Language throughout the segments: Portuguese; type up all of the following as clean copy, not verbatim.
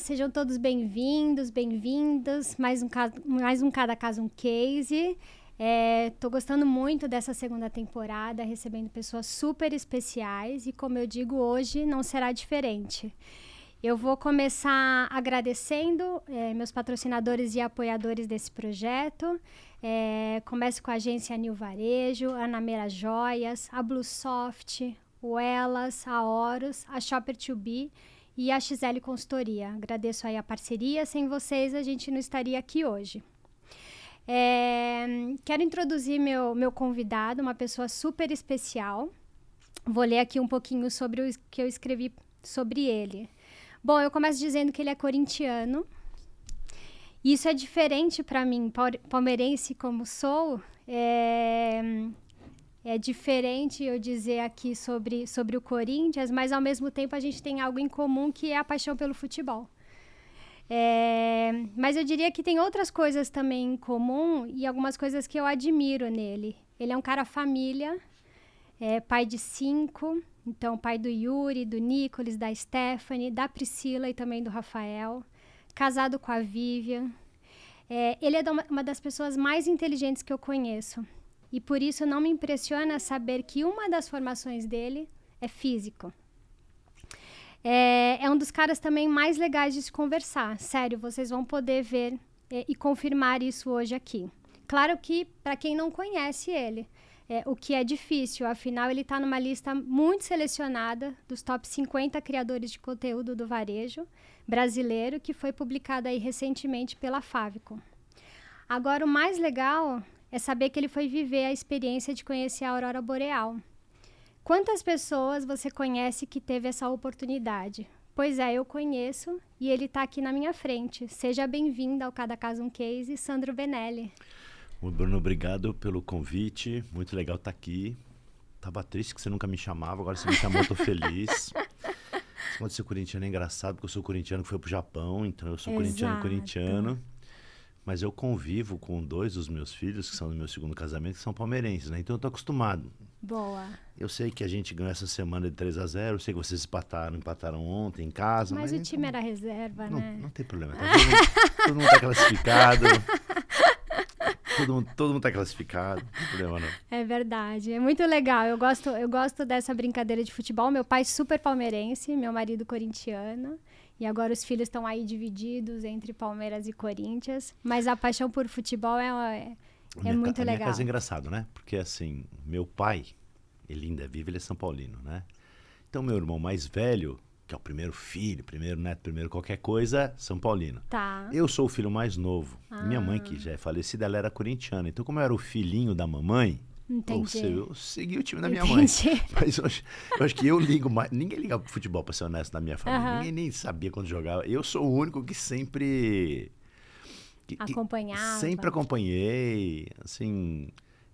sejam todos bem-vindos, bem-vindas. Mais um Cada Caso um Case. Tô gostando muito dessa segunda temporada, recebendo pessoas super especiais e, como eu digo, hoje não será diferente. Eu vou começar agradecendo meus patrocinadores e apoiadores desse projeto. Começo com a agência New Varejo, a Nameira Joias, a Bluesoft, o Elas, a Horus, a Shopper2B e a XL Consultoria. Agradeço aí a parceria. Sem vocês, a gente não estaria aqui hoje. Quero introduzir meu convidado, uma pessoa super especial. Vou ler aqui um pouquinho sobre o que eu escrevi sobre ele. Bom, eu começo dizendo que ele é corintiano. Isso é diferente para mim, palmeirense como sou. É diferente eu dizer aqui sobre o Corinthians, mas ao mesmo tempo a gente tem algo em comum, que é a paixão pelo futebol. Mas eu diria que tem outras coisas também em comum e algumas coisas que eu admiro nele. Ele é um cara família, pai de 5, então pai do Yuri, do Nicolas, da Stephanie, da Priscila e também do Rafael, casado com a Vivian. Ele é uma das pessoas mais inteligentes que eu conheço. E por isso não me impressiona saber que uma das formações dele é físico. É um dos caras também mais legais de se conversar. Sério, vocês vão poder ver e confirmar isso hoje aqui. Claro que, para quem não conhece ele, o que é difícil, afinal ele está numa lista muito selecionada dos top 50 criadores de conteúdo do varejo brasileiro, que foi publicada aí recentemente pela Favicon. Agora, o mais legal é saber que ele foi viver a experiência de conhecer a aurora boreal. Quantas pessoas você conhece que teve essa oportunidade? Pois eu conheço e ele está aqui na minha frente. Seja bem-vindo ao Cada Caso um Case, Sandro Benelli. Bruno, obrigado pelo convite. Muito legal estar aqui. Tava triste que você nunca me chamava, agora você me chamou, tô feliz. Esse negócio de ser corintiano é engraçado, porque eu sou corintiano que foi pro Japão, então eu sou corintiano. Mas eu convivo com 2 dos meus filhos, que são do meu segundo casamento, que são palmeirenses, né? Então eu tô acostumado. Boa. Eu sei que a gente ganhou essa semana de 3-0, eu sei que vocês empataram ontem em casa. Mas o time era reserva, né? Não tem problema. Tá? Todo mundo tá classificado. Todo mundo tá classificado, não tem problema não. É verdade, é muito legal. Eu gosto dessa brincadeira de futebol. Meu pai super palmeirense, meu marido corintiano. E agora os filhos estão aí divididos entre Palmeiras e Corinthians. Mas a paixão por futebol é muito legal. Minha casa é engraçado, né? Porque assim, meu pai, ele ainda é vivo, ele é São Paulino, né? Então meu irmão mais velho, que é o primeiro filho, primeiro neto, primeiro qualquer coisa, São Paulino. Tá. Eu sou o filho mais novo. Minha mãe, que já é falecida, ela era corintiana. Então como eu era o filhinho da mamãe, eu segui o time da minha mãe. Mas eu acho que eu ligo mais. Ninguém liga pro futebol, pra ser honesto, na minha família. Ninguém nem sabia quando jogava. Eu sou o único que sempre... acompanhava. Sempre acompanhei. Assim,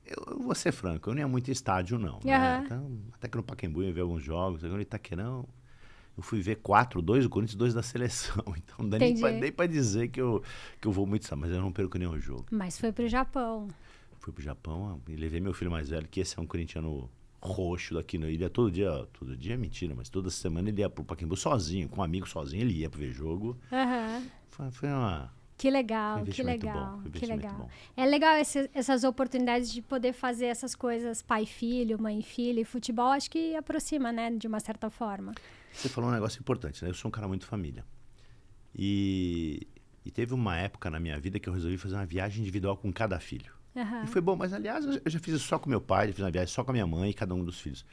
eu vou ser franco, eu não ia muito em estádio, não. Né? Então, até que no Pacaembu eu ia ver alguns jogos. No Itaquerão, eu fui ver 4, 2 do Corinthians e 2 da seleção. Então não dá nem pra dizer que eu vou muito, mas eu não perco nenhum jogo. Mas foi pro Japão. Fui pro Japão e levei meu filho mais velho, que esse é um corintiano roxo daqui. Ele ia todo dia é mentira, mas toda semana ele ia pro Pacaembu sozinho, com um amigo sozinho, ele ia pra ver jogo. Foi uma... Que legal, que legal. É legal essas oportunidades de poder fazer essas coisas pai e filho, mãe e filho. E futebol acho que aproxima, né, de uma certa forma. Você falou um negócio importante, né? Eu sou um cara muito família. E teve uma época na minha vida que eu resolvi fazer uma viagem individual com cada filho. E foi bom, mas aliás, eu já fiz isso só com meu pai, já fiz uma viagem só com a minha mãe e cada um dos filhos.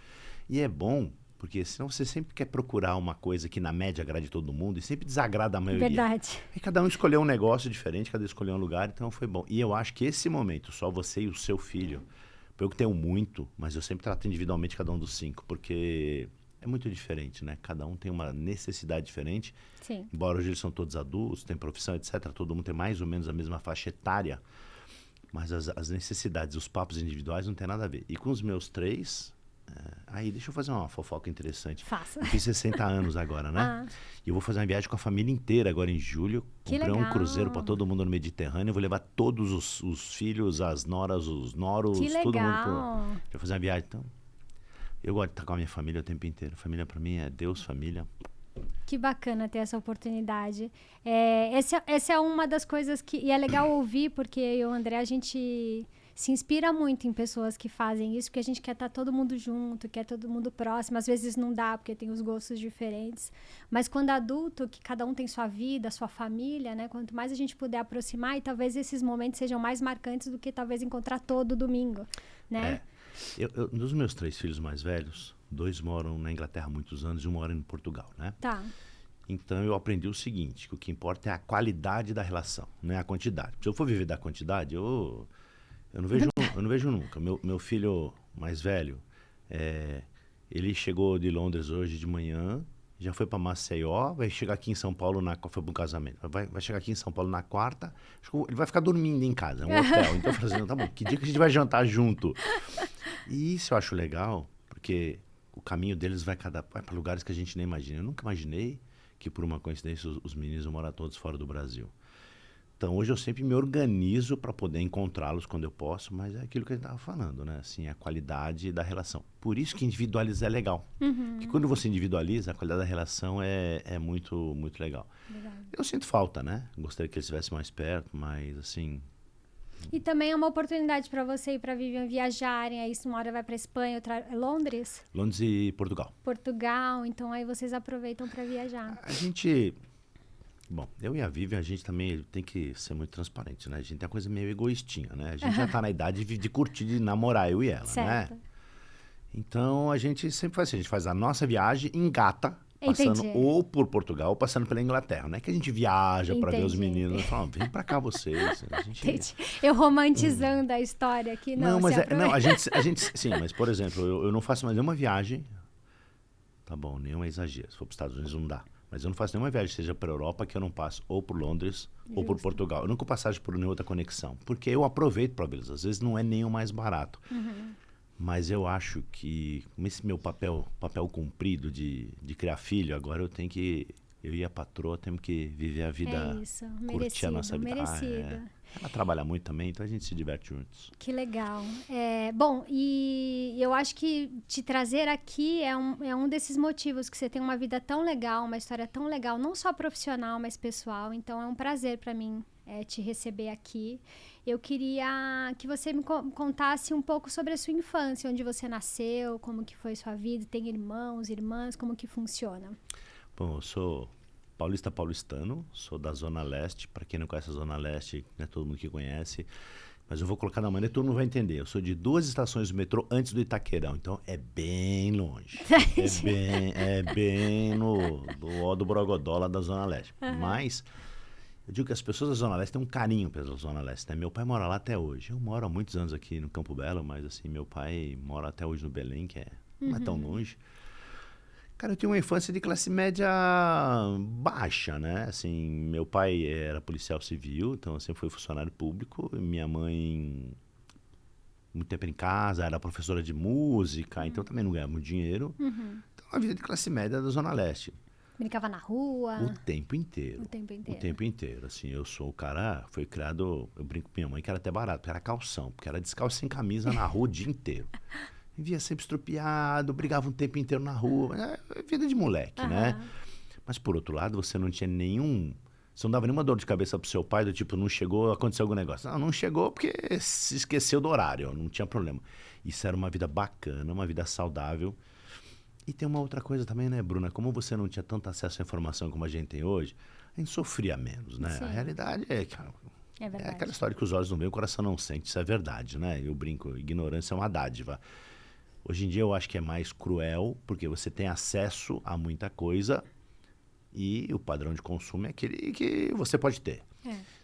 E é bom, porque senão você sempre quer procurar uma coisa que na média agrade todo mundo e sempre desagrada a maioria. Verdade. E cada um escolheu um negócio diferente, cada um escolheu um lugar, então foi bom. E eu acho que esse momento, só você e o seu filho, eu que tenho muito, mas eu sempre trato individualmente cada um dos 5, porque é muito diferente, né? Cada um tem uma necessidade diferente. Sim. Embora hoje eles são todos adultos, têm profissão, etc., todo mundo tem mais ou menos a mesma faixa etária. Mas as necessidades, os papos individuais não tem nada a ver. E com os meus 3, aí deixa eu fazer uma fofoca interessante. Faça. Eu fiz 60 anos agora, né? E eu vou fazer uma viagem com a família inteira agora em julho. Comprei um cruzeiro para todo mundo no Mediterrâneo. Eu vou levar todos os filhos, as noras, os noros, todo mundo. Vou fazer uma viagem. Então, eu gosto de estar com a minha família o tempo inteiro. Família para mim é Deus, família. Que bacana ter essa oportunidade. Essa é uma das coisas que... E é legal ouvir, porque eu e o André, a gente se inspira muito em pessoas que fazem isso, porque a gente quer estar todo mundo junto, quer todo mundo próximo. Às vezes não dá, porque tem os gostos diferentes. Mas quando adulto, que cada um tem sua vida, sua família, né? Quanto mais a gente puder aproximar, e talvez esses momentos sejam mais marcantes do que talvez encontrar todo domingo, né? Dos meus 3 filhos mais velhos, 2 moram na Inglaterra há muitos anos e 1 mora em Portugal, né? Tá. Então eu aprendi o seguinte, que o que importa é a qualidade da relação, não é a quantidade. Se eu for viver da quantidade, eu não vejo nunca. Meu filho mais velho, ele chegou de Londres hoje de manhã, já foi para Maceió, vai chegar aqui em São Paulo, foi para um casamento, vai chegar aqui em São Paulo na quarta, ele vai ficar dormindo em casa, é um hotel. Então eu falei assim, tá bom, que dia que a gente vai jantar junto? E isso eu acho legal, porque o caminho deles vai para lugares que a gente nem imagina. Eu nunca imaginei que, por uma coincidência, os meninos vão morar todos fora do Brasil. Então, hoje eu sempre me organizo para poder encontrá-los quando eu posso, mas é aquilo que a gente estava falando, né? Assim, a qualidade da relação. Por isso que individualizar é legal. Porque quando você individualiza, a qualidade da relação é muito, muito legal. Eu sinto falta, né? Gostaria que eles estivessem mais perto, mas assim... E também é uma oportunidade para você e para a Vivian viajarem. Aí uma hora vai para Espanha, outra Londres? Londres e Portugal. Portugal, então aí vocês aproveitam para viajar. A gente... Bom, eu e a Vivian, a gente também tem que ser muito transparente, né? A gente tem uma coisa meio egoístinha, né? A gente já tá na idade de curtir, de namorar, eu e ela, certo. né? Então, a gente sempre faz assim, a gente faz a nossa viagem, engata, passando ou por Portugal ou passando pela Inglaterra, né? Que a gente viaja para ver os meninos e fala, vem para cá vocês. A gente... Eu romantizando a história aqui, não, mas a gente, sim, mas por exemplo, eu não faço mais nenhuma viagem, tá bom, nenhum exagero, se for para os Estados Unidos não dá. Mas eu não faço nenhuma viagem, seja para a Europa, que eu não passo ou por Londres ou por Portugal. Eu nunca passagem por nenhuma outra conexão, porque eu aproveito para vê-los. Às vezes não é nem o mais barato. Mas eu acho que, com esse meu papel cumprido de criar filho, agora eu e a patroa temos que viver a vida, curtir a nossa vida. Ela trabalha muito também, então a gente se diverte juntos. Que legal. Bom, e eu acho que te trazer aqui é um desses motivos, que você tem uma vida tão legal, uma história tão legal, não só profissional, mas pessoal. Então é um prazer para mim te receber aqui. Eu queria que você me contasse um pouco sobre a sua infância, onde você nasceu, como que foi sua vida, tem irmãos, irmãs, como que funciona? Bom, eu sou paulistano, sou da Zona Leste. Para quem não conhece a Zona Leste, não é todo mundo que conhece, mas eu vou colocar na maneira que todo mundo vai entender. Eu sou de 2 estações do metrô antes do Itaquerão, então é bem longe. é bem do Borogodó, lá da Zona Leste. Mas eu digo que as pessoas da Zona Leste têm um carinho pela Zona Leste, né? Meu pai mora lá até hoje. Eu moro há muitos anos aqui no Campo Belo, mas assim, meu pai mora até hoje no Belém, que não é tão longe. Cara, eu tive uma infância de classe média baixa, né? Assim, meu pai era policial civil, então eu sempre fui funcionário público. Minha mãe, muito tempo em casa, era professora de música, então também não ganhava muito dinheiro. Então, uma vida de classe média da Zona Leste. Brincava na rua? O tempo inteiro. O tempo inteiro. Assim, eu sou o cara, foi criado, eu brinco com minha mãe, que era até barato, porque era calção, porque era descalço sem camisa na rua o dia inteiro. Vivia sempre estrupiado, brigava um tempo inteiro na rua. Vida de moleque, né? Mas, por outro lado, você não tinha você não dava nenhuma dor de cabeça pro seu pai, do tipo, não chegou, aconteceu algum negócio. Não chegou porque se esqueceu do horário, não tinha problema. Isso era uma vida bacana, uma vida saudável. E tem uma outra coisa também, né, Bruna? Como você não tinha tanto acesso à informação como a gente tem hoje, a gente sofria menos, né? Sim. A realidade é aquela história que os olhos não veem, o coração não sente. Isso é verdade, né? Eu brinco, ignorância é uma dádiva. Hoje em dia eu acho que é mais cruel, porque você tem acesso a muita coisa e o padrão de consumo é aquele que você pode ter.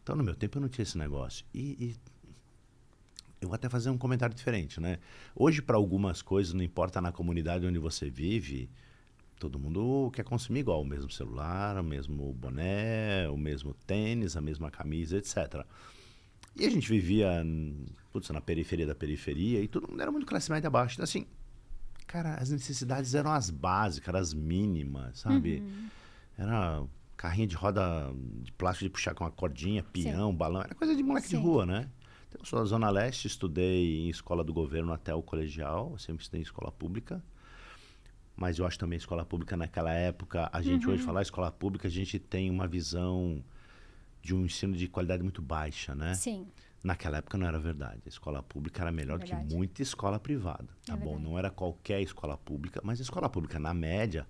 Então, no meu tempo, eu não tinha esse negócio. E eu vou até fazer um comentário diferente, né? Hoje, para algumas coisas, não importa na comunidade onde você vive, todo mundo quer consumir igual. O mesmo celular, o mesmo boné, o mesmo tênis, a mesma camisa, etc. E a gente vivia na periferia da periferia e todo mundo era muito classe média abaixo. Então, assim, cara, as necessidades eram as básicas, eram as mínimas, sabe? Era carrinho de roda de plástico de puxar com uma cordinha, peão, balão. Era coisa de moleque de rua, né? Então, eu sou da Zona Leste, estudei em escola do governo até o colegial. Eu sempre estudei em escola pública. Mas eu acho também a escola pública naquela época, a gente hoje falar escola pública, a gente tem uma visão de um ensino de qualidade muito baixa, né? Sim. Naquela época não era verdade. A escola pública era melhor do que Verdade. muita escola privada. Tá bom? verdade. Não era qualquer escola pública, mas a escola pública, na média,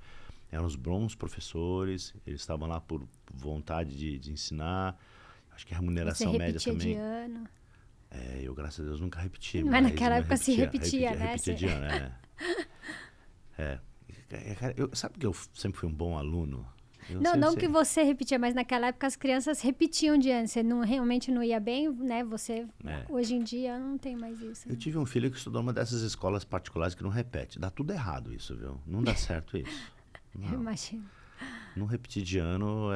eram os bons professores, eles estavam lá por vontade de ensinar. Acho que a Você remuneração média repetia de também. ano. Eu, graças a Deus, nunca repeti. Mas naquela época se repetia, né? Repetia de ano, Cara, sabe que eu sempre fui um bom aluno? Não que você repetia, mas naquela época as crianças repetiam de ano. Você realmente não ia bem, né? Você, hoje em dia, não tem mais isso. Eu tive um filho que estudou numa dessas escolas particulares que não repete. Dá tudo errado isso, viu? Não dá certo isso. Eu imagino. Não repetir de ano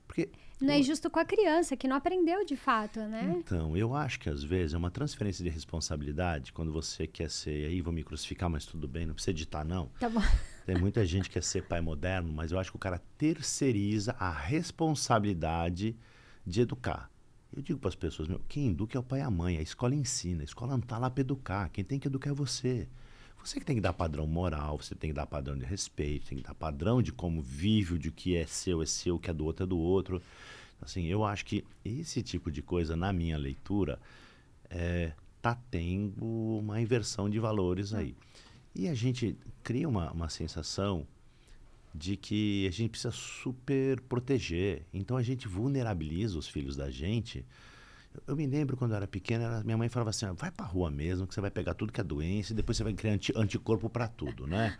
Porque... Não é justo com a criança, que não aprendeu de fato, né? Então, eu acho que às vezes é uma transferência de responsabilidade quando você quer ser... Aí vou me crucificar, mas tudo bem, não precisa editar, não. Tá bom. Tem muita gente que quer ser pai moderno, mas eu acho que o cara terceiriza a responsabilidade de educar. Eu digo para as pessoas, quem educa é o pai e a mãe, a escola ensina, a escola não está lá para educar, quem tem que educar é você. Você que tem que dar padrão moral, você tem que dar padrão de respeito, tem que dar padrão de como vive, de que é seu, o que é do outro é do outro. Assim, eu acho que esse tipo de coisa, na minha leitura, tá tendo uma inversão de valores aí. E a gente cria uma sensação de que a gente precisa super proteger. Então a gente vulnerabiliza os filhos da gente. Eu me lembro quando eu era pequena, minha mãe falava assim, vai pra rua mesmo, que você vai pegar tudo que é doença e depois você vai criar anticorpo pra tudo, né?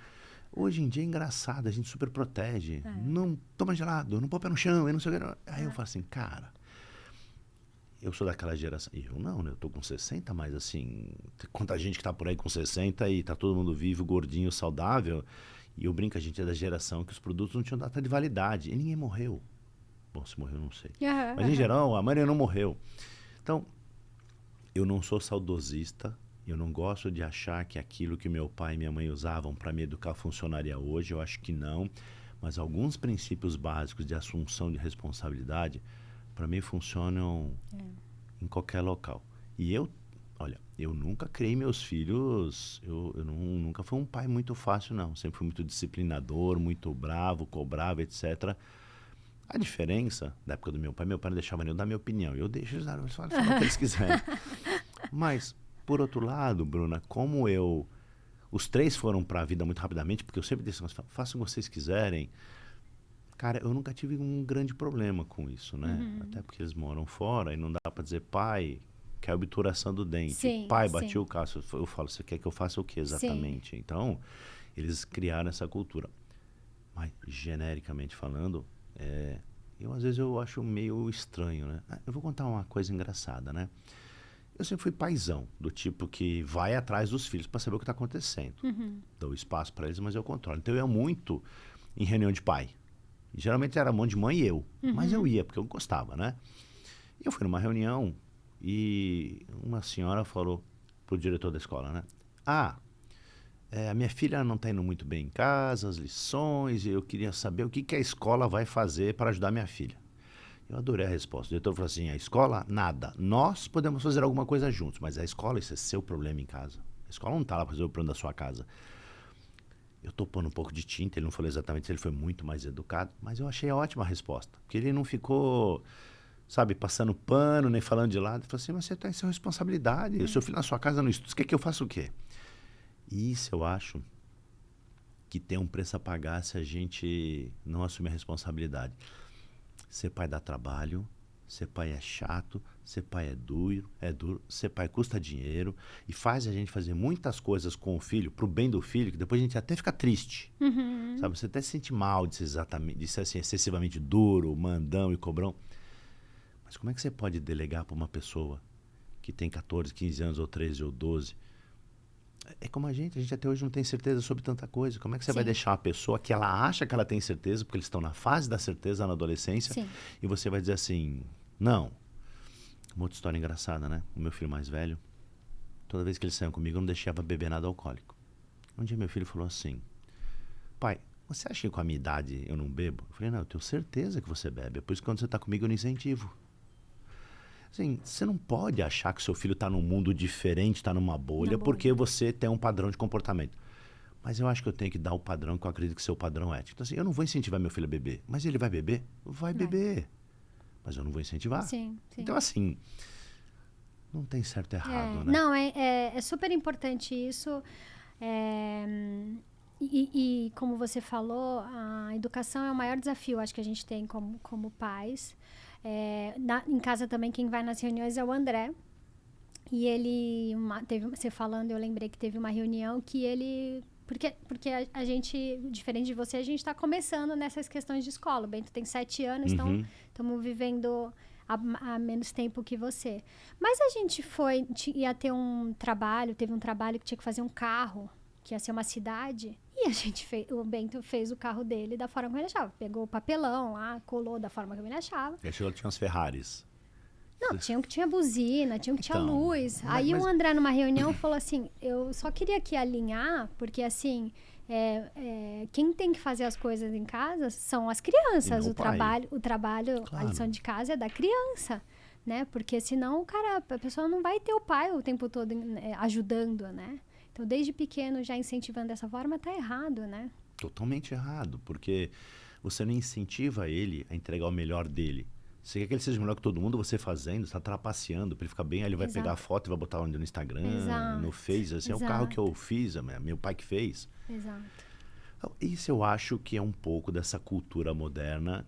Hoje em dia é engraçado, a gente super protege. Não toma gelado, não põe o pé no chão, eu não sei o que. Aí eu falo assim, cara, eu sou daquela geração. E eu não, né? Eu tô com 60, mas assim, quanta gente que tá por aí com 60 e tá todo mundo vivo, gordinho, saudável. E eu brinco, a gente é da geração que os produtos não tinham data de validade. E ninguém morreu. Bom, se morreu, não sei. Mas em geral, a maioria não morreu. Então, eu não sou saudosista, eu não gosto de achar que aquilo que meu pai e minha mãe usavam para me educar funcionaria hoje, eu acho que não. Mas alguns princípios básicos de assunção de responsabilidade, para mim, funcionam em qualquer local. E eu nunca criei meus filhos, nunca fui um pai muito fácil, não. Sempre fui muito disciplinador, muito bravo, cobrava, etc. A diferença da época do meu pai não deixava nem eu dar minha opinião. Eu deixo eles falar o que eles quiserem. Mas, por outro lado, Bruna, como os três foram para a vida muito rapidamente, porque eu sempre disse, façam o que vocês quiserem. Cara, eu nunca tive um grande problema com isso, né? Até porque eles moram fora e não dá para dizer, pai, quer obturação do dente. Sim, pai, bati o caço. Eu falo, você quer que eu faça o quê exatamente? Sim. Então, eles criaram essa cultura. Mas, genericamente falando, às vezes eu acho meio estranho, né? Eu vou contar uma coisa engraçada, né? Eu sempre fui paizão, do tipo que vai atrás dos filhos para saber o que está acontecendo. Dou espaço para eles, mas eu controlo. Então eu ia muito em reunião de pai. E, geralmente era mão de mãe e eu. Mas eu ia, porque eu gostava, né? E eu fui numa reunião e uma senhora falou pro diretor da escola, né? A minha filha não está indo muito bem em casa, as lições, e eu queria saber o que a escola vai fazer para ajudar minha filha. Eu adorei a resposta. O diretor falou assim, a escola, nada. Nós podemos fazer alguma coisa juntos, mas a escola, isso é seu problema em casa. A escola não está lá para fazer o plano da sua casa. Eu estou pondo um pouco de tinta, ele não falou exatamente, ele foi muito mais educado, mas eu achei a ótima resposta. Porque ele não ficou, sabe, passando pano, nem falando de lado. Ele falou assim, mas você tem sua responsabilidade. O seu filho na sua casa não estuda, você quer que eu faça o quê? E isso eu acho que tem um preço a pagar se a gente não assumir a responsabilidade. Ser pai dá trabalho, ser pai é chato, ser pai é duro, ser pai custa dinheiro e faz a gente fazer muitas coisas com o filho, pro bem do filho, que depois a gente até fica triste. Sabe, você até se sente mal de ser assim, excessivamente duro, mandão e cobrão. Mas como é que você pode delegar para uma pessoa que tem 14, 15 anos, ou 13, ou 12? É como a gente até hoje não tem certeza sobre tanta coisa. Como é que você vai deixar uma pessoa que ela acha que ela tem certeza, porque eles estão na fase da certeza na adolescência, e você vai dizer assim, não. Uma outra história engraçada, né? O meu filho mais velho, toda vez que ele saiu comigo, eu não deixava beber nada alcoólico. Um dia meu filho falou assim, pai, você acha que com a minha idade eu não bebo? Eu falei, não, eu tenho certeza que você bebe. É por isso que quando você está comigo eu não incentivo. Assim, você não pode achar que seu filho está num mundo diferente, está numa bolha, porque você tem um padrão de comportamento. Mas eu acho que eu tenho que dar o padrão que eu acredito que seu padrão ético. Então, assim, eu não vou incentivar meu filho a beber. Mas ele vai beber? Vai beber. Mas eu não vou incentivar. Sim, sim. Então, assim, não tem certo e errado, né? Não, é super importante isso. E como você falou, a educação é o maior desafio, acho que a gente tem como pais. Em casa também, quem vai nas reuniões é o André. E ele, você falando, eu lembrei que teve uma reunião que ele... Porque a gente, diferente de você, a gente está começando nessas questões de escola. O Bento tem 7 anos, então estamos vivendo há menos tempo que você. Mas a gente ia ter teve um trabalho que tinha que fazer um carro, que ia ser uma cidade, e o Bento fez o carro dele da forma como ele achava. Pegou o papelão lá, colou da forma como ele achava. E achou que tinha umas Ferraris. Não, tinha um que tinha buzina, tinha um que tinha luz. Aí mas... o André, numa reunião, falou assim, eu só queria aqui alinhar, porque assim, quem tem que fazer as coisas em casa são as crianças. O trabalho, claro. A lição de casa é da criança, né? Porque senão a pessoa não vai ter o pai o tempo todo ajudando, né? Então, desde pequeno, já incentivando dessa forma, tá errado, né? Totalmente errado, porque você não incentiva ele a entregar o melhor dele. Você quer que ele seja melhor que todo mundo, você fazendo, você está trapaceando para ele ficar bem, aí ele vai pegar a foto e vai botar no Instagram, no Face, assim, é o carro que eu fiz, meu pai que fez. Exato. Isso eu acho que é um pouco dessa cultura moderna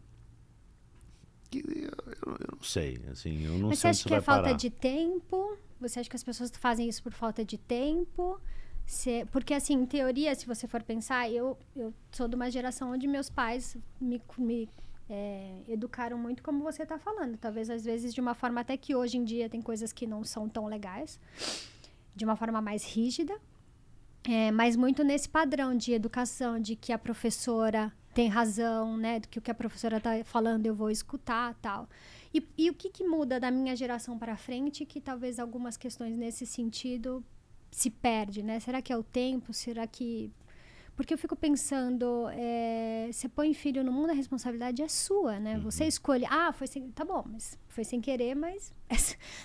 que eu não sei, assim, eu não Mas sei você acha que é falta de tempo? Você acha que as pessoas fazem isso por falta de tempo? Porque, assim, em teoria, se você for pensar, eu sou de uma geração onde meus pais me educaram muito como você está falando. Talvez, às vezes, de uma forma até que hoje em dia tem coisas que não são tão legais. De uma forma mais rígida. Mas muito nesse padrão de educação, de que a professora tem razão, né? Do que o que a professora está falando eu vou escutar, tal. E o que muda da minha geração para frente que talvez algumas questões nesse sentido se perde, né? Será que é o tempo? Será que... Porque eu fico pensando, você põe filho no mundo, a responsabilidade é sua, né? Você escolhe, tá bom, mas foi sem querer, mas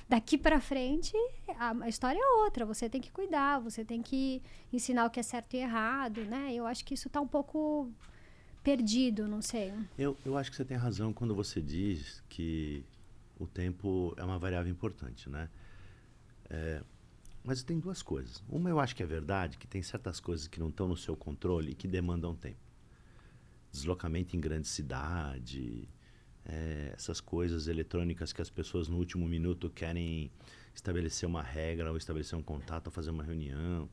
daqui pra frente a história é outra. Você tem que cuidar, você tem que ensinar o que é certo e errado, né? Eu acho que isso tá um pouco perdido, não sei. Eu acho que você tem razão quando você diz que o tempo é uma variável importante, né? Mas tem duas coisas. Uma, eu acho que é verdade, que tem certas coisas que não estão no seu controle e que demandam tempo. Deslocamento em grande cidade, essas coisas eletrônicas que as pessoas no último minuto querem estabelecer uma regra ou estabelecer um contato ou fazer uma reunião.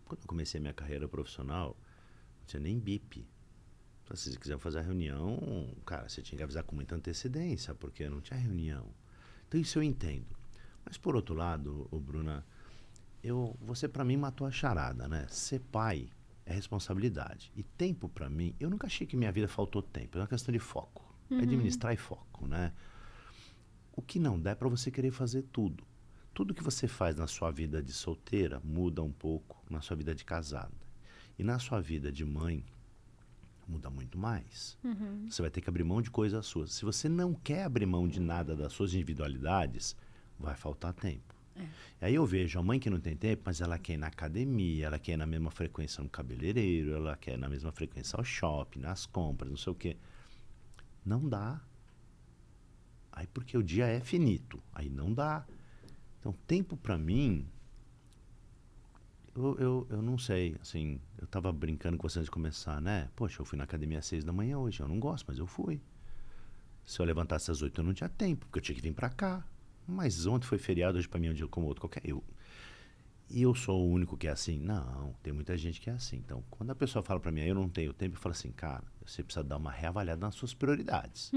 Quando eu comecei a minha carreira profissional, não tinha nem bip. Então, se você quiser fazer a reunião, cara, você tinha que avisar com muita antecedência, porque não tinha reunião. Então, isso eu entendo. Mas, por outro lado, Bruna... Você para mim matou a charada, né? Ser pai é responsabilidade. E tempo para mim, eu nunca achei que minha vida faltou tempo. É uma questão de foco. Administrar e foco, né? O que não dá é para você querer fazer tudo. Tudo que você faz na sua vida de solteira muda um pouco na sua vida de casada. E na sua vida de mãe, muda muito mais. Você vai ter que abrir mão de coisas suas. Se você não quer abrir mão de nada das suas individualidades, vai faltar tempo. Aí eu vejo a mãe que não tem tempo, mas ela quer ir na academia, ela quer ir na mesma frequência no cabeleireiro, ela quer ir na mesma frequência ao shopping, nas compras, não sei o quê. Não dá. Aí porque o dia é finito, aí não dá. Então, tempo pra mim, eu não sei, assim, eu tava brincando com você antes de começar, né? Poxa, eu fui na academia às 6 da manhã hoje, eu não gosto, mas eu fui. Se eu levantasse às 8, eu não tinha tempo, porque eu tinha que vir pra cá. Mas ontem foi feriado, hoje para mim é um dia como outro qualquer. E eu sou o único que é assim? Não, tem muita gente que é assim. Então, quando a pessoa fala para mim, eu não tenho tempo, eu falo assim, cara, você precisa dar uma reavaliada nas suas prioridades.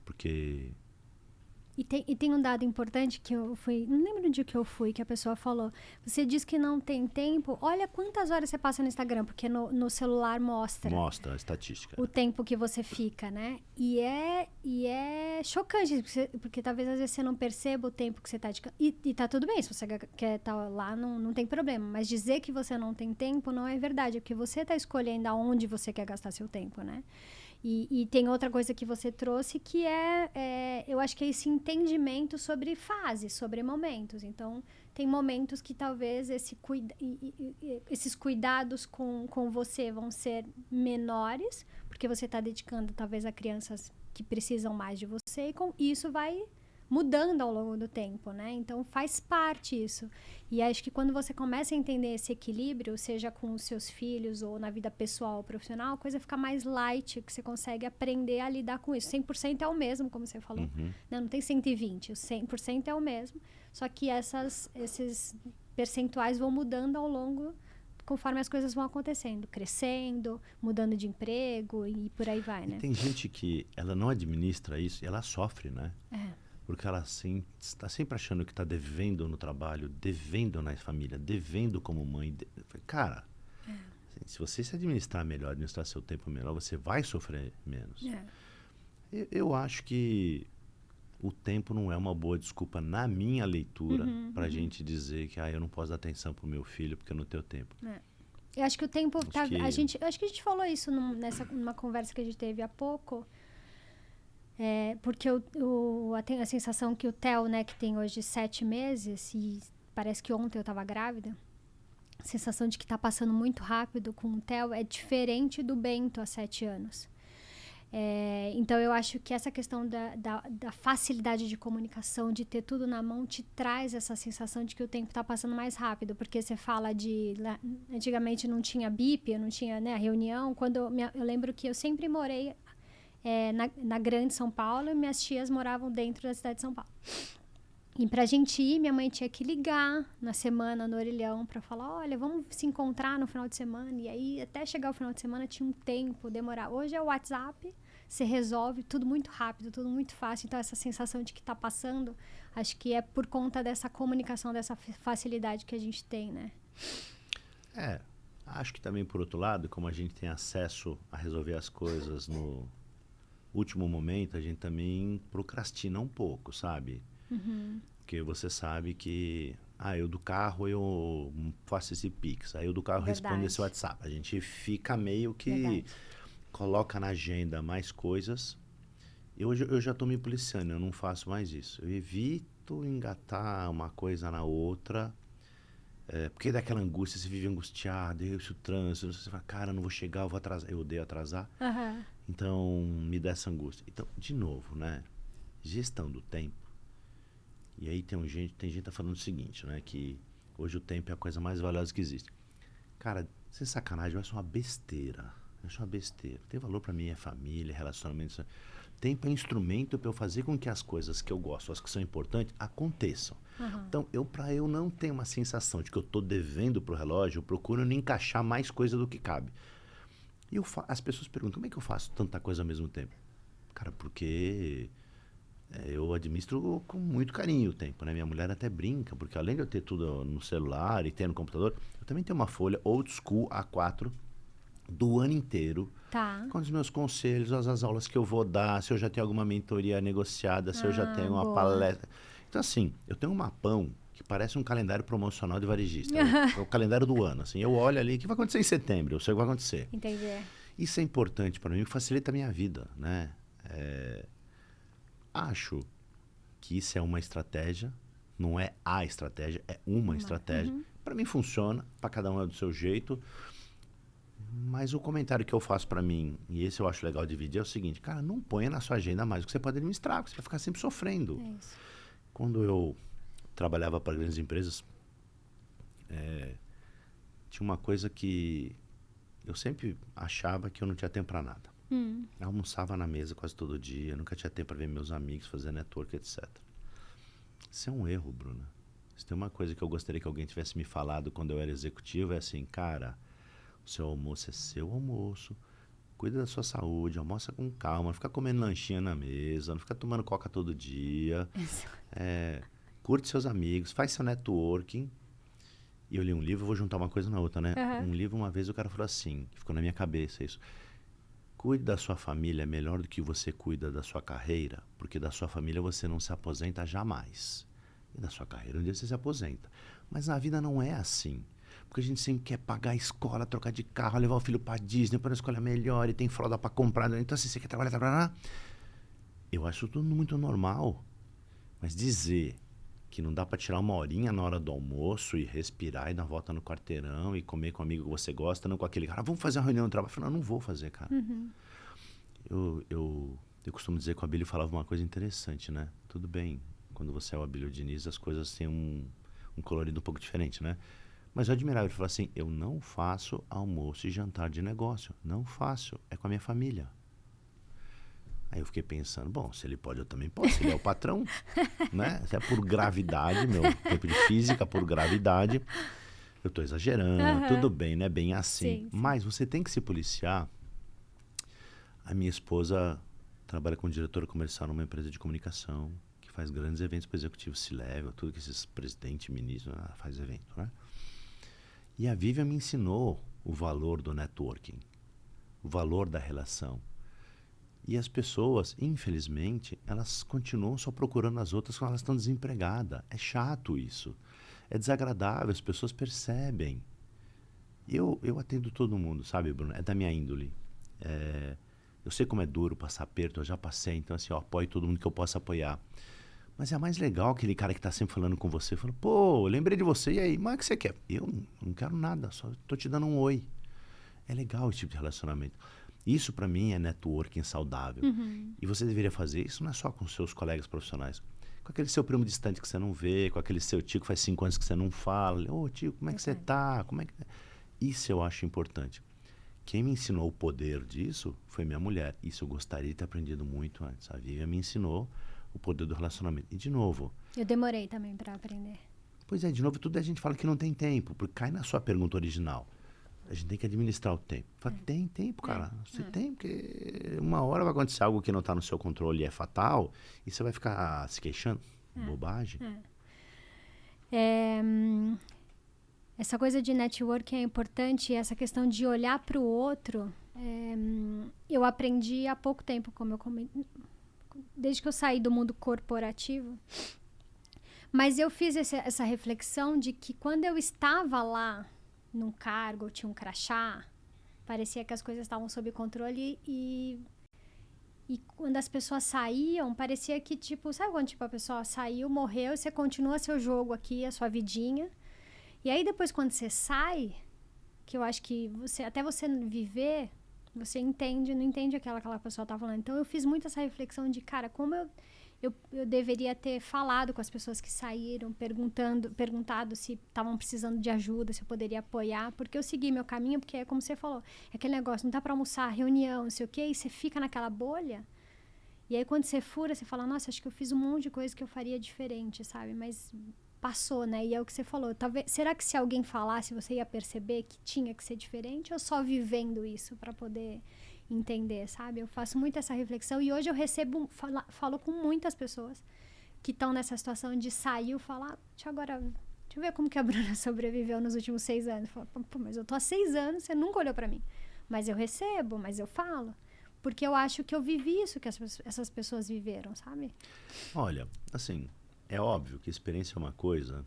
Porque... E tem um dado importante que eu fui... Não lembro de que eu fui, que a pessoa falou. Você diz que não tem tempo. Olha quantas horas você passa no Instagram, porque no celular mostra. Mostra a estatística. O tempo que você fica, né? E é chocante, porque talvez às vezes você não perceba o tempo que você está... E tá tudo bem, se você quer estar lá, não tem problema. Mas dizer que você não tem tempo não é verdade, é porque você está escolhendo aonde você quer gastar seu tempo, né? E tem outra coisa que você trouxe que eu acho que é esse entendimento sobre fases, sobre momentos. Então, tem momentos que talvez esses cuidados com você vão ser menores, porque você está dedicando talvez a crianças que precisam mais de você, e com isso vai mudando ao longo do tempo, né? Então faz parte isso. E acho que quando você começa a entender esse equilíbrio, seja com os seus filhos ou na vida pessoal ou profissional, a coisa fica mais light, que você consegue aprender a lidar com isso. 100% é o mesmo, como você falou. Né? Não tem 120, o 100% é o mesmo. Só que esses percentuais vão mudando ao longo, conforme as coisas vão acontecendo, crescendo, mudando de emprego e por aí vai, né? E tem gente que ela não administra isso e ela sofre, né? Porque ela está sempre achando que está devendo no trabalho, devendo na família, devendo como mãe. Cara, assim, se você se administrar melhor, administrar seu tempo melhor, você vai sofrer menos. Eu acho que o tempo não é uma boa desculpa, na minha leitura, para a gente dizer que eu não posso dar atenção para o meu filho porque eu não tenho tempo. Eu acho que o tempo... acho que a gente falou isso numa conversa que a gente teve há pouco. Porque eu tenho a sensação que o Theo, né, que tem hoje 7 meses, e parece que ontem eu estava grávida, a sensação de que está passando muito rápido com o Theo é diferente do Bento há 7 anos. Então eu acho que essa questão da facilidade de comunicação, de ter tudo na mão, te traz essa sensação de que o tempo está passando mais rápido, porque você fala antigamente não tinha bip, não tinha, né, reunião. Eu lembro que eu sempre morei na grande São Paulo, e minhas tias moravam dentro da cidade de São Paulo. E pra gente ir, minha mãe tinha que ligar na semana no orelhão pra falar, olha, vamos se encontrar no final de semana. E aí, até chegar o final de semana, tinha um tempo, demorar. Hoje é o WhatsApp, você resolve tudo muito rápido, tudo muito fácil. Então, essa sensação de que tá passando, acho que é por conta dessa comunicação, dessa facilidade que a gente tem, né? Acho que também, por outro lado, como a gente tem acesso a resolver as coisas no último momento, a gente também procrastina um pouco, sabe? Porque você sabe que eu do carro eu faço esse Pix, aí eu do carro respondo esse WhatsApp. A gente fica meio que coloca na agenda mais coisas. Eu já estou me policiando, eu não faço mais isso. Eu evito engatar uma coisa na outra, porque daquela angústia, você vive angustiado, o trânsito, você fala, cara, não vou chegar, eu vou atrasar. Eu odeio atrasar. Então, me dá essa angústia. Então, de novo, né? Gestão do tempo. E aí tem gente que tá falando o seguinte, né? Que hoje o tempo é a coisa mais valiosa que existe. Cara, sem sacanagem, eu acho uma besteira. Eu acho uma besteira. Tem valor pra mim, é família, relacionamento. Tempo é instrumento para eu fazer com que as coisas que eu gosto, as que são importantes, aconteçam. Então, pra eu não ter uma sensação de que eu tô devendo pro relógio, eu procuro não encaixar mais coisa do que cabe. E as pessoas perguntam, como é que eu faço tanta coisa ao mesmo tempo? Cara, porque eu administro com muito carinho o tempo, né? Minha mulher até brinca, porque além de eu ter tudo no celular e ter no computador, eu também tenho uma folha old school A4 do ano inteiro, com os meus conselhos, as aulas que eu vou dar, se eu já tenho alguma mentoria negociada, se eu já tenho uma palestra. Então, assim, eu tenho um mapão que parece um calendário promocional de varejista. É o calendário do ano, assim. Eu olho ali, o que vai acontecer em setembro? Eu sei o que vai acontecer. Entendi. Isso é importante para mim, facilita a minha vida, né? Acho que isso é uma estratégia, não é a estratégia, é uma estratégia. Para mim funciona, para cada um é do seu jeito. Mas o comentário que eu faço para mim, e esse eu acho legal dividir, é o seguinte, cara, não ponha na sua agenda mais o que você pode administrar, porque você vai ficar sempre sofrendo. Isso. Quando eu trabalhava para grandes empresas, tinha uma coisa que eu sempre achava que eu não tinha tempo para nada. Eu almoçava na mesa quase todo dia, nunca tinha tempo para ver meus amigos, fazer network, etc. Isso é um erro, Bruna. Se tem uma coisa que eu gostaria que alguém tivesse me falado quando eu era executivo, é assim, cara, o seu almoço é seu almoço, cuida da sua saúde, almoça com calma, não fica comendo lanchinha na mesa, não fica tomando coca todo dia, curte seus amigos, faz seu networking. E eu li um livro, vou juntar uma coisa na outra, né? Um livro, uma vez o cara falou assim, ficou na minha cabeça isso. Cuide da sua família melhor do que você cuida da sua carreira, porque da sua família você não se aposenta jamais. E da sua carreira um dia você se aposenta. Mas na vida não é assim. Porque a gente sempre quer pagar a escola, trocar de carro, levar o filho para Disney, para uma escola melhor, e tem fralda para comprar. Então assim, você quer trabalhar. Eu acho tudo muito normal. Mas dizer que não dá para tirar uma horinha na hora do almoço e respirar e dar uma volta no quarteirão e comer com um amigo que você gosta, não com aquele cara, vamos fazer uma reunião no trabalho. Eu falo, não vou fazer, cara. Eu costumo dizer que o Abílio falava uma coisa interessante, né? Tudo bem, quando você é o Abílio Diniz, as coisas têm um colorido um pouco diferente, né? Mas eu admirava, ele falou assim, eu não faço almoço e jantar de negócio. Não faço, é com a minha família. Aí eu fiquei pensando, bom, se ele pode, eu também posso. Ele é o patrão, né? Se é por gravidade, meu tempo de física, por gravidade. Eu estou exagerando, tudo bem, né? Bem assim. Sim. Mas você tem que se policiar. A minha esposa trabalha como diretora comercial numa empresa de comunicação, que faz grandes eventos para executivos C-level, tudo que esses presidentes, ministros, faz evento, né? E a Vivian me ensinou o valor do networking, o valor da relação. E as pessoas, infelizmente, elas continuam só procurando as outras quando elas estão desempregadas. É chato isso. É desagradável, as pessoas percebem. Eu atendo todo mundo, sabe, Bruno? É da minha índole. Eu sei como é duro passar aperto, eu já passei, então assim, eu apoio todo mundo que eu possa apoiar. Mas é mais legal aquele cara que está sempre falando com você, falando, pô, lembrei de você, e aí, mas o que você quer? Eu não quero nada, só estou te dando um oi. É legal esse tipo de relacionamento. Isso, para mim, é networking saudável. E você deveria fazer isso não é só com seus colegas profissionais. Com aquele seu primo distante que você não vê, com aquele seu tio que faz 5 anos que você não fala. Ô, tio, como é que você tá? Como é que... Isso eu acho importante. Quem me ensinou o poder disso foi minha mulher. Isso eu gostaria de ter aprendido muito antes. A Vivian me ensinou o poder do relacionamento. E, de novo... Eu demorei também para aprender. Pois é, de novo, tudo a gente fala que não tem tempo, porque cai na sua pergunta original. A gente tem que administrar o tempo. Fala, tem tempo, cara. Você tem, porque uma hora vai acontecer algo que não está no seu controle e é fatal, e você vai ficar se queixando. Bobagem. Essa coisa de networking é importante, essa questão de olhar para o outro. Eu aprendi há pouco tempo, como eu comentei, desde que eu saí do mundo corporativo. Mas eu fiz essa reflexão de que quando eu estava lá, num cargo, tinha um crachá, parecia que as coisas estavam sob controle e quando as pessoas saíam, parecia que, tipo, sabe quando tipo, a pessoa saiu, morreu, e você continua seu jogo aqui, a sua vidinha. E aí depois quando você sai, que eu acho que até você viver, você entende, não entende aquela pessoa tá falando. Então eu fiz muito essa reflexão de, cara, como eu deveria ter falado com as pessoas que saíram, perguntado se estavam precisando de ajuda, se eu poderia apoiar, porque eu segui meu caminho, porque é como você falou, é aquele negócio, não dá para almoçar, reunião, não sei o quê, e você fica naquela bolha, e aí quando você fura, você fala, nossa, acho que eu fiz um monte de coisa que eu faria diferente, sabe, mas passou, né, e é o que você falou, talvez, será que se alguém falasse, você ia perceber que tinha que ser diferente, ou só vivendo isso para poder entender, sabe? Eu faço muito essa reflexão e hoje eu falo com muitas pessoas que estão nessa situação de sair e falar, deixa eu ver como que a Bruna sobreviveu nos últimos 6 anos. Falo, pô, mas eu tô há 6 anos, você nunca olhou pra mim. Mas eu recebo, mas eu falo. Porque eu acho que eu vivi isso que essas pessoas viveram, sabe? Olha, assim, é óbvio que experiência é uma coisa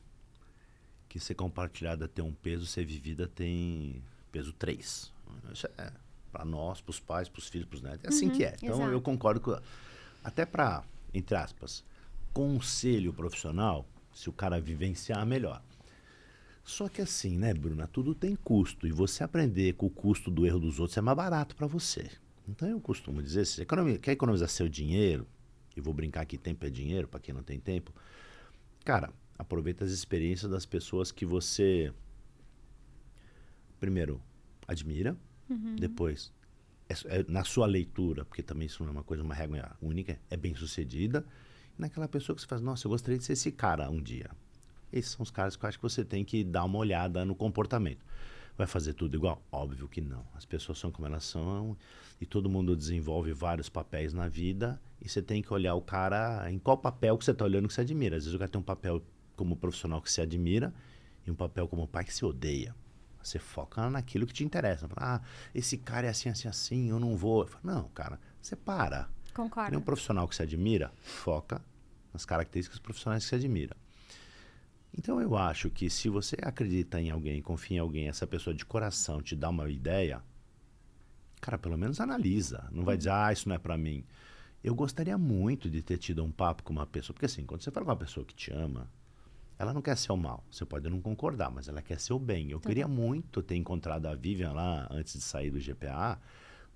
que ser compartilhada tem um peso, ser vivida tem peso 3. Isso é... para nós, para os pais, para os filhos, para os netos. É assim que é. Então, exato. Eu concordo com... Até para, entre aspas, conselho profissional, se o cara vivenciar, melhor. Só que assim, né, Bruna? Tudo tem custo. E você aprender com o custo do erro dos outros é mais barato para você. Então, eu costumo dizer, se você quer economizar seu dinheiro, e vou brincar que tempo é dinheiro, para quem não tem tempo, cara, aproveita as experiências das pessoas que você, primeiro, admira, depois, na sua leitura, porque também isso não é uma coisa, uma regra única, é bem sucedida, e naquela pessoa que você faz, nossa, eu gostaria de ser esse cara um dia. Esses são os caras que eu acho que você tem que dar uma olhada no comportamento. Vai fazer tudo igual? Óbvio que não. As pessoas são como elas são e todo mundo desenvolve vários papéis na vida e você tem que olhar o cara em qual papel que você está olhando que você admira. Às vezes o cara tem um papel como profissional que você admira e um papel como pai que você odeia. Você foca naquilo que te interessa. Fala, esse cara é assim, assim, assim, eu não vou. Falo, não, cara, você para. Concordo. Tem um profissional que você admira, foca nas características profissionais que você admira. Então eu acho que se você acredita em alguém, confia em alguém, essa pessoa de coração te dá uma ideia, cara, pelo menos analisa. Não vai dizer, isso não é pra mim. Eu gostaria muito de ter tido um papo com uma pessoa, porque assim, quando você fala com uma pessoa que te ama, ela não quer ser o mal. Você pode não concordar, mas ela quer ser o bem. Eu queria muito ter encontrado a Vivian lá antes de sair do GPA.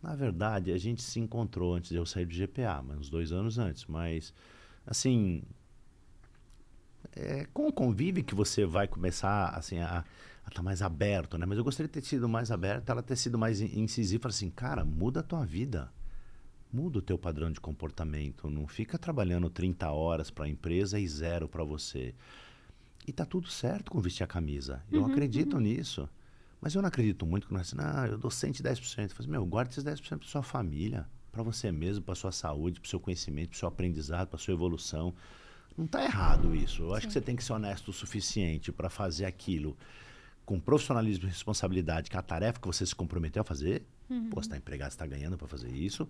Na verdade, a gente se encontrou antes de eu sair do GPA, mas uns 2 anos antes. Mas, assim, com o convívio que você vai começar assim, a estar mais aberto, né? Mas eu gostaria de ter sido mais aberto, ela ter sido mais incisiva. Assim, cara, muda a tua vida. Muda o teu padrão de comportamento. Não fica trabalhando 30 horas para a empresa e 0 para você. E tá tudo certo com vestir a camisa. Eu acredito nisso. Mas eu não acredito muito que não é assim, eu dou 110%. Eu falo, guarda esses 10% para sua família, para você mesmo, para sua saúde, para o seu conhecimento, para o seu aprendizado, para a sua evolução. Não está errado isso. Eu acho que você tem que ser honesto o suficiente para fazer aquilo com profissionalismo e responsabilidade, que é a tarefa que você se comprometeu a fazer. Pô, você está empregado, você está ganhando para fazer isso.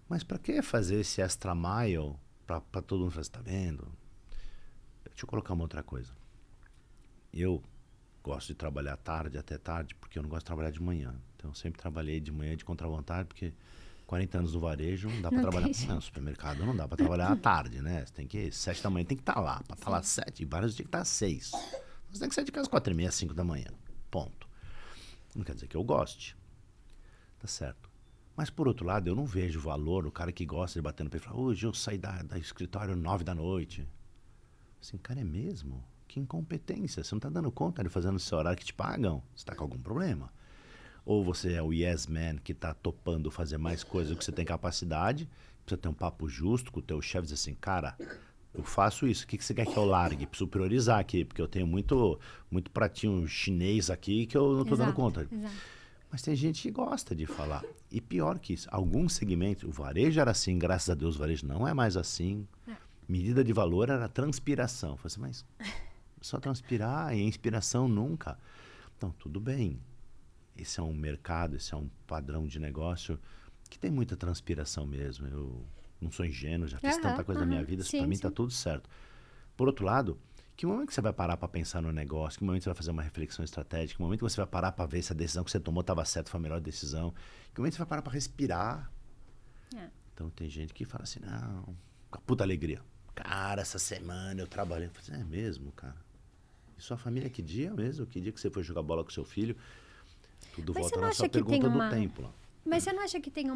Mas para que fazer esse extra mile para todo mundo falar, você está vendo? Deixa eu colocar uma outra coisa. Eu gosto de trabalhar tarde, até tarde, porque eu não gosto de trabalhar de manhã. Então, eu sempre trabalhei de manhã de contra-vontade, porque 40 anos no varejo, não dá para trabalhar... Não, no supermercado não dá para trabalhar à tarde, né? Você tem que 7 da manhã, tem que estar lá. Para estar lá às 7, e vários dias que estar às 6. Você tem que sair de casa às 4h30, 5 da manhã. Ponto. Não quer dizer que eu goste. Tá certo. Mas, por outro lado, eu não vejo valor o cara que gosta de bater no pé e falar, hoje eu saí da escritório 9 da noite. Assim, cara, é mesmo? Que incompetência. Você não está dando conta de fazer no seu horário que te pagam? Você está com algum problema? Ou você é o yes man que está topando fazer mais coisas do que você tem capacidade, precisa ter um papo justo com o teu chefe e dizer assim, cara, eu faço isso, o que você quer que eu largue? Preciso priorizar aqui, porque eu tenho muito pratinho chinês aqui que eu não estou dando conta. Exato. Mas tem gente que gosta de falar. E pior que isso, alguns segmentos, o varejo era assim, graças a Deus o varejo não é mais assim. Medida de valor era transpiração. Eu falei assim, mas só transpirar e inspiração nunca. Então, tudo bem. Esse é um mercado, esse é um padrão de negócio que tem muita transpiração mesmo. Eu não sou ingênuo, já fiz tanta coisa na minha vida, para mim está tudo certo. Por outro lado, que momento que você vai parar para pensar no negócio? Que momento você vai fazer uma reflexão estratégica? Que momento que você vai parar para ver se a decisão que você tomou estava certa, foi a melhor decisão? Que momento você vai parar para respirar? Então, tem gente que fala assim, não, com a puta alegria. Cara, essa semana eu trabalhei. Eu falei, é mesmo, cara? E sua família, que dia mesmo? Que dia que você foi jogar bola com seu filho? Tudo volta na sua pergunta do tempo lá. Mas você não acha que tem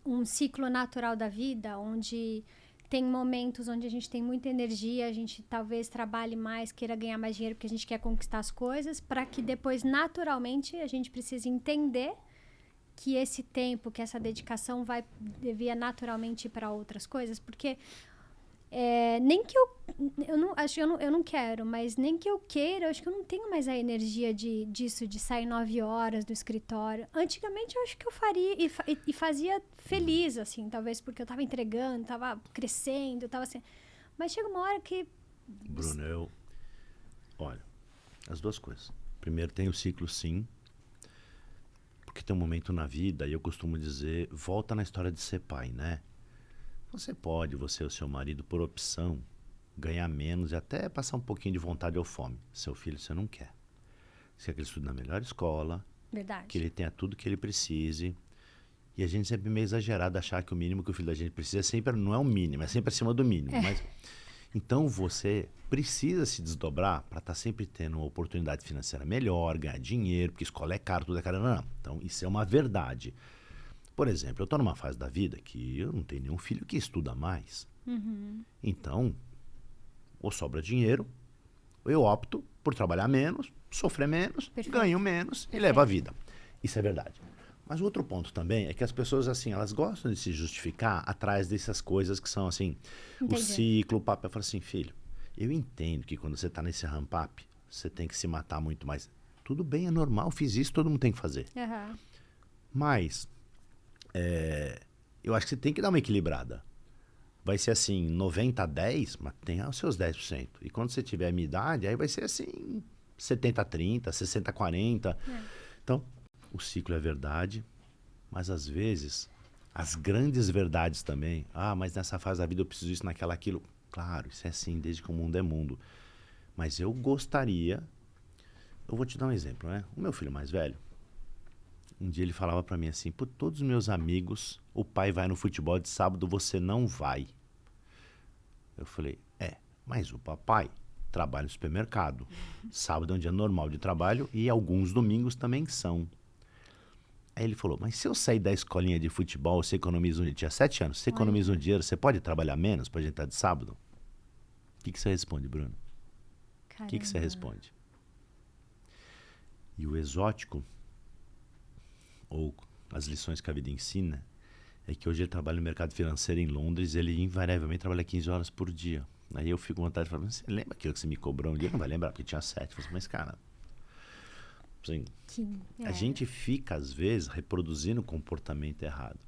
um ciclo natural da vida, onde tem momentos onde a gente tem muita energia, a gente talvez trabalhe mais, queira ganhar mais dinheiro porque a gente quer conquistar as coisas, para que depois, naturalmente, a gente precise entender que esse tempo, que essa dedicação devia naturalmente ir para outras coisas? Porque nem que eu não quero, mas nem que eu queira, eu acho que eu não tenho mais a energia disso, de sair 9 horas do escritório. Antigamente eu acho que eu faria e fazia feliz, assim, talvez porque eu estava entregando, estava crescendo, estava assim. Mas chega uma hora que... Bruno, olha, as duas coisas. Primeiro tem o ciclo, sim, porque tem um momento na vida, e eu costumo dizer, volta na história de ser pai, né? Você pode, você e o seu marido, por opção, ganhar menos e até passar um pouquinho de vontade ou fome. Seu filho você não quer. Você quer que ele estude na melhor escola. Verdade. Que ele tenha tudo que ele precise. E a gente sempre é meio exagerado achar que o mínimo que o filho da gente precisa sempre não é o mínimo, é sempre acima do mínimo. Mas, então você precisa se desdobrar para estar sempre tendo uma oportunidade financeira melhor, ganhar dinheiro, porque escola é caro, tudo é caro. Não. Então isso é uma verdade. Por exemplo, eu estou numa fase da vida que eu não tenho nenhum filho que estuda mais. Então, ou sobra dinheiro, ou eu opto por trabalhar menos, sofrer menos, ganho menos e levo a vida. Isso é verdade. Mas o outro ponto também é que as pessoas, assim, elas gostam de se justificar atrás dessas coisas que são, assim, o ciclo, o papel. Eu falo assim, filho, eu entendo que quando você está nesse ramp-up, você tem que se matar muito mais. Tudo bem, é normal, fiz isso, todo mundo tem que fazer. Mas... eu acho que você tem que dar uma equilibrada. Vai ser assim, 90-10, mas tem os seus 10%. E quando você tiver a minha idade, aí vai ser assim, 70-30, 60-40. Então, o ciclo é verdade, mas às vezes, as grandes verdades também. Mas nessa fase da vida eu preciso isso, naquela, aquilo. Claro, isso é assim, desde que o mundo é mundo. Mas eu gostaria... Eu vou te dar um exemplo, né? O meu filho mais velho, um dia ele falava pra mim assim, por todos os meus amigos, o pai vai no futebol de sábado, você não vai. Eu falei, Mas o papai trabalha no supermercado. Sábado é um dia normal de trabalho e alguns domingos também são. Aí ele falou, mas se eu sair da escolinha de futebol, você economiza um dia, tinha 7 anos, você economiza um dinheiro, você pode trabalhar menos pra gente estar de sábado? O que você responde, Bruno? O que você responde? E o exótico, ou as lições que a vida ensina, é que hoje ele trabalha no mercado financeiro em Londres, ele invariavelmente trabalha 15 horas por dia. Aí eu fico com vontade de falar, você lembra aquilo que você me cobrou um dia? Não vai lembrar, porque tinha 7. Eu falei, mas cara, assim, a gente fica, às vezes, reproduzindo o comportamento errado.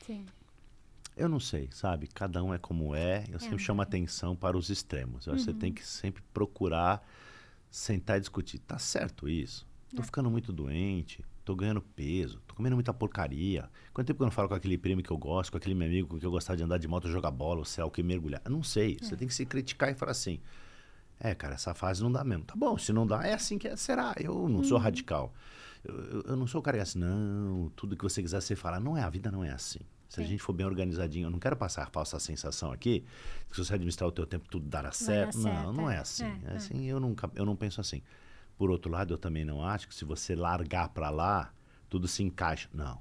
Sim. Eu não sei, sabe? Cada um é como é. Eu sempre chamo atenção para os extremos. Você tem que sempre procurar sentar e discutir. Tá certo isso? Tô ficando muito doente, tô ganhando peso, tô comendo muita porcaria. Quanto tempo que eu não falo com aquele primo que eu gosto, com aquele meu amigo com que eu gostava de andar de moto, jogar bola, ou sei lá o que, mergulhar? Eu não sei. Você tem que se criticar e falar assim, cara, essa fase não dá mesmo. Tá bom, se não dá, é assim que será. Eu não sou radical. Eu não sou o cara que é assim, não, tudo que você quiser você falar. Não é, a vida não é assim. Se a gente for bem organizadinho, eu não quero passar a falsa sensação aqui, que se você administrar o teu tempo tudo dará certo. Não é assim. Assim eu não penso assim. Por outro lado, eu também não acho que se você largar para lá, tudo se encaixa. Não,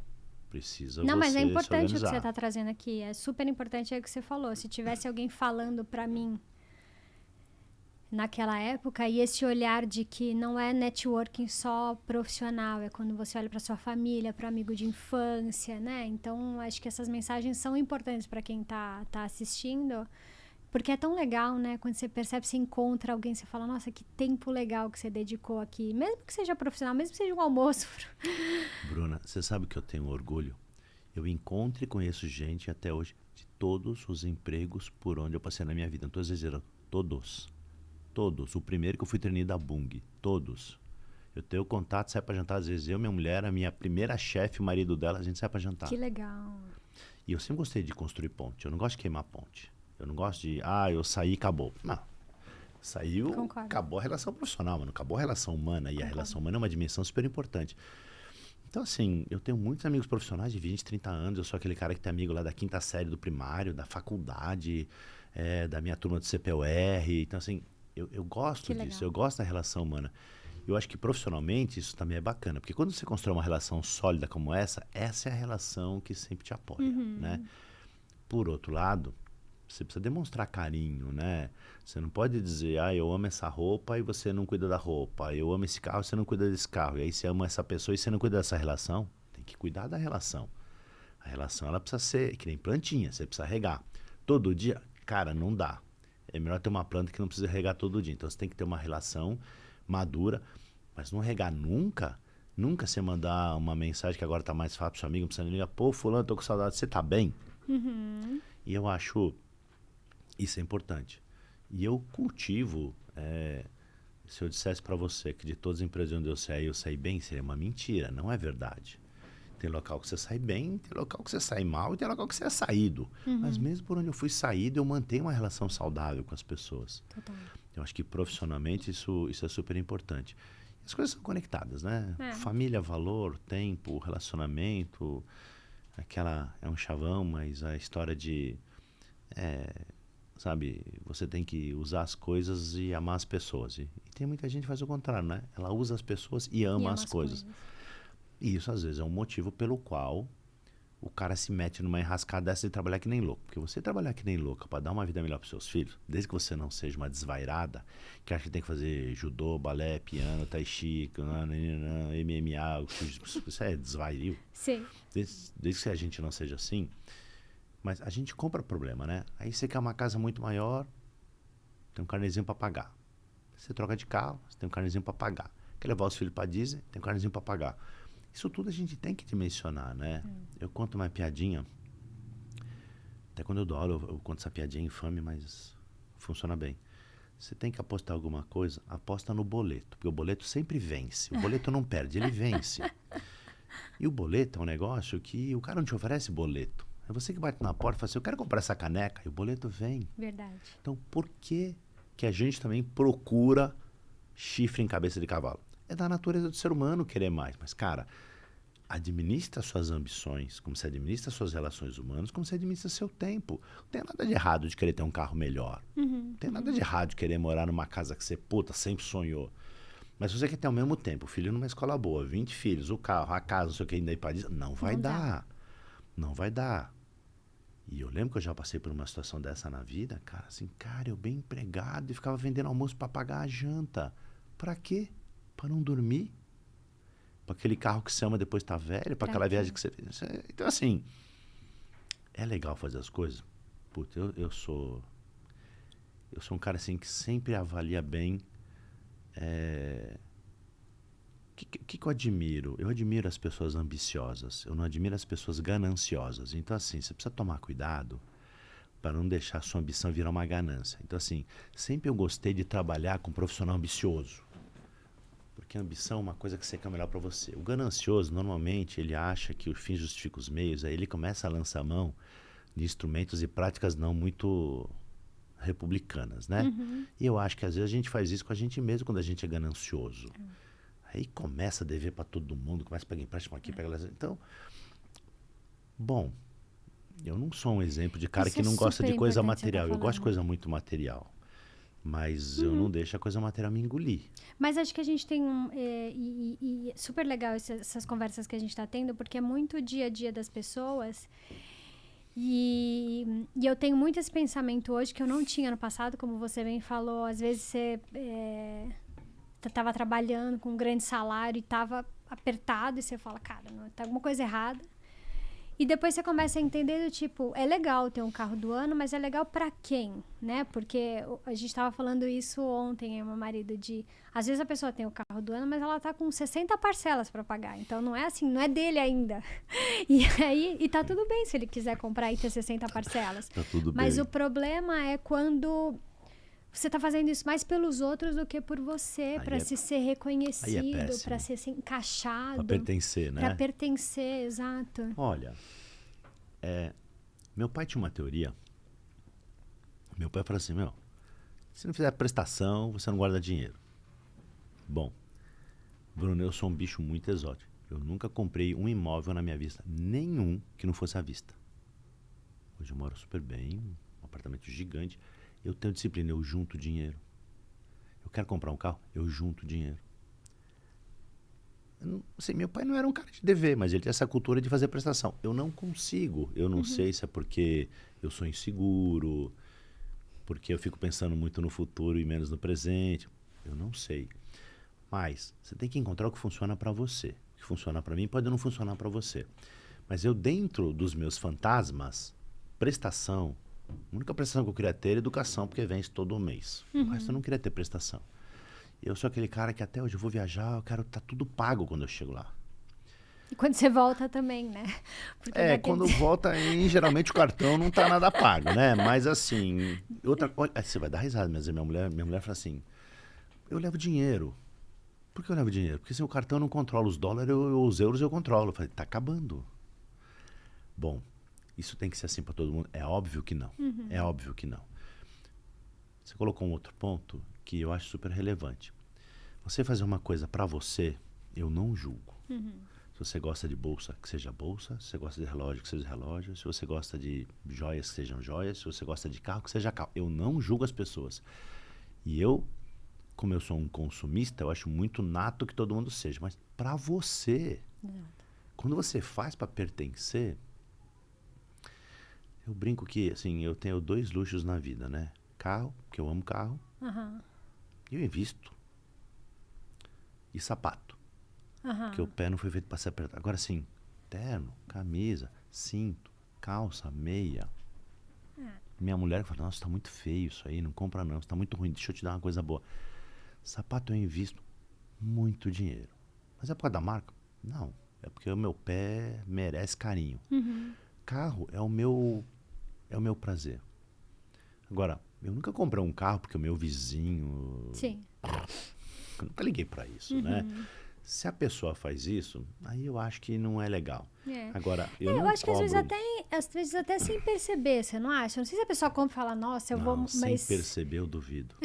precisa Não, você mas é se importante o que organizar. você está trazendo aqui. É super importante o que você falou. Se tivesse alguém falando para mim naquela época, e esse olhar de que não é networking só profissional, é quando você olha para sua família, para amigo de infância, né? Então, acho que essas mensagens são importantes para quem tá assistindo, porque é tão legal, né? Quando você percebe, você encontra alguém, você fala, nossa, que tempo legal que você dedicou aqui. Mesmo que seja profissional, mesmo que seja um almoço. Bruna, você sabe que eu tenho orgulho? Eu encontro e conheço gente até hoje de todos os empregos por onde eu passei na minha vida. Não estou exagerando, todos. Todos. O primeiro que eu fui treinado da Bung. Todos. Eu tenho contato, sai pra jantar. Às vezes eu, minha mulher, a minha primeira chefe, o marido dela, a gente sai pra jantar. Que legal. E eu sempre gostei de construir ponte. Eu não gosto de queimar ponte. Eu não gosto de, eu saí e acabou. Não. Saiu, Concordo. acabou a relação profissional, mano. Acabou a relação humana. E a relação humana é uma dimensão super importante. Então, assim, eu tenho muitos amigos profissionais de 20, 30 anos. Eu sou aquele cara que tem amigo lá da quinta série do primário, da faculdade, da minha turma do CPUR. Então, assim, eu gosto disso. Eu gosto da relação humana. Eu acho que profissionalmente isso também é bacana. Porque quando você constrói uma relação sólida como essa é a relação que sempre te apoia, né? Por outro lado, você precisa demonstrar carinho, né? Você não pode dizer, eu amo essa roupa e você não cuida da roupa. Eu amo esse carro e você não cuida desse carro. E aí você ama essa pessoa e você não cuida dessa relação. Tem que cuidar da relação. A relação, ela precisa ser que nem plantinha. Você precisa regar. Todo dia, cara, não dá. É melhor ter uma planta que não precisa regar todo dia. Então você tem que ter uma relação madura. Mas não regar nunca. Nunca você mandar uma mensagem que agora tá mais fácil pro seu amigo. Não precisa nem ligar. Pô, fulano, tô com saudade. Você tá bem? E eu acho... Isso é importante. E eu cultivo, se eu dissesse para você que de todas as empresas onde eu saí bem, seria uma mentira, não é verdade. Tem local que você sai bem, tem local que você sai mal e tem local que você é saído. Mas mesmo por onde eu fui saído, eu mantenho uma relação saudável com as pessoas. Total. Eu acho que profissionalmente isso é super importante. As coisas são conectadas, né? Família, valor, tempo, relacionamento, é um chavão, mas a história de... sabe, você tem que usar as coisas e amar as pessoas. E tem muita gente que faz o contrário, né? Ela usa as pessoas e ama as coisas. E isso, às vezes, é um motivo pelo qual o cara se mete numa enrascada dessa de trabalhar que nem louco. Porque você trabalhar que nem louco para dar uma vida melhor para seus filhos, desde que você não seja uma desvairada, que acha que tem que fazer judô, balé, piano, tai chi, MMA, isso é desvairio. Sim. Desde que a gente não seja assim... Mas a gente compra problema, né? Aí você quer uma casa muito maior, tem um carnezinho para pagar. Você troca de carro, você tem um carnezinho para pagar. Quer levar os filhos para Disney, tem um carnezinho para pagar. Isso tudo a gente tem que dimensionar, né? Eu conto uma piadinha, até quando eu dou aula eu conto essa piadinha infame, mas funciona bem. Você tem que apostar alguma coisa, aposta no boleto, porque o boleto sempre vence. O boleto não perde, ele vence. E o boleto é um negócio que o cara não te oferece boleto. É você que bate na porta e fala assim, eu quero comprar essa caneca, e o boleto vem. Verdade. Então, por que a gente também procura chifre em cabeça de cavalo? É da natureza do ser humano querer mais. Mas, cara, administra suas ambições, como você administra suas relações humanas, como você administra seu tempo. Não tem nada de errado de querer ter um carro melhor. Não tem nada de errado de querer morar numa casa que você, puta, sempre sonhou. Mas se você quer ter ao mesmo tempo, o filho numa escola boa, 20 filhos, o carro, a casa, não sei o que, ainda ir para não vai dar. Não vai dar. E eu lembro que eu já passei por uma situação dessa na vida, cara, assim, cara, eu bem empregado e ficava vendendo almoço para pagar a janta. Pra quê? Pra não dormir? Pra aquele carro que você ama depois tá velho? Pra aquela viagem que você fez? Então, assim, é legal fazer as coisas. Puta, eu sou um cara, assim, que sempre avalia bem. O que eu admiro? Eu admiro as pessoas ambiciosas. Eu não admiro as pessoas gananciosas. Então, assim, você precisa tomar cuidado para não deixar a sua ambição virar uma ganância. Então, assim, sempre eu gostei de trabalhar com um profissional ambicioso. Porque a ambição é uma coisa que você quer melhor para você. O ganancioso, normalmente, ele acha que o fim justifica os meios. Aí ele começa a lançar mão de instrumentos e práticas não muito republicanas, né? E eu acho que às vezes a gente faz isso com a gente mesmo quando a gente é ganancioso. Aí começa a dever para todo mundo, começa a pegar empréstimo aqui, pega lá. Então, bom, eu não sou um exemplo de cara que não gosta de coisa material. Eu gosto de coisa muito material. Mas eu não deixo a coisa material me engolir. Mas acho que a gente tem e super legal essas conversas que a gente está tendo, porque é muito o dia a dia das pessoas. E eu tenho muito esse pensamento hoje que eu não tinha no passado, como você bem falou. Às vezes você estava trabalhando com um grande salário e estava apertado, e você fala, cara, não, tá alguma coisa errada. E depois você começa a entender do tipo, é legal ter um carro do ano, mas é legal pra quem, né? Porque a gente tava falando isso ontem, eu e meu marido, às vezes a pessoa tem o carro do ano, mas ela tá com 60 parcelas pra pagar. Então não é assim, não é dele ainda. E tá tudo bem se ele quiser comprar e ter 60 parcelas. Tá tudo bem. Mas o problema é quando você tá fazendo isso mais pelos outros do que por você, para se ser reconhecido, para ser encaixado. Para pertencer, né? Para pertencer, exato. Olha, meu pai tinha uma teoria. Meu pai falou assim, se não fizer prestação, você não guarda dinheiro. Bom, Bruno, eu sou um bicho muito exótico. Eu nunca comprei um imóvel na minha vista, nenhum que não fosse à vista. Hoje eu moro super bem, um apartamento gigante. Eu tenho disciplina, eu junto dinheiro. Eu quero comprar um carro, eu junto dinheiro. Assim, meu pai não era um cara de dever, mas ele tinha essa cultura de fazer prestação. Eu não consigo. Eu não sei se é porque eu sou inseguro, porque eu fico pensando muito no futuro e menos no presente. Eu não sei. Mas você tem que encontrar o que funciona para você. O que funciona para mim pode não funcionar para você. Mas eu, dentro dos meus fantasmas, prestação, a única prestação que eu queria ter era educação, porque vence todo mês. O resto eu não queria ter prestação. Eu sou aquele cara que até hoje eu vou viajar, eu quero estar tudo pago quando eu chego lá. E quando você volta também, né? Porque quando volta, geralmente o cartão não tá nada pago, né? Mas assim, olha, você vai dar risada, mas minha mulher fala assim, eu levo dinheiro. Por que eu levo dinheiro? Porque se o cartão não controla os dólares, os euros eu controlo. Eu falei, tá acabando. Bom, isso tem que ser assim para todo mundo? É óbvio que não. É óbvio que não. Você colocou um outro ponto que eu acho super relevante. Você fazer uma coisa para você, eu não julgo. Se você gosta de bolsa, que seja bolsa. Se você gosta de relógio, que seja relógio. Se você gosta de joias, que sejam joias. Se você gosta de carro, que seja carro. Eu não julgo as pessoas. E eu, como eu sou um consumista, eu acho muito nato que todo mundo seja. Mas para você, quando você faz para pertencer, eu brinco que assim, eu tenho 2 luxos na vida, né? Carro, porque eu amo carro. E eu invisto. E sapato. Porque o pé não foi feito para ser apertado. Agora sim, terno, camisa, cinto, calça, meia. Minha mulher fala, nossa, tá muito feio isso aí, não compra não, está muito ruim, deixa eu te dar uma coisa boa. Sapato eu invisto muito dinheiro. Mas é por causa da marca? Não, é porque o meu pé merece carinho. Carro é o meu prazer. Agora, eu nunca comprei um carro porque o meu vizinho... Sim. Eu nunca liguei para isso, né? Se a pessoa faz isso, aí eu acho que não é legal. É. Agora, eu não acho que cobro... às vezes até sem perceber, você não acha? Não sei se a pessoa compra e fala, nossa, eu vou... Não, sem Mas... perceber, eu duvido.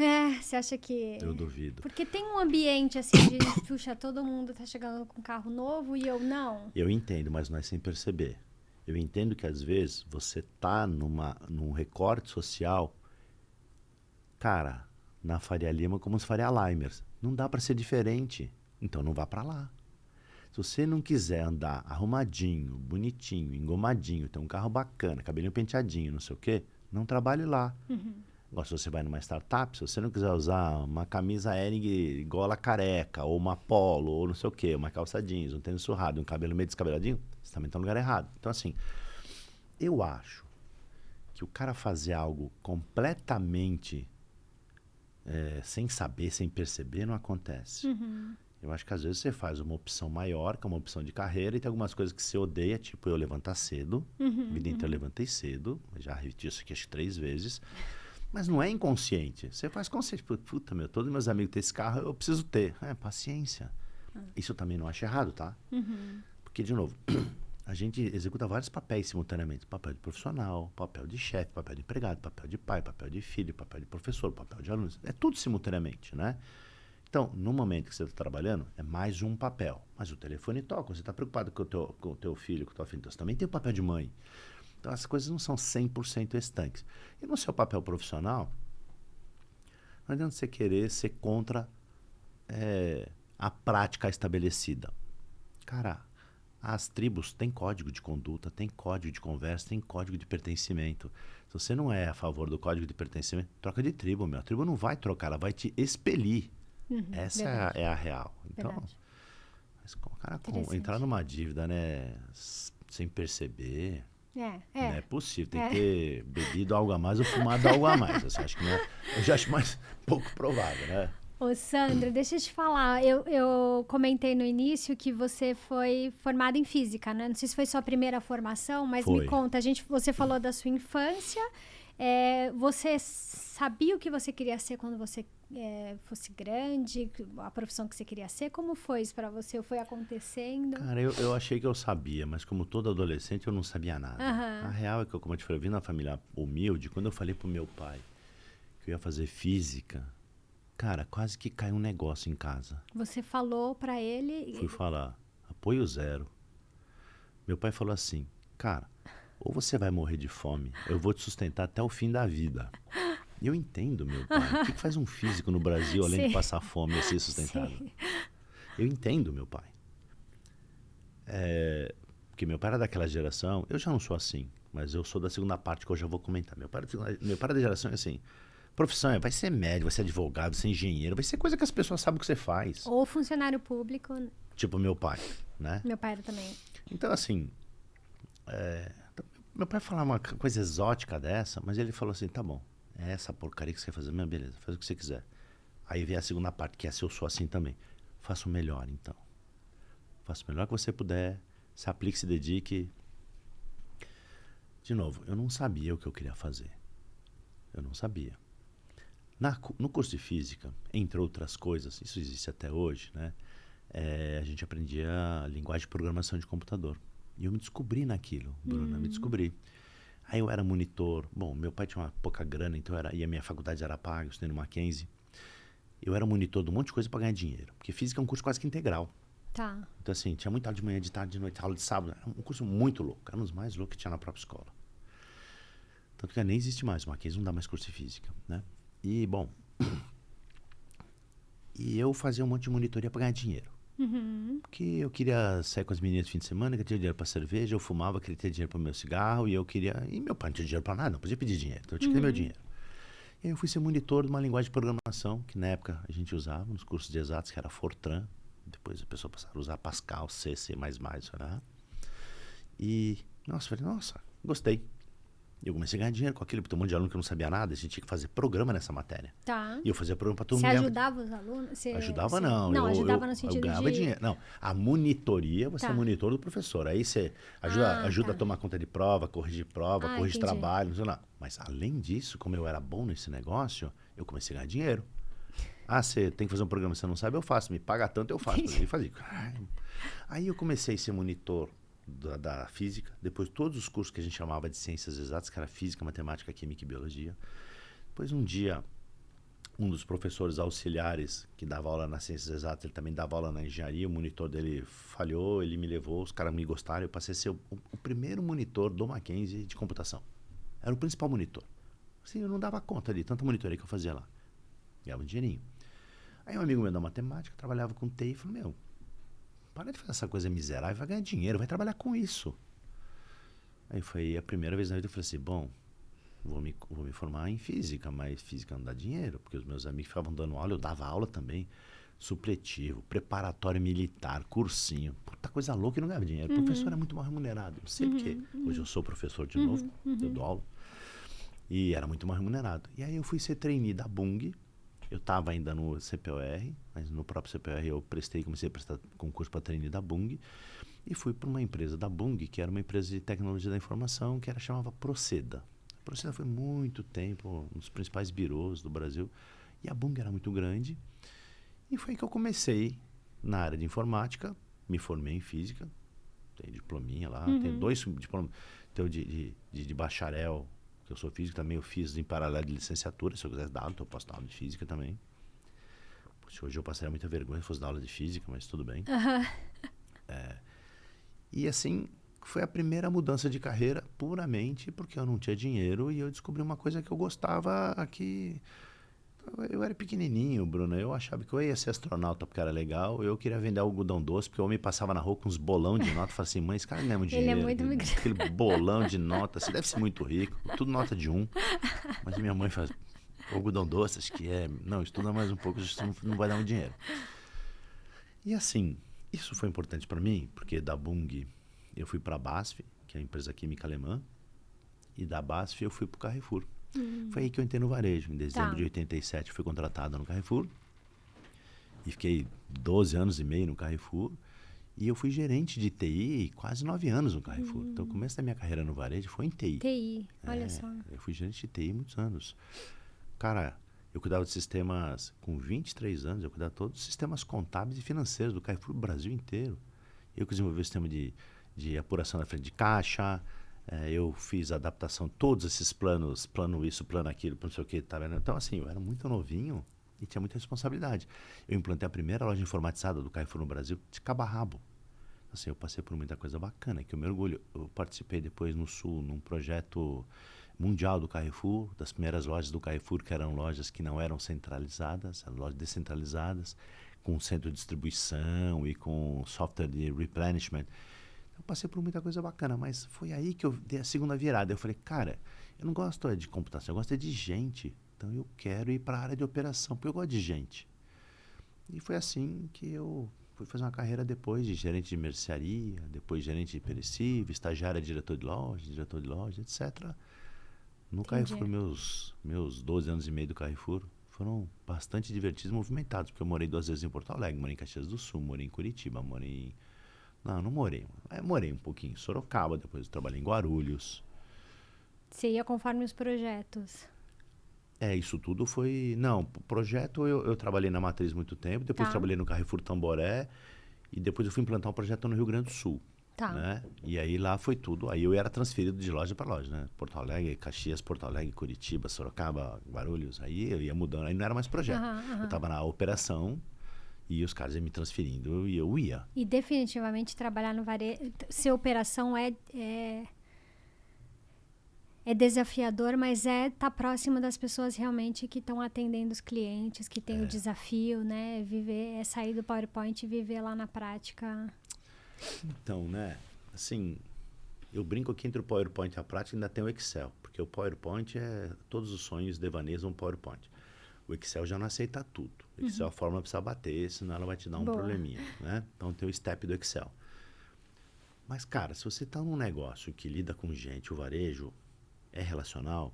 Você acha que... Eu duvido. Porque tem um ambiente assim de, puxa, todo mundo tá chegando com carro novo e eu não. Eu entendo, mas não é sem perceber. Eu entendo que às vezes você tá num recorte social, cara, na Faria Lima como os Faria Limers. Não dá para ser diferente. Então não vá para lá. Se você não quiser andar arrumadinho, bonitinho, engomadinho, ter um carro bacana, cabelinho penteadinho, não sei o quê, não trabalhe lá. Agora, se você vai numa startup, se você não quiser usar uma camisa Hering gola careca, ou uma polo, ou não sei o quê, uma calça jeans, um tênis surrado, um cabelo meio descabeladinho, você também está no lugar errado. Então, assim, eu acho que o cara fazer algo completamente sem saber, sem perceber, não acontece. Eu acho que às vezes você faz uma opção maior, que é uma opção de carreira, e tem algumas coisas que você odeia, tipo eu levantar cedo, a vida inteira eu levantei cedo, já repeti isso aqui acho que 3 vezes, mas não é inconsciente. Você faz consciente, puta meu, todos meus amigos têm esse carro, eu preciso ter. Paciência. Isso eu também não acho errado, tá? Porque, de novo, a gente executa vários papéis simultaneamente. Papel de profissional, papel de chefe, papel de empregado, papel de pai, papel de filho, papel de professor, papel de aluno. É tudo simultaneamente, né? Então, no momento que você está trabalhando, é mais um papel. Mas o telefone toca, você está preocupado com o teu filho, com a tua filha. Então, você também tem o papel de mãe. Então, as coisas não são 100% estanques. E no seu papel profissional, não adianta você querer ser contra a prática estabelecida. Cara, as tribos têm código de conduta, têm código de conversa, têm código de pertencimento. Se você não é a favor do código de pertencimento, troca de tribo, meu. A tribo não vai trocar, ela vai te expelir. Essa é a real. Então, mas, cara, entrar numa dívida, né, sem perceber, não é possível. Tem que ter bebido algo a mais ou fumado algo a mais. Assim, acho que não é, eu já acho mais pouco provável, né? Ô, Sandra, deixa eu te falar. Eu comentei no início que você foi formada em física, né? Não sei se foi sua primeira formação, mas Foi. me conta. Você falou da sua infância. Você sabia o que você queria ser quando você fosse grande? A profissão que você queria ser? Como foi isso pra você? Foi acontecendo? Cara, eu achei que eu sabia, mas como todo adolescente eu não sabia nada. A real é que, como eu te falei, eu vim na família humilde. Quando eu falei pro meu pai que eu ia fazer física, cara, quase que caiu um negócio em casa. Você falou pra ele? Fui falar, apoio zero. Meu pai falou assim, cara, ou você vai morrer de fome, ou eu vou te sustentar até o fim da vida. E eu entendo, meu pai. O que faz um físico no Brasil, além de passar fome e ser sustentado? Sim. Eu entendo, meu pai. Porque meu pai era daquela geração, eu já não sou assim, mas eu sou da segunda parte que eu já vou comentar. Meu pai era da geração assim, profissão vai ser médico, vai ser advogado, vai ser engenheiro, vai ser coisa que as pessoas sabem o que você faz. Ou funcionário público. Tipo meu pai, né? Meu pai era também. Então, assim, meu pai falava uma coisa exótica dessa, mas ele falou assim, tá bom, é essa porcaria que você quer fazer, mas beleza, faz o que você quiser. Aí vem a segunda parte, que é se eu sou assim também. Faça o melhor, então. Faça o melhor que você puder, se aplique, se dedique. De novo, eu não sabia o que eu queria fazer. Eu não sabia. No curso de física, entre outras coisas, isso existe até hoje, né? A gente aprendia a linguagem de programação de computador. E eu me descobri naquilo, Bruna, me descobri. Aí eu era monitor. Bom, meu pai tinha uma pouca grana, então e a minha faculdade era paga, eu estudei no Mackenzie. Eu era monitor de um monte de coisa para ganhar dinheiro. Porque física é um curso quase que integral. Tá. Então, assim, tinha muita aula de manhã, de tarde, de noite, aula de sábado. Era um curso muito louco. Era um dos mais loucos que tinha na própria escola. Tanto que nem existe mais. O Mackenzie não dá mais curso de física, né? E, bom... E eu fazia um monte de monitoria para ganhar dinheiro. Porque eu queria sair com as meninas no fim de semana, queria ter dinheiro para cerveja, eu fumava, queria ter dinheiro para o meu cigarro, e eu queria... E meu pai não tinha dinheiro para nada, não podia pedir dinheiro, então eu tinha que ter meu dinheiro. E aí eu fui ser monitor de uma linguagem de programação, que na época a gente usava nos cursos de exatos, que era Fortran. Depois a pessoa passaram a usar Pascal, C, C++, né? E, nossa, falei, nossa, gostei. E eu comecei a ganhar dinheiro com aquilo, porque tem um monte de aluno que não sabia nada, a gente tinha que fazer programa nessa matéria. Tá. E eu fazia programa para todo Você mundo. ajudava os alunos? Ajudava não. Não, ajudava no sentido eu ganhava de... dinheiro. Não, a monitoria, você é monitor do professor. Aí você ajuda a tomar conta de prova, corrigir entendi. trabalho, não sei lá. Mas além disso, como eu era bom nesse negócio, eu comecei a ganhar dinheiro. Ah, você tem que fazer um programa que você não sabe, eu faço. Me paga tanto, eu faço. E fazia. Aí eu comecei a ser monitor da física. Depois todos os cursos que a gente chamava de ciências exatas, que era física, matemática, química e biologia. Depois um dia, um dos professores auxiliares que dava aula nas ciências exatas, ele também dava aula na engenharia, o monitor dele falhou, ele me levou, os caras me gostaram, eu passei a ser o primeiro monitor do Mackenzie de computação. Era o principal monitor. Assim, eu não dava conta de tanta monitoria que eu fazia lá. Ganhava um dinheirinho. Aí um amigo meu da matemática trabalhava com TI e falou, meu, para de fazer essa coisa miserável, vai ganhar dinheiro, vai trabalhar com isso. Aí foi a primeira vez na vida que eu falei assim, bom, vou me formar em física, mas física não dá dinheiro, porque os meus amigos ficavam dando aula, eu dava aula também, supletivo, preparatório militar, cursinho, puta coisa louca e não ganhava dinheiro. O professor é muito mal remunerado, não sei porquê. Hoje eu sou professor de novo, eu dou aula, e era muito mal remunerado. E aí eu fui ser trainee da Bung, eu estava ainda no CPOR, mas no próprio CPOR eu comecei a prestar concurso para trainee da Bung, e fui para uma empresa da Bung, que era uma empresa de tecnologia da informação, que chamava Proceda. A Proceda foi muito tempo um dos principais birôs do Brasil, e a Bung era muito grande, e foi aí que eu comecei na área de informática, me formei em física, tem diplominha lá, tem 2 diplomas, tem de bacharel, que eu sou físico, também eu fiz em paralelo de licenciatura, se eu quisesse dar aula, então eu posso dar aula de física também. Hoje eu passaria muita vergonha se fosse dar aula de física, mas tudo bem. E assim, foi a primeira mudança de carreira puramente porque eu não tinha dinheiro e eu descobri uma coisa que eu gostava aqui. Eu era pequenininho, Bruno, eu achava que eu ia ser astronauta porque era legal, eu queria vender algodão doce, porque eu me passava na rua com uns bolão de nota, e falava assim, mãe, esse cara ganha muito dinheiro. Ele é muito... Aquele bolão de nota, você deve ser muito rico, tudo nota de 1. Mas minha mãe fala, algodão doce, acho que é, não, estuda mais um pouco, isso não vai dar muito dinheiro. E assim, isso foi importante para mim, porque da Bung eu fui para a BASF, que é a empresa química alemã, e da BASF eu fui para o Carrefour. Foi aí que eu entrei no varejo. Em dezembro de 87 fui contratado no Carrefour. E fiquei 12 anos e meio no Carrefour. E eu fui gerente de TI quase 9 anos no Carrefour. Então o começo da minha carreira no varejo foi em TI. TI, olha só. Eu fui gerente de TI muitos anos. Cara, eu cuidava de sistemas, com 23 anos, eu cuidava de todos os sistemas contábeis e financeiros do Carrefour Brasil inteiro. Eu que desenvolvi o sistema de apuração na frente de caixa. Eu fiz a adaptação, todos esses planos, plano isso, plano aquilo, não sei o que, tá vendo? Então, assim, eu era muito novinho e tinha muita responsabilidade. Eu implantei a primeira loja informatizada do Carrefour no Brasil de cabo a rabo. Assim, eu passei por muita coisa bacana, que eu me orgulho. Eu participei depois no Sul, num projeto mundial do Carrefour, das primeiras lojas do Carrefour, que eram lojas que não eram centralizadas, eram lojas descentralizadas, com centro de distribuição e com software de replenishment. Eu passei por muita coisa bacana, mas foi aí que eu dei a segunda virada. Eu falei, cara, eu não gosto de computação, eu gosto de gente. Então eu quero ir para a área de operação, porque eu gosto de gente. E foi assim que eu fui fazer uma carreira depois de gerente de mercearia, depois gerente de perecível, estagiário, diretor de loja, etc. No Carrefour, meus 12 anos e meio do Carrefour foram bastante divertidos e movimentados, porque eu morei 2 vezes em Porto Alegre, morei em Caxias do Sul, morei em Curitiba, morei... Não morei. Morei um pouquinho em Sorocaba, depois eu trabalhei em Guarulhos. Você ia conforme os projetos? Isso tudo foi... Não, projeto eu trabalhei na Matriz muito tempo, depois trabalhei no Carrefour Tamboré e depois eu fui implantar um projeto no Rio Grande do Sul. Né? E aí lá foi tudo. Aí eu era transferido de loja para loja, né? Porto Alegre, Caxias, Porto Alegre, Curitiba, Sorocaba, Guarulhos. Aí eu ia mudando, aí não era mais projeto. Eu estava na operação... E os caras iam me transferindo e eu ia. E definitivamente trabalhar no varejo, ser operação é desafiador, mas tá próximo das pessoas realmente que estão atendendo os clientes, que tem o desafio, né? Sair do PowerPoint e viver lá na prática. Então, né? Assim, eu brinco que entre o PowerPoint e a prática ainda tem o Excel. Porque o PowerPoint todos os sonhos devaneiam um PowerPoint. O Excel já não aceita tudo. O Excel, a fórmula precisa bater, senão ela vai te dar um probleminha, né? Então tem o step do Excel. Mas, cara, se você está num negócio que lida com gente, o varejo é relacional,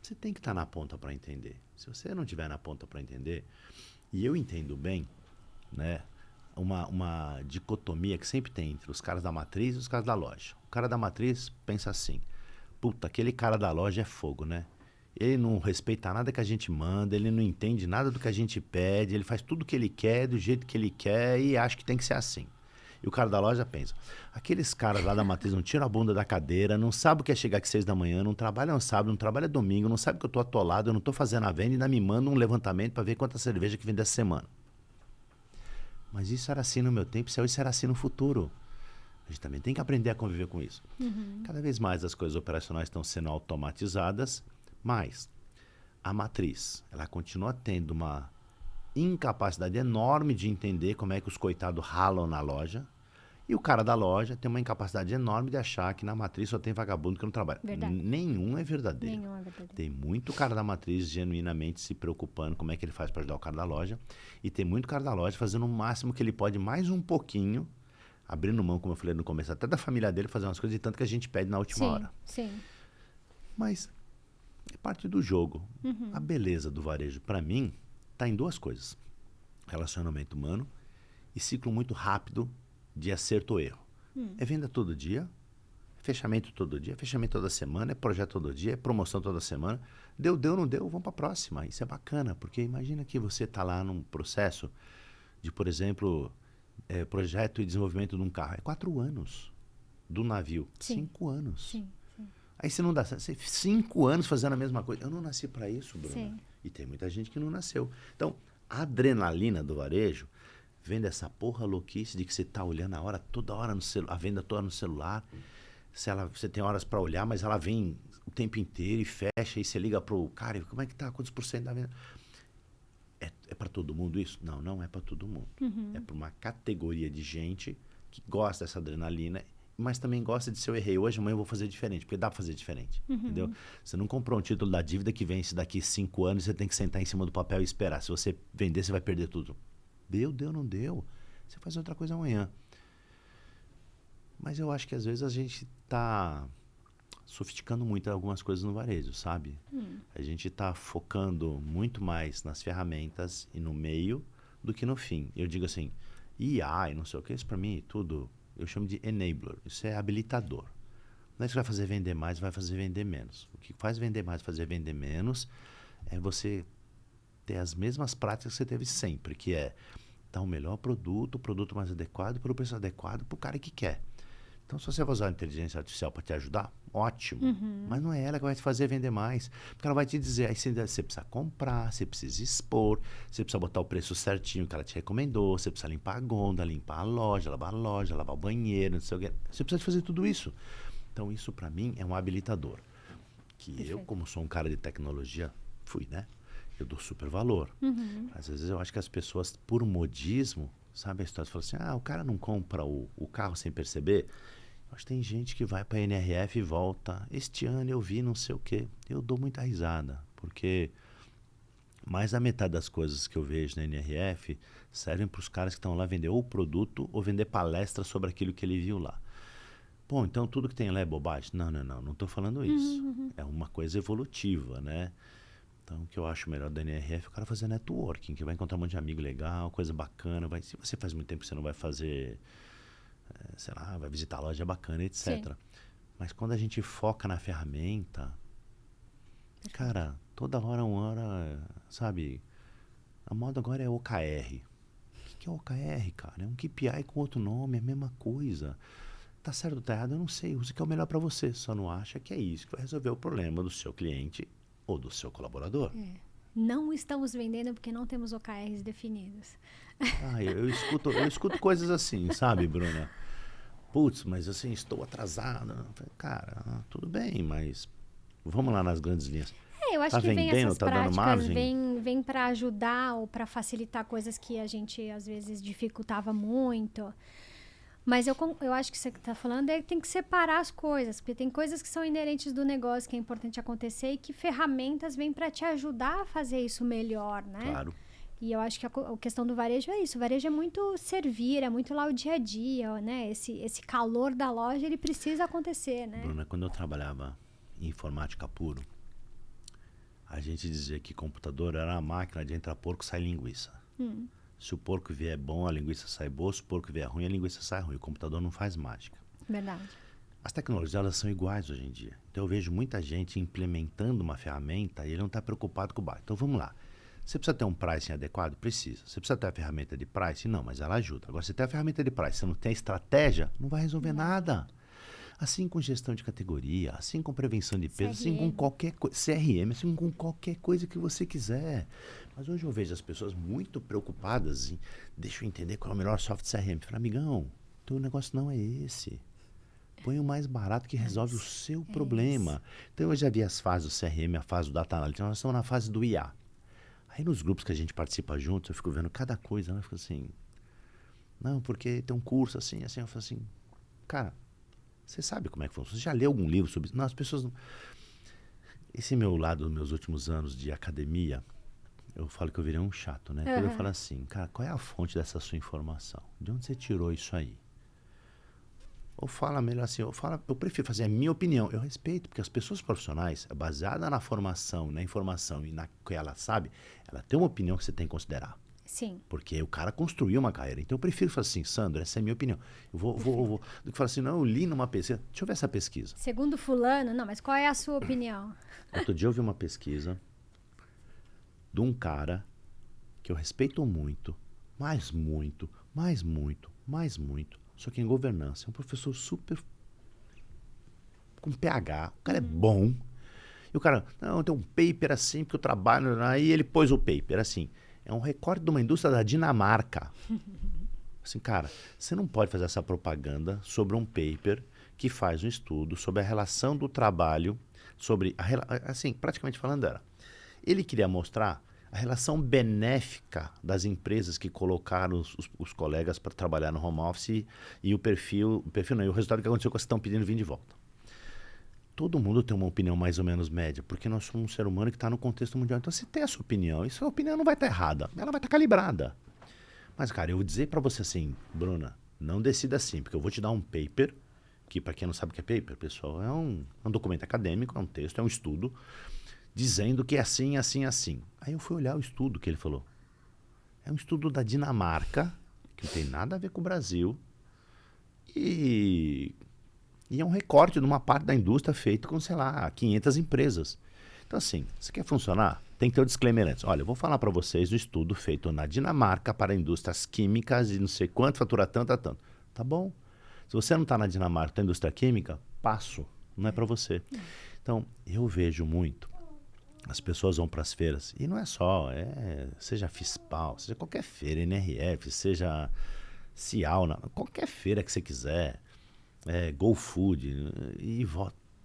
você tem que estar na ponta para entender. Se você não estiver na ponta para entender, e eu entendo bem, né, uma dicotomia que sempre tem entre os caras da matriz e os caras da loja. O cara da matriz pensa assim, puta, aquele cara da loja é fogo, né? Ele não respeita nada que a gente manda, ele não entende nada do que a gente pede, ele faz tudo o que ele quer, do jeito que ele quer e acha que tem que ser assim. E o cara da loja pensa, aqueles caras lá da matriz não tiram a bunda da cadeira, não sabem o que é chegar aqui 6 da manhã, não trabalham sábado, não trabalham domingo, não sabem que eu tô atolado, eu não tô fazendo a venda e ainda me mandam um levantamento para ver quanta cerveja que vende essa semana. Mas isso era assim no meu tempo, isso era assim no futuro. A gente também tem que aprender a conviver com isso. Cada vez mais as coisas operacionais estão sendo automatizadas, mas a matriz, ela continua tendo uma incapacidade enorme de entender como é que os coitados ralam na loja. E o cara da loja tem uma incapacidade enorme de achar que na matriz só tem vagabundo que não trabalha. Verdade. Nenhum é verdadeiro. Nenhum é verdadeiro. Tem muito cara da matriz genuinamente se preocupando como é que ele faz para ajudar o cara da loja. E tem muito cara da loja fazendo o máximo que ele pode, mais um pouquinho, abrindo mão, como eu falei no começo, até da família dele, fazer umas coisas de tanto que a gente pede na última hora. Sim. Mas é parte do jogo. A beleza do varejo, para mim, está em duas coisas. Relacionamento humano e ciclo muito rápido de acerto ou erro. É venda todo dia, fechamento todo dia, fechamento toda semana, é projeto todo dia, é promoção toda semana. Deu, não deu, vamos para a próxima. Isso é bacana, porque imagina que você está lá num processo de, por exemplo, projeto e desenvolvimento de um carro. É 4 anos do navio. Sim. 5 anos. Sim. Aí você não dá 5 anos fazendo a mesma coisa. Eu não nasci para isso, Bruna. Sim. E tem muita gente que não nasceu. Então, a adrenalina do varejo vem dessa porra louquice de que você está olhando toda hora no celular, a venda toda no celular. Você tem horas para olhar, mas ela vem o tempo inteiro e fecha, e você liga pro cara, como é que tá? Quantos % da venda? É para todo mundo isso? Não, não é para todo mundo. É para uma categoria de gente que gosta dessa adrenalina, mas também gosta de se eu errei hoje, amanhã eu vou fazer diferente, porque dá para fazer diferente, entendeu? Você não comprou um título da dívida que vence daqui 5 anos, você tem que sentar em cima do papel e esperar. Se você vender, você vai perder tudo. Deu, não deu. Você faz outra coisa amanhã. Mas eu acho que às vezes a gente está sofisticando muito algumas coisas no varejo, sabe? A gente está focando muito mais nas ferramentas e no meio do que no fim. Eu digo assim, IA e não sei o que, isso para mim tudo, eu chamo de enabler, isso é habilitador. Não é que vai fazer vender mais, vai fazer vender menos. O que faz vender mais, fazer vender menos, é você ter as mesmas práticas que você teve sempre, que é dar o melhor produto, o produto mais adequado, pelo preço adequado, para o cara que quer. Então, se você vai usar a inteligência artificial para te ajudar, ótimo. Mas não é ela que vai te fazer vender mais. Porque ela vai te dizer, aí você precisa comprar, você precisa expor, você precisa botar o preço certinho que ela te recomendou, você precisa limpar a gôndola, limpar a loja, lavar o banheiro, não sei o que. Você precisa fazer tudo isso. Então, isso para mim é um habilitador. Que Perfeito. Eu, como sou um cara de tecnologia, fui, né? Eu dou super valor. Às vezes eu acho que as pessoas, por modismo, sabe a história? Você fala assim, o cara não compra o carro sem perceber. Eu acho que tem gente que vai para a NRF e volta. Este ano eu vi não sei o quê. Eu dou muita risada, porque mais da metade das coisas que eu vejo na NRF servem para os caras que estão lá vender ou produto ou vender palestra sobre aquilo que ele viu lá. Bom, então tudo que tem lá é bobagem? Não estou falando isso. É uma coisa evolutiva, né? Então, o que eu acho melhor da NRF é o cara fazer networking, que vai encontrar um monte de amigo legal, coisa bacana. Se você faz muito tempo que você não vai fazer, sei lá, vai visitar a loja bacana, etc. Sim. Mas quando a gente foca na ferramenta, cara, toda hora, sabe? A moda agora é OKR. O que é OKR, cara? É um KPI com outro nome, é a mesma coisa. Tá certo ou tá errado? Eu não sei. Usa o que é o melhor para você. Só não acha que é isso que vai resolver o problema do seu cliente ou do seu colaborador. Não estamos vendendo porque não temos OKRs definidos. Eu escuto coisas assim, sabe, Bruna? Putz, mas assim, estou atrasado. Cara, tudo bem, mas vamos lá nas grandes linhas. Eu acho Tá que vem vendendo? essas Tá dando práticas, margem? vem para ajudar ou para facilitar coisas que a gente às vezes dificultava muito. Mas eu acho que você está falando tem que separar as coisas, porque tem coisas que são inerentes do negócio que é importante acontecer e que ferramentas vêm para te ajudar a fazer isso melhor, né? Claro. E eu acho que a questão do varejo é isso. O varejo é muito servir, é muito lá o dia a dia, né? Esse calor da loja, ele precisa acontecer, né? Bruna, quando eu trabalhava em informática puro, a gente dizia que computador era a máquina de entrar porco e sair linguiça. Se o porco vier bom, a linguiça sai boa. Se o porco vier ruim, a linguiça sai ruim. O computador não faz mágica. Verdade. As tecnologias, elas são iguais hoje em dia. Então, eu vejo muita gente implementando uma ferramenta e ele não está preocupado com o bairro. Então, vamos lá. Você precisa ter um pricing adequado? Precisa. Você precisa ter a ferramenta de pricing? Não, mas ela ajuda. Agora, você tem a ferramenta de pricing, você não tem a estratégia, não vai resolver nada. Assim com gestão de categoria, assim com prevenção de peso, assim com qualquer coisa, CRM, assim com qualquer coisa que você quiser. Mas hoje eu vejo as pessoas muito preocupadas em, deixa eu entender qual é o melhor software CRM. Fala, amigão, teu negócio não é esse. Põe o mais barato que resolve o seu problema. Então eu já vi as fases do CRM, a fase do Data Analytics, nós estamos na fase do IA. Aí nos grupos que a gente participa juntos, eu fico vendo cada coisa, né? Eu fico assim, não, porque tem um curso assim, eu falo assim, cara, você sabe como é que funciona? Você já leu algum livro sobre isso? Não, as pessoas não... Esse meu lado, nos meus últimos anos de academia, eu falo que eu virei um chato, né? Quando eu falo assim, cara, qual é a fonte dessa sua informação? De onde você tirou isso aí? Ou fala melhor assim, eu prefiro fazer a minha opinião. Eu respeito, porque as pessoas profissionais, baseada na formação, na informação e na que ela sabe, ela tem uma opinião que você tem que considerar. Sim. Porque o cara construiu uma carreira. Então eu prefiro falar assim, Sandro, essa é a minha opinião. Eu vou do que falar assim, não, eu li numa pesquisa. Deixa eu ver essa pesquisa. Segundo fulano, não, mas qual é a sua opinião? Outro dia eu vi uma pesquisa de um cara que eu respeito muito, mas muito, só que em governança. É um professor super com PH. O cara é bom. E o cara, não, tem um paper assim, porque eu trabalho. Aí ele pôs o paper assim. É um recorde de uma indústria da Dinamarca. Assim, cara, você não pode fazer essa propaganda sobre um paper que faz um estudo sobre a relação do trabalho, sobre, assim, praticamente falando era, ele queria mostrar a relação benéfica das empresas que colocaram os colegas para trabalhar no home office e o resultado que aconteceu com vocês estão pedindo vir de volta. Todo mundo tem uma opinião mais ou menos média, porque nós somos um ser humano que está no contexto mundial. Então, você tem a sua opinião, e sua opinião não vai estar errada, ela vai estar calibrada. Mas, cara, eu vou dizer para você assim, Bruna, não decida assim, porque eu vou te dar um paper, que para quem não sabe o que é paper, pessoal, é um documento acadêmico, é um texto, é um estudo, dizendo que é assim, assim, assim. Aí eu fui olhar o estudo que ele falou. É um estudo da Dinamarca, que não tem nada a ver com o Brasil, e é um recorte de uma parte da indústria feito com, sei lá, 500 empresas. Então, assim, você quer funcionar? Tem que ter o disclaimer antes. Olha, eu vou falar para vocês do estudo feito na Dinamarca para indústrias químicas e não sei quanto, fatura tanto, a tanto. Tá bom. Se você não está na Dinamarca, na indústria química, passo. Não é para você. Então, eu vejo muito. As pessoas vão para as feiras, e não é só, seja FISPAL, seja qualquer feira, NRF, seja Cial, qualquer feira que você quiser, GoFood, e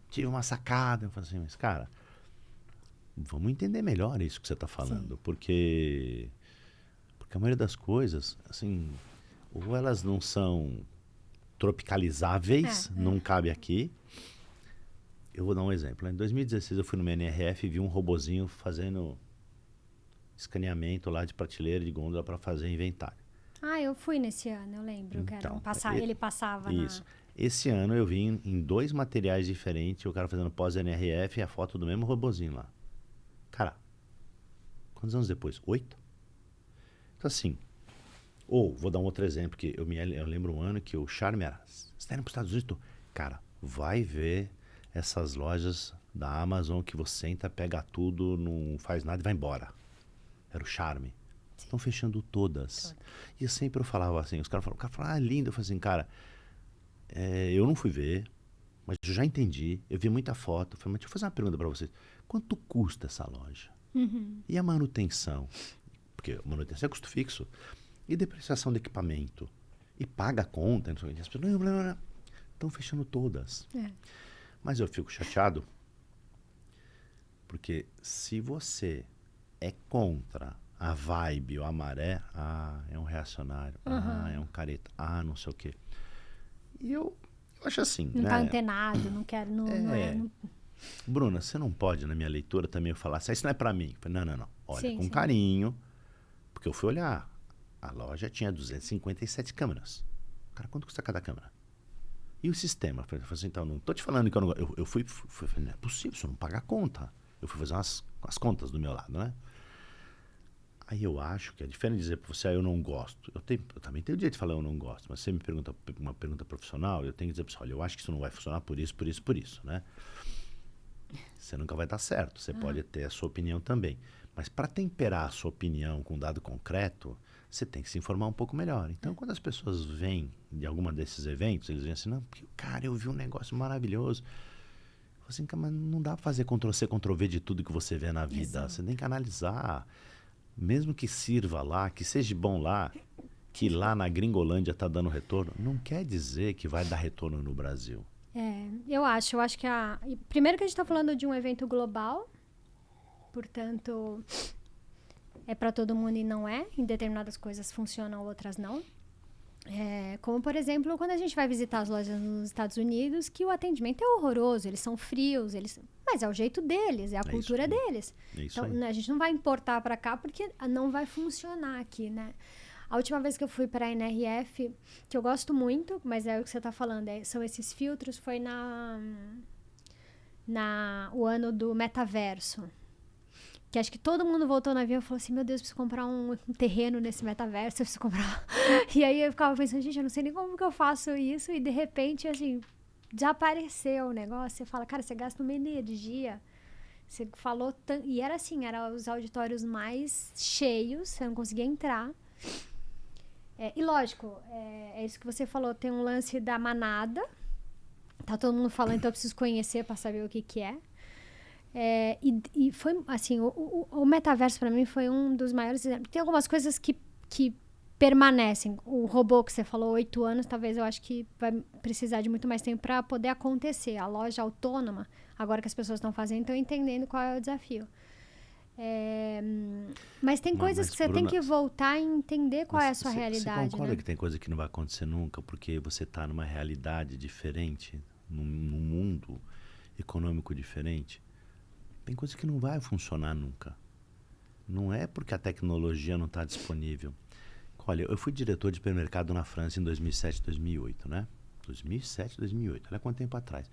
tive uma sacada, eu falei assim, mas cara, vamos entender melhor isso que você está falando, porque a maioria das coisas, assim, ou elas não são tropicalizáveis, não cabe aqui. Eu vou dar um exemplo. Em 2016 eu fui no NRF e vi um robozinho fazendo escaneamento lá de prateleira de gôndola para fazer inventário. Ah, eu fui nesse ano, eu lembro. Então, ele passava isso. Esse ano eu vi em 2 materiais diferentes, o cara fazendo pós-NRF e a foto do mesmo robozinho lá. Cara, quantos anos depois? 8? Então assim, vou dar um outro exemplo, que eu lembro um ano que o Charme era, você está indo para os Estados Unidos? Cara, vai ver essas lojas da Amazon que você entra, pega tudo, não faz nada e vai embora. Era o Charme. Estão fechando todas. E eu falava assim, os caras falavam, lindo. Eu falei assim, cara, eu não fui ver, mas eu já entendi, eu vi muita foto. Eu falei, mas deixa eu fazer uma pergunta para vocês. Quanto custa essa loja? E a manutenção? Porque a manutenção é custo fixo. E depreciação de equipamento? E paga a conta? Não sei o que. As pessoas, não. Estão fechando todas. Mas eu fico chateado, porque se você é contra a vibe ou a maré, é um reacionário, é um careta, não sei o quê. E eu acho assim, não tá antenado, não quero, não. Bruna, você não pode, na minha leitura, também falar assim, isso não é pra mim. Eu falei, não. Olha, com carinho, porque eu fui olhar, a loja tinha 257 câmeras. Cara, quanto custa cada câmera? E o sistema? Eu falei assim, então, não tô te falando que eu não... Eu fui não é possível, você não paga a conta. Eu fui fazer as contas do meu lado, né? Aí eu acho que é diferente de dizer para você, eu não gosto. Eu também tenho o direito de falar eu não gosto, mas você me pergunta uma pergunta profissional, eu tenho que dizer para você, olha, eu acho que isso não vai funcionar por isso, por isso, por isso, né? Você nunca vai estar certo, você pode ter a sua opinião também. Mas para temperar a sua opinião com um dado concreto, você tem que se informar um pouco melhor. Então, quando as pessoas vêm de alguma desses eventos, eles vêm assim, não, porque, cara, eu vi um negócio maravilhoso. Eu falo assim, mas não dá para fazer Ctrl-C, Ctrl-V de tudo que você vê na vida. Exato. Você tem que analisar. Mesmo que sirva lá, que seja bom lá, que lá na Gringolândia está dando retorno, não quer dizer que vai dar retorno no Brasil. Eu acho que primeiro que a gente está falando de um evento global, portanto, é para todo mundo e não é. Em determinadas coisas funcionam, outras não. Como, por exemplo, quando a gente vai visitar as lojas nos Estados Unidos, que o atendimento é horroroso, eles são frios, mas é o jeito deles, é a cultura deles. Então, a gente não vai importar para cá porque não vai funcionar aqui, né? A última vez que eu fui para a NRF, que eu gosto muito, mas é o que você está falando, são esses filtros, foi o ano do metaverso. Que acho que todo mundo voltou no avião e falou assim, meu Deus, eu preciso comprar um terreno nesse metaverso, eu preciso comprar... E aí eu ficava pensando, gente, eu não sei nem como que eu faço isso, e de repente, assim, desapareceu o negócio. Você fala, cara, você gasta uma energia, você falou... E era assim, eram os auditórios mais cheios, você não conseguia entrar. E lógico, é isso que você falou, tem um lance da manada, tá todo mundo falando, então eu preciso conhecer para saber o que que é. E foi assim, o metaverso para mim foi um dos maiores exemplos. Tem algumas coisas que permanecem. O robô que você falou, 8 anos, talvez eu acho que vai precisar de muito mais tempo para poder acontecer. A loja autônoma, agora que as pessoas estão fazendo, estão entendendo qual é o desafio. Mas tem coisas que você tem que voltar e entender qual é a sua realidade. Você concorda, né? Que tem coisa que não vai acontecer nunca, porque você está numa realidade diferente, num mundo econômico diferente? Tem coisa que não vai funcionar nunca. Não é porque a tecnologia não está disponível. Olha, eu fui diretor de supermercado na França em 2007, 2008, né? 2007, 2008, olha quanto tempo atrás.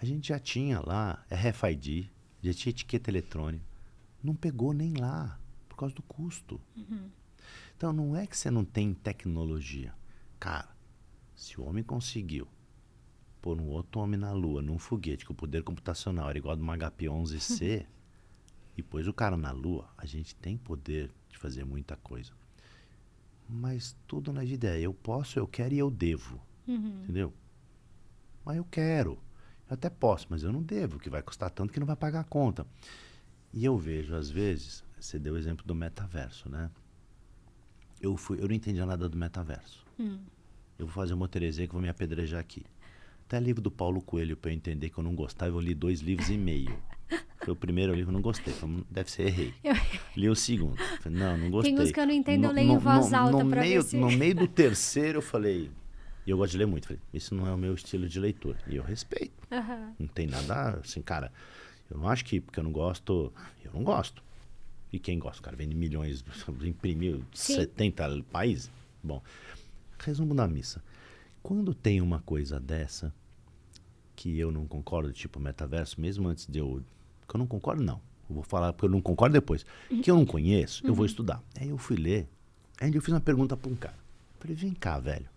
A gente já tinha lá RFID, já tinha etiqueta eletrônica. Não pegou nem lá, por causa do custo. Uhum. Então, não é que você não tem tecnologia. Cara, se o homem conseguiu pôr um outro homem na Lua, num foguete, que o poder computacional era igual do HP-11C, e pôs o cara na Lua, a gente tem poder de fazer muita coisa. Mas tudo na vida é eu posso, eu quero e eu devo. Uhum. Entendeu? Mas eu quero. Eu até posso, mas eu não devo, que vai custar tanto que não vai pagar a conta. E eu vejo, às vezes, você deu o exemplo do metaverso, né? Eu não entendia nada do metaverso. Eu vou fazer uma Terezinha que vou me apedrejar aqui. Até livro do Paulo Coelho, para eu entender que eu não gostava, eu li 2,5 livros. Foi o primeiro livro, não gostei. Falei, deve ser, errei. Li o segundo. Falei, não gostei. Tem uns que eu não entendo, eu leio em voz alta para ver se... No meio do terceiro, eu falei... E eu gosto de ler muito. Falei, isso não é o meu estilo de leitura. E eu respeito. Não tem nada assim, cara... Eu não acho que, porque eu não gosto... Eu não gosto. E quem gosta? O cara vende milhões, imprimiu 70 países. Bom, resumo da missa. Quando tem uma coisa dessa, que eu não concordo, tipo metaverso, mesmo antes de eu... Que eu não concordo, não. Eu vou falar porque eu não concordo depois. Que eu não conheço, eu vou estudar. Aí eu fui ler. Aí eu fiz uma pergunta para um cara. Falei, vem cá, velho.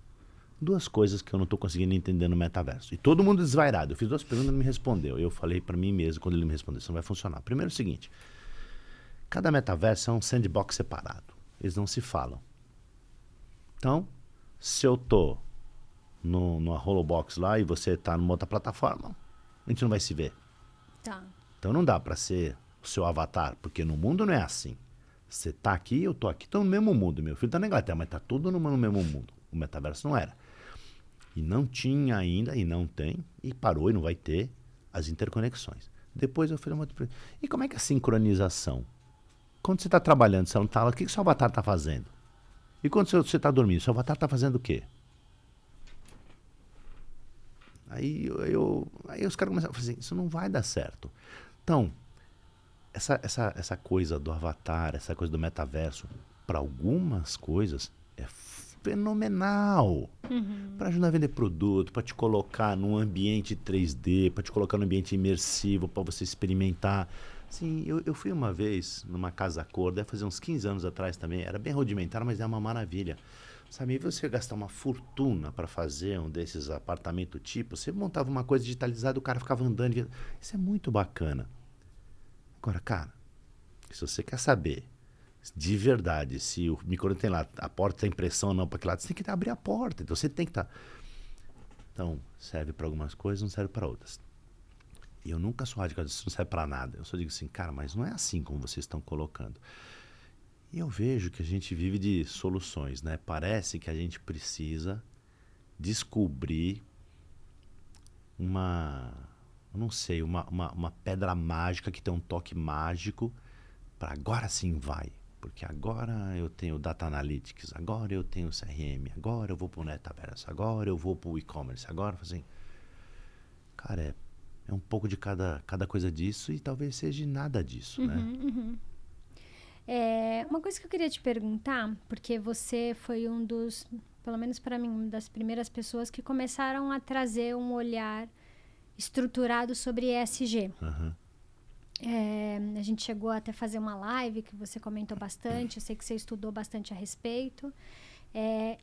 2 coisas que eu não estou conseguindo entender no metaverso. E todo mundo desvairado. Eu fiz 2 perguntas e ele me respondeu. Eu falei para mim mesmo, quando ele me respondeu, isso não vai funcionar. Primeiro é o seguinte. Cada metaverso é um sandbox separado. Eles não se falam. Então, se eu tô numa Holobox lá e você tá numa outra plataforma, a gente não vai se ver. Tá. Então não dá para ser o seu avatar, porque no mundo não é assim. Você tá aqui, eu tô aqui, estamos no mesmo mundo. Meu filho tá na Inglaterra, mas tá tudo no mesmo mundo. O metaverso não era. E não tinha ainda, e não tem, e parou e não vai ter as interconexões. Depois eu fiz uma outra pergunta. E como é que é a sincronização? Quando você está trabalhando, você não está lá, o que seu avatar está fazendo? E quando você está dormindo, seu avatar está fazendo o quê? Aí os caras começaram a falar assim, isso não vai dar certo. Então, essa coisa do avatar, essa coisa do metaverso, para algumas coisas, é fenomenal. Para ajudar a vender produto, para te colocar num ambiente 3D, para te colocar num ambiente imersivo, para você experimentar. Sim, eu fui uma vez numa casa cor, deve fazer uns 15 anos atrás também, era bem rudimentar, mas é uma maravilha. Sabe, e você gastar uma fortuna para fazer um desses apartamento tipo, você montava uma coisa digitalizada, o cara ficava andando. Isso é muito bacana. Agora, cara, se você quer saber de verdade se o micro tem lá, a porta tem impressão ou não para aquele lado, você tem que abrir a porta. Então você tem que estar. Então, serve para algumas coisas, não serve para outras. E eu nunca sou radical, isso não serve para nada. Eu só digo assim, cara, mas não é assim como vocês estão colocando. E eu vejo que a gente vive de soluções, né? Parece que a gente precisa descobrir uma, eu não sei, uma pedra mágica que tem um toque mágico para agora sim vai. Porque agora eu tenho Data Analytics, agora eu tenho CRM, agora eu vou para o Metaverse, agora eu vou para o e-commerce, agora assim. Cara, é um pouco de cada coisa disso e talvez seja nada disso, né? Uma coisa que eu queria te perguntar, porque você foi um dos, pelo menos para mim, uma das primeiras pessoas que começaram a trazer um olhar estruturado sobre ESG. Uhum. A gente chegou até a fazer uma live que você comentou bastante, eu sei que você estudou bastante a respeito.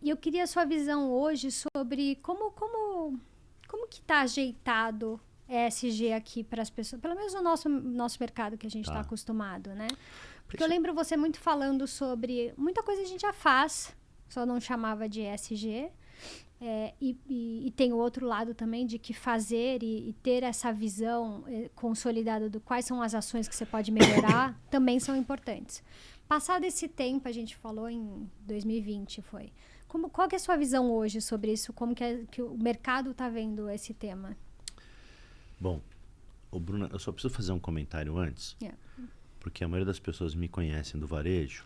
E eu queria a sua visão hoje sobre como que está ajeitado ESG aqui para as pessoas, pelo menos no nosso mercado que a gente está acostumado, né? Porque eu lembro você muito falando sobre muita coisa a gente já faz, só não chamava de ESG. E tem o outro lado também de que fazer e ter essa visão consolidada do quais são as ações que você pode melhorar também são importantes. Passado esse tempo, a gente falou em 2020, foi. Qual que é a sua visão hoje sobre isso? Como que o mercado está vendo esse tema? Bom, Bruna, eu só preciso fazer um comentário antes, porque a maioria das pessoas me conhecem do varejo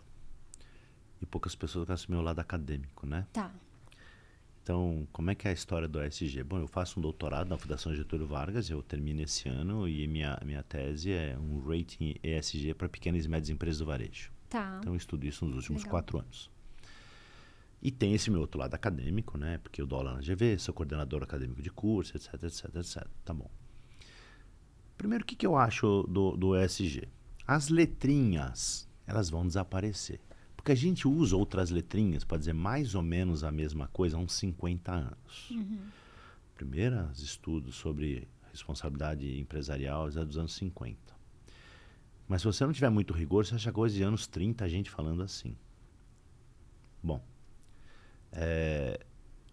e poucas pessoas conhecem o meu lado acadêmico, né? Tá. Então, como é que é a história do ESG? Bom, eu faço um doutorado na Fundação Getúlio Vargas, eu termino esse ano e minha tese é um rating ESG para pequenas e médias empresas do varejo. Tá. Então, eu estudo isso nos últimos 4 anos. E tem esse meu outro lado acadêmico, né? Porque eu dou aula na GV, sou coordenador acadêmico de curso, etc, etc, etc. Tá bom. Primeiro, o que eu acho do ESG? As letrinhas, elas vão desaparecer. Porque a gente usa outras letrinhas para dizer mais ou menos a mesma coisa há uns 50 anos. Primeiros estudos sobre responsabilidade empresarial é dos anos 50. Mas se você não tiver muito rigor, você acha coisa de anos 30 a gente falando assim. Bom,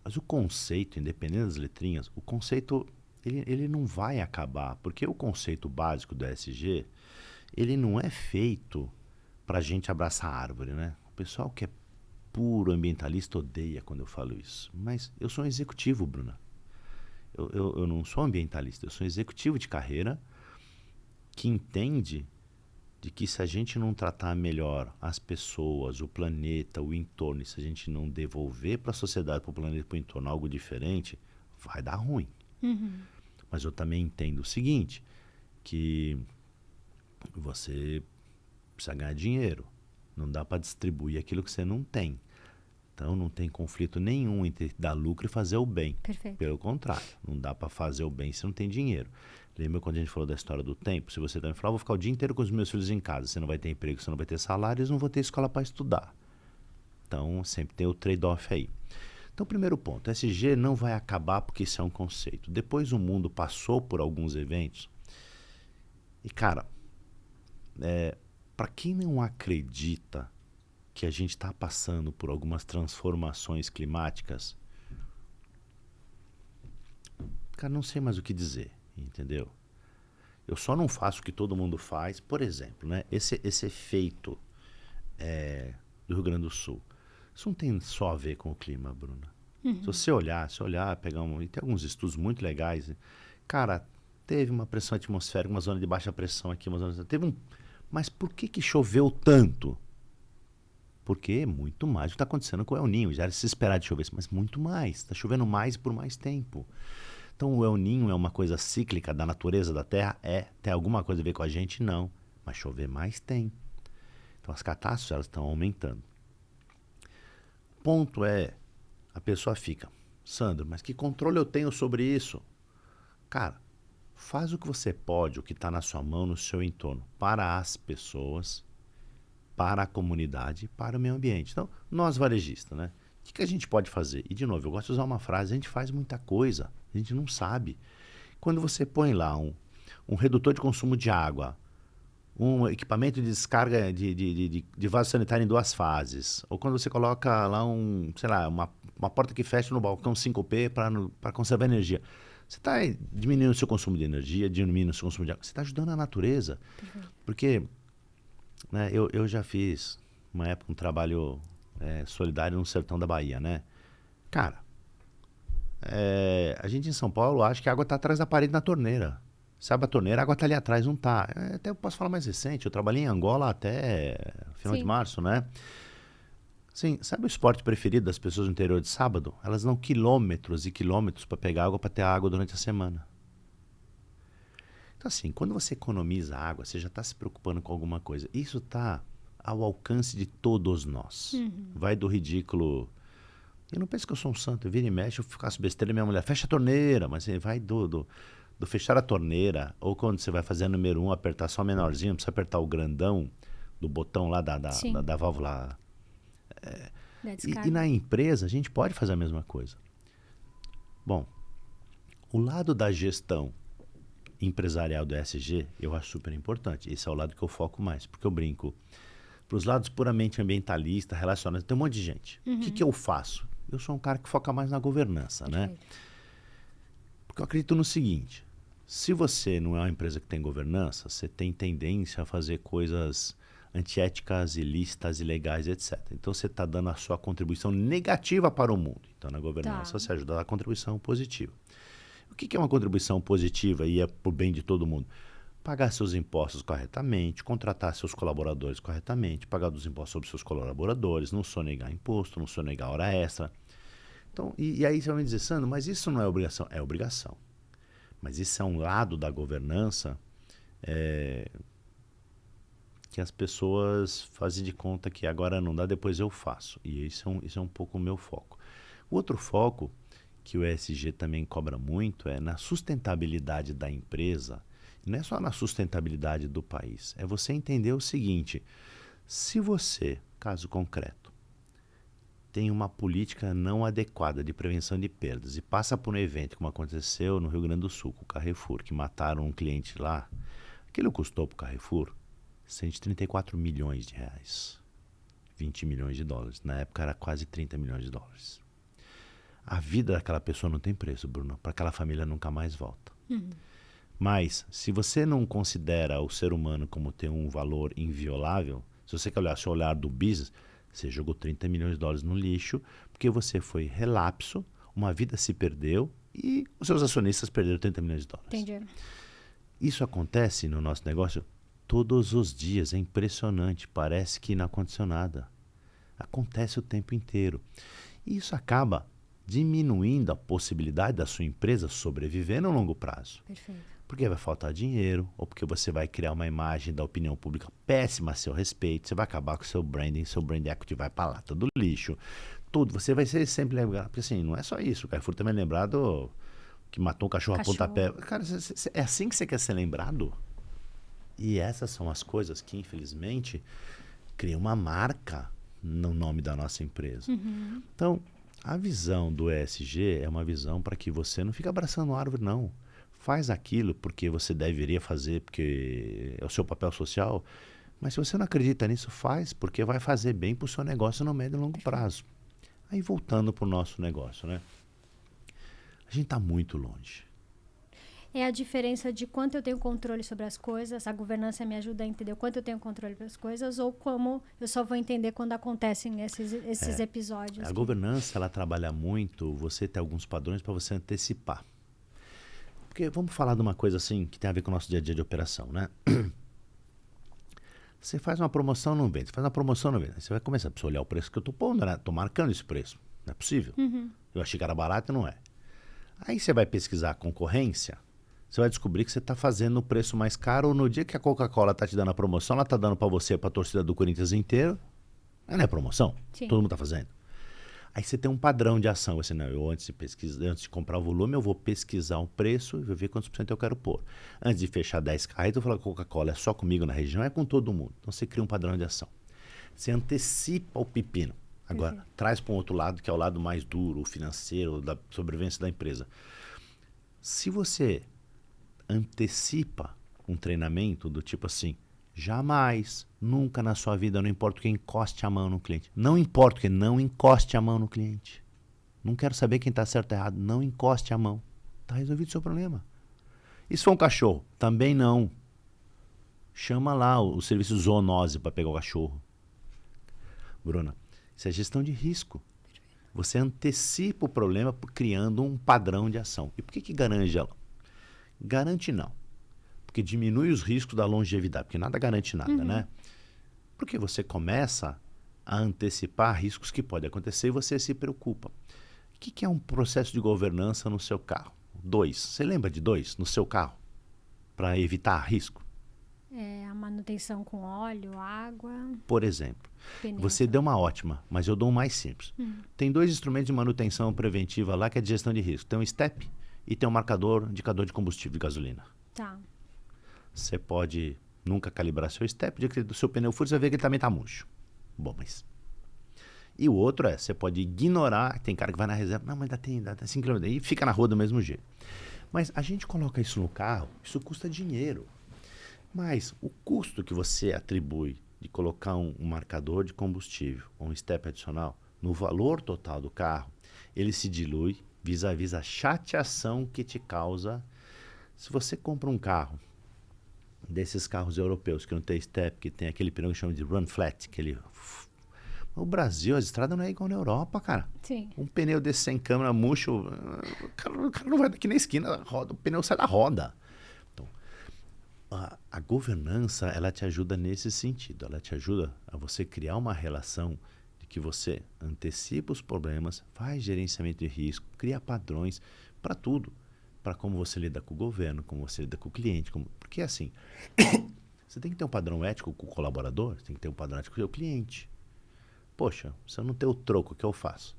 mas o conceito, independente das letrinhas, o conceito ele não vai acabar. Porque o conceito básico do ESG, ele não é feito para a gente abraçar a árvore, né? O pessoal que é puro ambientalista odeia quando eu falo isso. Mas eu sou um executivo, Bruna. Eu não sou ambientalista, eu sou um executivo de carreira que entende de que se a gente não tratar melhor as pessoas, o planeta, o entorno, e se a gente não devolver para a sociedade, para o planeta, para o entorno algo diferente, vai dar ruim. Mas eu também entendo o seguinte, que você precisa ganhar dinheiro. Não dá para distribuir aquilo que você não tem. Então não tem conflito nenhum entre dar lucro e fazer o bem. Perfeito. Pelo contrário, não dá para fazer o bem se não tem dinheiro. Lembra quando a gente falou da história do tempo? Se você também falar, vou ficar o dia inteiro com os meus filhos em casa, você não vai ter emprego, você não vai ter salário, eles não vão ter escola para estudar. Então sempre tem o trade-off aí. Então, primeiro ponto, ESG não vai acabar porque isso é um conceito. Depois o mundo passou por alguns eventos e, cara, para quem não acredita que a gente está passando por algumas transformações climáticas, cara, não sei mais o que dizer, entendeu? Eu só não faço o que todo mundo faz. Por exemplo, né, esse efeito do Rio Grande do Sul, isso não tem só a ver com o clima, Bruna. Se você olhar, pegar e tem alguns estudos muito legais, cara, teve uma pressão atmosférica, uma zona de baixa pressão aqui, mas por que choveu tanto? Porque muito mais o que está acontecendo com o El Niño. Já era se esperar de chover, mas muito mais. Está chovendo mais por mais tempo. Então o El Niño é uma coisa cíclica da natureza da Terra? Tem alguma coisa a ver com a gente? Não. Mas chover mais tem. Então as catástrofes elas estão aumentando. O ponto é, a pessoa fica, Sandro, mas que controle eu tenho sobre isso? Cara, Faz o que você pode, o que está na sua mão, no seu entorno, para as pessoas, para a comunidade, para o meio ambiente. Então, nós varejistas, né? O que a gente pode fazer? E, de novo, eu gosto de usar uma frase, a gente faz muita coisa, a gente não sabe. Quando você põe lá um redutor de consumo de água, um equipamento de descarga de vaso sanitário em 2 fases, ou quando você coloca lá uma porta que fecha no balcão 5P para conservar energia, você está diminuindo o seu consumo de energia, diminuindo o seu consumo de água, você está ajudando a natureza. Porque, né, eu já fiz, uma época, um trabalho solidário no sertão da Bahia, né? Cara, a gente em São Paulo acha que a água está atrás da parede na torneira. Sabe a torneira, a água está ali atrás, não está. Até eu posso falar mais recente, eu trabalhei em Angola até final de março, né? Sim, sabe o esporte preferido das pessoas no interior de sábado? Elas dão quilômetros e quilômetros para pegar água, para ter água durante a semana. Então assim, quando você economiza água, você já está se preocupando com alguma coisa. Isso está ao alcance de todos nós. Vai do ridículo... Eu não penso que eu sou um santo, eu viro e mexe, eu faço besteira e minha mulher, fecha a torneira, mas vai do fechar a torneira, ou quando você vai fazer a número 1, apertar só o menorzinho, não precisa apertar o grandão do botão lá da válvula. E na empresa a gente pode fazer a mesma coisa. Bom, o lado da gestão empresarial do ESG eu acho super importante. Esse é o lado que eu foco mais, porque eu brinco. Para os lados puramente ambientalistas, relacionados, tem um monte de gente. O que eu faço? Eu sou um cara que foca mais na governança, né? Porque eu acredito no seguinte, se você não é uma empresa que tem governança, você tem tendência a fazer coisas antiéticas, ilícitas, ilegais, etc. Então você está dando a sua contribuição negativa para o mundo. Então na governança você ajuda a dar a contribuição positiva. O que é uma contribuição positiva e é para o bem de todo mundo? Pagar seus impostos corretamente, contratar seus colaboradores corretamente, pagar os impostos sobre seus colaboradores, não sonegar imposto, não sonegar hora extra. Então, e aí você vai me dizer, Sandro, mas isso não é obrigação? É obrigação. Mas isso é um lado da governança que as pessoas fazem de conta que agora não dá, depois eu faço. E isso é um pouco o meu foco. O outro foco que o ESG também cobra muito é na sustentabilidade da empresa. Não é só na sustentabilidade do país. É você entender o seguinte, se você, caso concreto, tem uma política não adequada de prevenção de perdas e passa por um evento como aconteceu no Rio Grande do Sul, com o Carrefour, que mataram um cliente lá, aquilo custou para o Carrefour 134 milhões de reais, 20 milhões de dólares. Na época era quase 30 milhões de dólares. A vida daquela pessoa não tem preço, Bruno, para aquela família nunca mais volta. Mas, se você não considera o ser humano como ter um valor inviolável, se você quer olhar o seu olhar do business, você jogou 30 milhões de dólares no lixo, porque você foi relapso, uma vida se perdeu e os seus acionistas perderam 30 milhões de dólares. Entendi. Isso acontece no nosso negócio todos os dias, é impressionante, parece que não aconteceu nada. Acontece o tempo inteiro. E isso acaba diminuindo a possibilidade da sua empresa sobreviver no longo prazo. Perfeito. Porque vai faltar dinheiro, ou porque você vai criar uma imagem da opinião pública péssima a seu respeito, você vai acabar com o seu branding, seu brand equity vai para a lata do lixo, tudo. Você vai ser sempre lembrado, porque assim, não é só isso, o Carrefour também é lembrado que matou um cachorro a pontapé. Cara, é assim que você quer ser lembrado? E essas são as coisas que, infelizmente, criam uma marca no nome da nossa empresa. Então, a visão do ESG é uma visão para que você não fique abraçando árvore, não. Faz aquilo porque você deveria fazer, porque é o seu papel social. Mas se você não acredita nisso, faz porque vai fazer bem para o seu negócio no médio e longo prazo. Aí voltando para o nosso negócio, né? A gente está muito longe. É a diferença de quanto eu tenho controle sobre as coisas, a governança me ajuda a entender o quanto eu tenho controle sobre as coisas, ou como eu só vou entender quando acontecem esses episódios. A governança, ela trabalha muito, você ter alguns padrões para você antecipar. Porque vamos falar de uma coisa assim, que tem a ver com o nosso dia a dia de operação, né? Você faz uma promoção, não vende. Você faz uma promoção, não vende. Você vai começar a olhar o preço que eu estou pondo, né? Estou marcando esse preço. Não é possível. Eu achei que era barato e não é. Aí você vai pesquisar a concorrência, você vai descobrir que você está fazendo o preço mais caro, ou no dia que a Coca-Cola está te dando a promoção, ela está dando para você, para a torcida do Corinthians inteiro. Não é promoção. Sim. Todo mundo está fazendo. Aí você tem um padrão de ação. Você, não, eu antes de comprar o volume, eu vou pesquisar o preço e vou ver quantos por cento eu quero pôr. Antes de fechar 10 carretas, eu vou falar que Coca-Cola é só comigo na região, é com todo mundo. Então você cria um padrão de ação. Você antecipa o pepino. Agora, traz para um outro lado, que é o lado mais duro, o financeiro, da sobrevivência da empresa. Se você antecipa um treinamento do tipo assim, jamais, nunca na sua vida, não importa o que, encoste a mão no cliente. Não importa o que, não encoste a mão no cliente. Não quero saber quem está certo ou errado, não encoste a mão. Está resolvido o seu problema. E se for um cachorro? Também não. Chama lá o serviço zoonose para pegar o cachorro. Bruna, isso é gestão de risco. Você antecipa o problema criando um padrão de ação. E por que garante ela? Garante não. Porque diminui os riscos da longevidade, porque nada garante nada, né? Porque você começa a antecipar riscos que podem acontecer e você se preocupa. O que é um processo de governança no seu carro? 2. Você lembra de 2 no seu carro? Para evitar risco? A manutenção com óleo, água... Por exemplo, pneu. você deu uma ótima, mas eu dou um mais simples. Tem 2 instrumentos de manutenção preventiva lá que é de gestão de risco. Tem um STEP e tem um marcador, indicador de combustível de gasolina. Tá. Você pode nunca calibrar seu STEP, dia que do seu pneu fura, você vai ver que ele também está murcho. Bom, mas... E o outro você pode ignorar, tem cara que vai na reserva, não, mas dá 5 km, e fica na rua do mesmo jeito. Mas a gente coloca isso no carro, isso custa dinheiro. Mas o custo que você atribui de colocar um marcador de combustível ou um step adicional no valor total do carro, ele se dilui vis-à-vis a chateação que te causa. Se você compra um carro, desses carros europeus que não tem step, que tem aquele pneu que chama de run flat, o Brasil, as estradas não é igual na Europa, cara. Sim. Um pneu desse sem câmera, murcho, o cara não vai daqui na esquina, o pneu sai da roda. A governança, ela te ajuda nesse sentido. Ela te ajuda a você criar uma relação de que você antecipa os problemas, faz gerenciamento de risco, cria padrões para tudo. Para como você lida com o governo, como você lida com o cliente. Porque assim, você tem que ter um padrão ético com o colaborador, você tem que ter um padrão ético com o seu cliente. Poxa, se eu não tenho o troco, o que eu faço?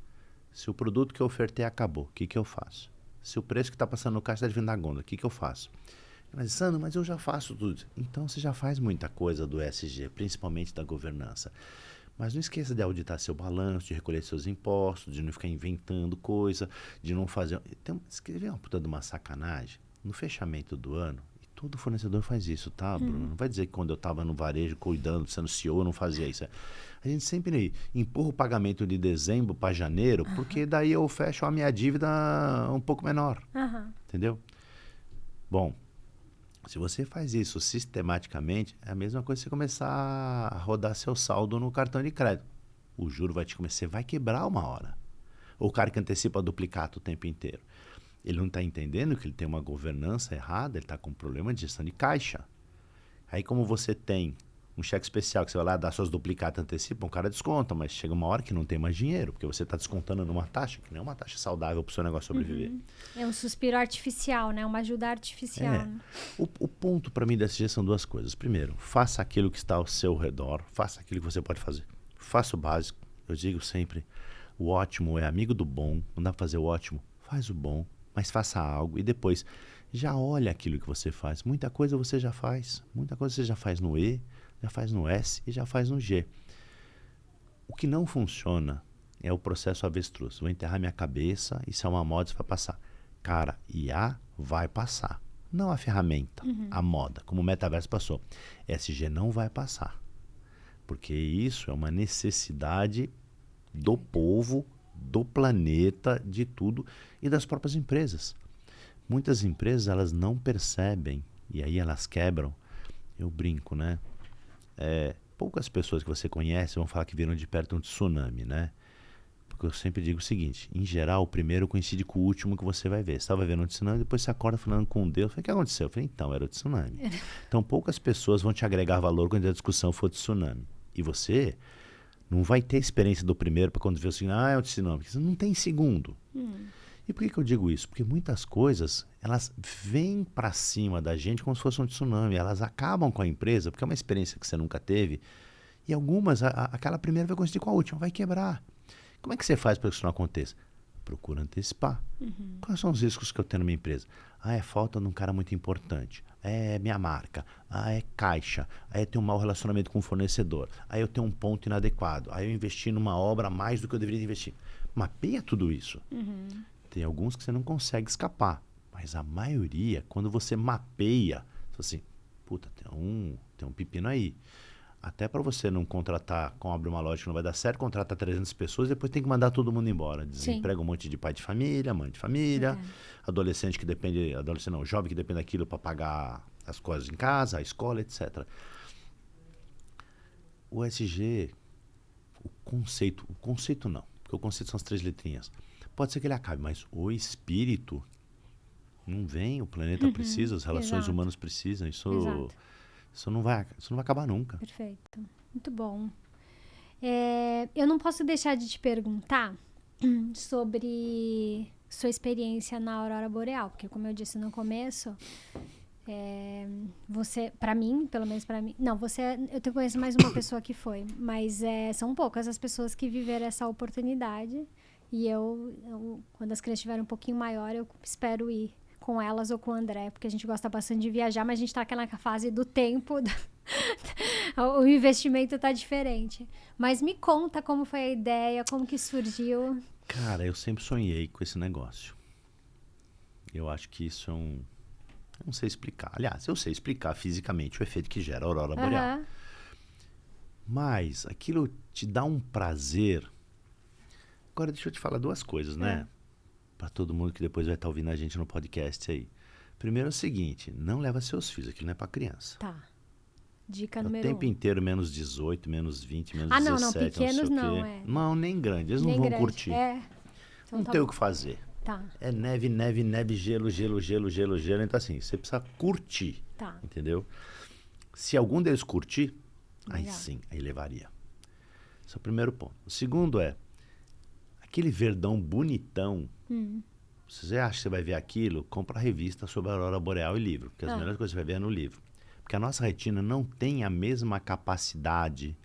Se o produto que eu ofertei acabou, o que eu faço? Se o preço que está passando no caixa está vindo da gôndola, o que eu faço? Mas, Sandro, mas eu já faço tudo. Então, você já faz muita coisa do ESG, principalmente da governança. Mas não esqueça de auditar seu balanço, de recolher seus impostos, de não ficar inventando coisa, de não fazer... Escrever uma puta de uma sacanagem no fechamento do ano. E todo fornecedor faz isso, tá, Bruno? Não vai dizer que quando eu estava no varejo, cuidando, sendo CEO, eu não fazia isso. A gente sempre empurra o pagamento de dezembro para janeiro, porque daí eu fecho a minha dívida um pouco menor. Entendeu? Bom... Se você faz isso sistematicamente, é a mesma coisa que você começar a rodar seu saldo no cartão de crédito. O juro vai te começar, você vai quebrar uma hora. Ou o cara que antecipa duplicato o tempo inteiro. Ele não está entendendo que ele tem uma governança errada, ele está com um problema de gestão de caixa. Aí como você tem um cheque especial que você vai lá dar suas duplicatas antecipa, o cara desconta, mas chega uma hora que não tem mais dinheiro, porque você está descontando numa taxa, que não é uma taxa saudável para o seu negócio sobreviver. É um suspiro artificial, né? Uma ajuda artificial. Né? O ponto para mim dessa são 2 coisas. Primeiro, faça aquilo que está ao seu redor, faça aquilo que você pode fazer. Faça o básico. Eu digo sempre, o ótimo é amigo do bom, não dá para fazer o ótimo, faz o bom, mas faça algo e depois já olha aquilo que você faz. Muita coisa você já faz, muita coisa você já faz no E, já faz no S e já faz no G. O que não funciona é o processo avestruz. Vou enterrar minha cabeça, isso é uma moda, isso vai passar. Cara, IA vai passar. Não a ferramenta, a moda, como o metaverso passou. SG não vai passar. Porque isso é uma necessidade do povo, do planeta, de tudo e das próprias empresas. Muitas empresas, elas não percebem e aí elas quebram. Eu brinco, né? Poucas pessoas que você conhece vão falar que viram de perto um tsunami, né? Porque eu sempre digo o seguinte, em geral, o primeiro coincide com o último que você vai ver. Você estava vendo um tsunami, depois você acorda falando com Deus. Eu falei, o que aconteceu? Eu falei, então, era o tsunami. Então, poucas pessoas vão te agregar valor quando a discussão for tsunami. E você não vai ter experiência do primeiro para quando ver assim, é o tsunami. Você não tem segundo. E por que eu digo isso? Porque muitas coisas, elas vêm para cima da gente como se fosse um tsunami. Elas acabam com a empresa, porque é uma experiência que você nunca teve. E algumas, aquela primeira vai coincidir com a última, vai quebrar. Como é que você faz para que isso não aconteça? Procura antecipar. Quais são os riscos que eu tenho na minha empresa? É falta de um cara muito importante. É minha marca. É caixa. Aí eu tenho um mau relacionamento com o fornecedor. Aí eu tenho um ponto inadequado. Aí eu investi numa obra a mais do que eu deveria investir. Mapeia tudo isso. Tem alguns que você não consegue escapar. Mas a maioria, quando você mapeia, você assim, puta, tem um pepino aí. Até para você não contratar, como abre uma loja que não vai dar certo, contrata 300 pessoas, depois tem que mandar todo mundo embora. Desemprega um monte de pai de família, mãe de família, adolescente que depende, adolescente não, jovem que depende daquilo para pagar as coisas em casa, a escola, etc. O ESG, o conceito não, porque o conceito são as 3 letrinhas. Pode ser que ele acabe, mas o espírito não vem, o planeta precisa, as relações humanas precisam, isso não vai acabar nunca. Perfeito. Muito bom. Eu não posso deixar de te perguntar sobre sua experiência na Aurora Boreal, porque como eu disse no começo, você, para mim, pelo menos para mim, não, eu te conheço mais uma pessoa que foi, mas são poucas as pessoas que viveram essa oportunidade e eu quando as crianças estiverem um pouquinho maior, eu espero ir com elas ou com o André, porque a gente gosta bastante de viajar, mas a gente tá naquela fase do tempo, o investimento tá diferente. Mas me conta como foi a ideia, como que surgiu. Cara, eu sempre sonhei com esse negócio. Eu acho que isso é eu não sei explicar. Aliás, eu sei explicar fisicamente o efeito que gera a aurora boreal. Mas aquilo te dá um prazer. Agora deixa eu te falar 2 coisas, né? Para todo mundo que depois vai estar ouvindo a gente no podcast aí. Primeiro é o seguinte, não leva seus filhos, aquilo não é para criança. Tá. Dica número 1. O tempo inteiro menos 18, menos 20, menos 17, não, pequenos não sei o quê. Não, nem grande, eles nem não vão curtir. Então, não tem o que fazer. Tá. É neve, neve, neve, gelo, gelo, gelo, gelo, gelo. Então assim, você precisa curtir, entendeu? Se algum deles curtir, aí sim, aí levaria. Esse é o primeiro ponto. O segundo é, aquele verdão bonitão, se você acha que você vai ver aquilo, compra a revista sobre a aurora boreal e livro, porque as melhores coisas que você vai ver é no livro. Porque a nossa retina não tem a mesma capacidade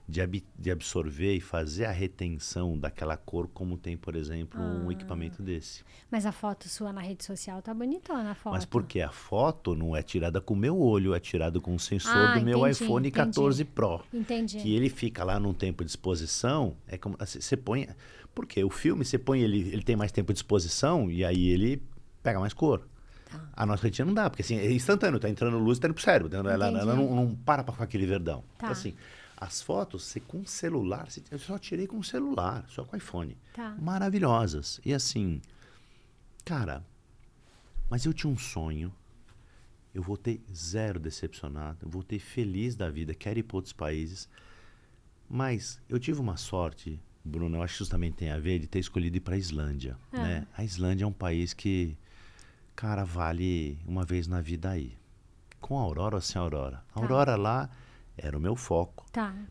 de absorver e fazer a retenção daquela cor como tem, por exemplo, um equipamento desse. Mas a foto sua na rede social tá bonitona, a foto. Mas porque a foto não é tirada com o meu olho, é tirada com o sensor do meu iPhone 14 Pro. Entendi. Que ele fica lá num tempo de exposição, é como assim, você põe... Porque o filme, você põe ele tem mais tempo de exposição e aí ele pega mais cor. A nossa retina não dá, porque assim, é instantâneo, tá entrando luz e tá indo pro cérebro. Ela não para com aquele verdão. Então, assim, as fotos, você com celular, eu só tirei com celular, só com iPhone. Maravilhosas. E assim, cara, mas eu tinha um sonho, eu voltei 0 decepcionado, eu voltei feliz da vida, quero ir para outros países, mas eu tive uma sorte, Bruno, eu acho que isso também tem a ver de ter escolhido ir para a Islândia, né? A Islândia é um país que, cara, vale uma vez na vida aí. Com a aurora ou sem aurora. A aurora lá era o meu foco,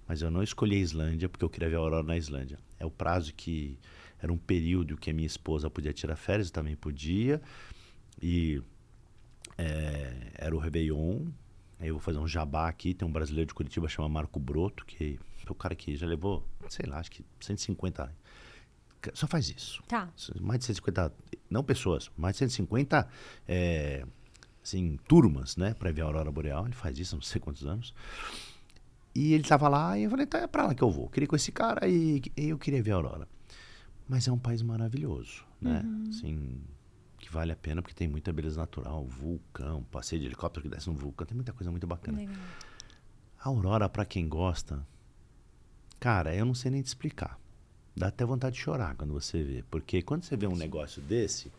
mas eu não escolhi a Islândia porque eu queria ver a aurora na Islândia. É o prazo que... Era um período que a minha esposa podia tirar férias, eu também podia. E era o Réveillon. Aí eu vou fazer um jabá aqui. Tem um brasileiro de Curitiba chamado Marco Broto, que é o cara que já levou, sei lá, acho que 150... Só faz isso. Mais de 150... Não pessoas, mais de 150 assim, turmas, né? Para ver a aurora boreal. Ele faz isso há não sei quantos anos. E ele estava lá e eu falei, tá, é para lá que eu vou. Queria ir com esse cara e eu queria ver a aurora. Mas é um país maravilhoso, né? Assim, que vale a pena porque tem muita beleza natural, vulcão, passeio de helicóptero que desce no vulcão, tem muita coisa muito bacana. Legal. A aurora, para quem gosta, cara, eu não sei nem te explicar. Dá até vontade de chorar quando você vê. Porque quando você vê um negócio desse